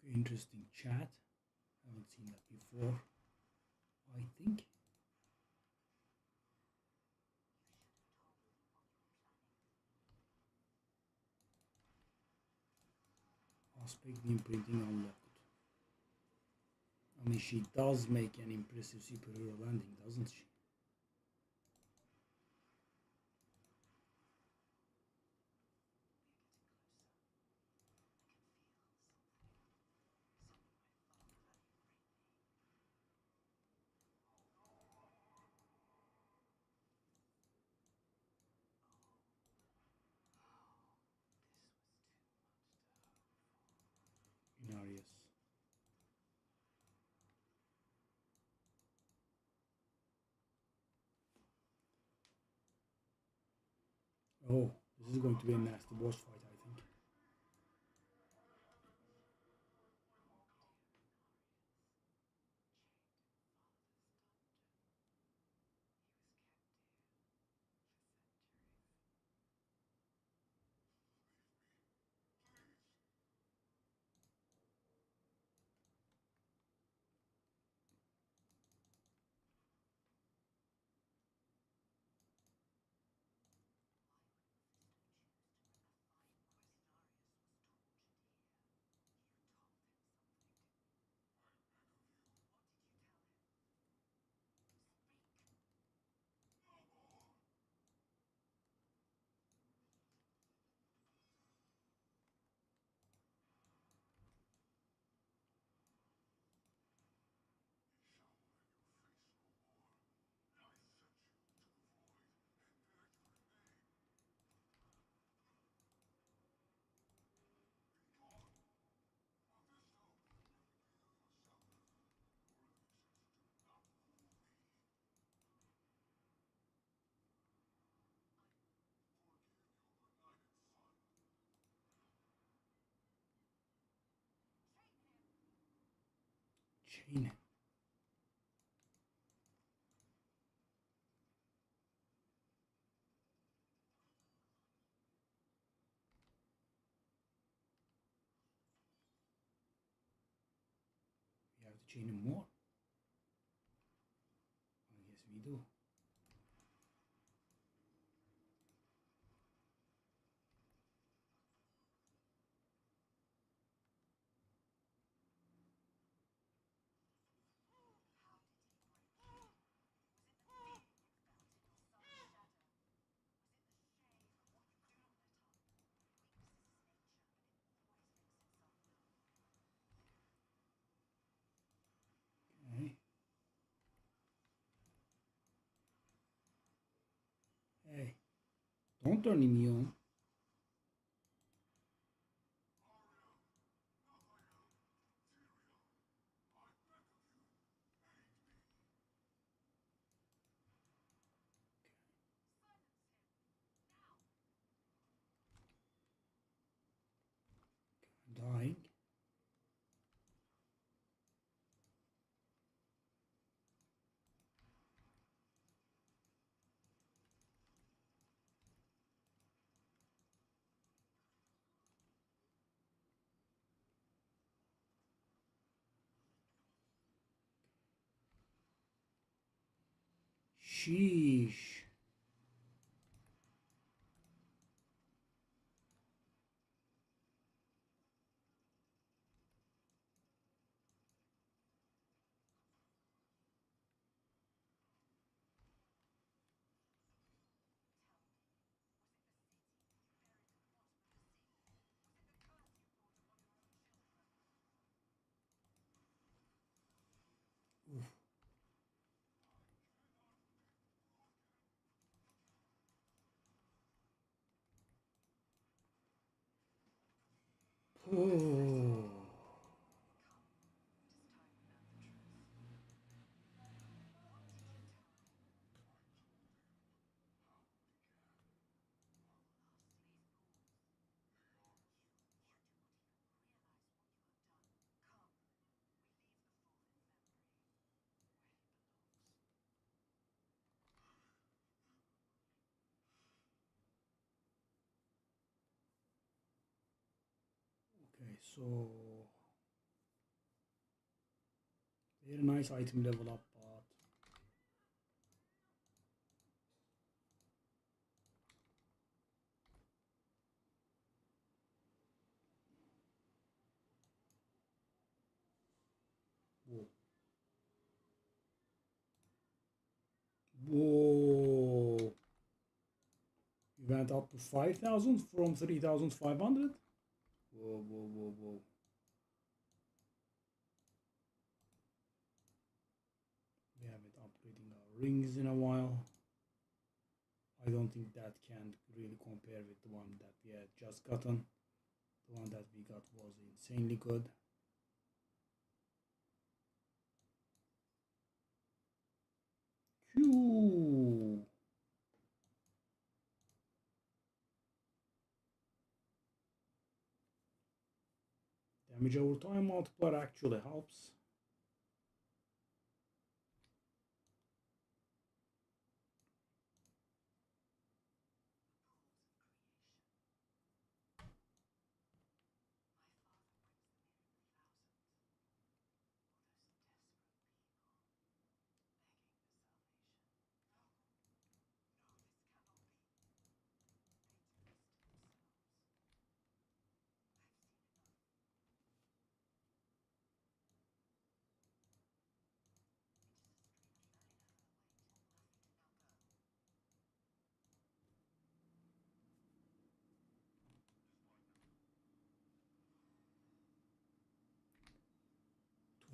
Okay, interesting chat. Haven't seen that before, I think. Aspect imprinting unlocked. I mean, she does make an impressive superhero landing, doesn't she? Inarius. Oh, this is going to be a nasty boss fight, I think. Queen. We have to chain him more. I guess we do. Okay. Hey, don't turn me on. Dying. Sheesh. Oof. Oh. Okay, so very nice item level up, but whoa. Whoa. We went up to 5,000 from 3,500. Whoa, whoa, whoa, whoa. We haven't upgrading our rings in a while. I don't think that can really compare with the one that we had just gotten. The one that we got was insanely good. Phew. Damage over time multiplier actually helps.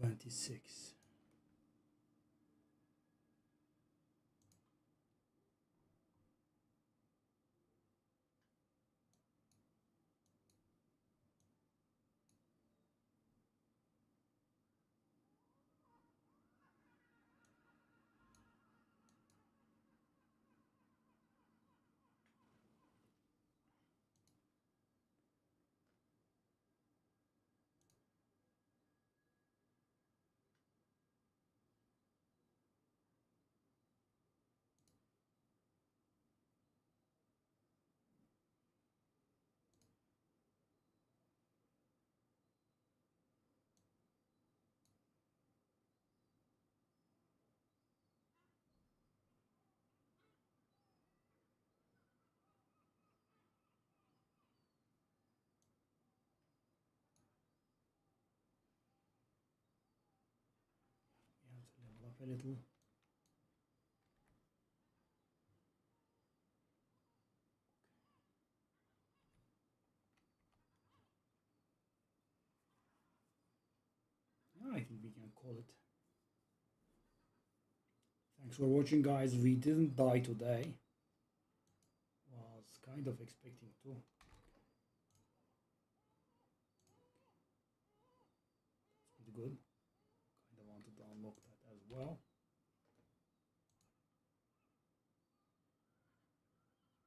$26. a little. I think we can call it. Thanks for watching, guys. We didn't die today. Was kind of expecting to. It's pretty good. Kind of wanted to unlock that as well.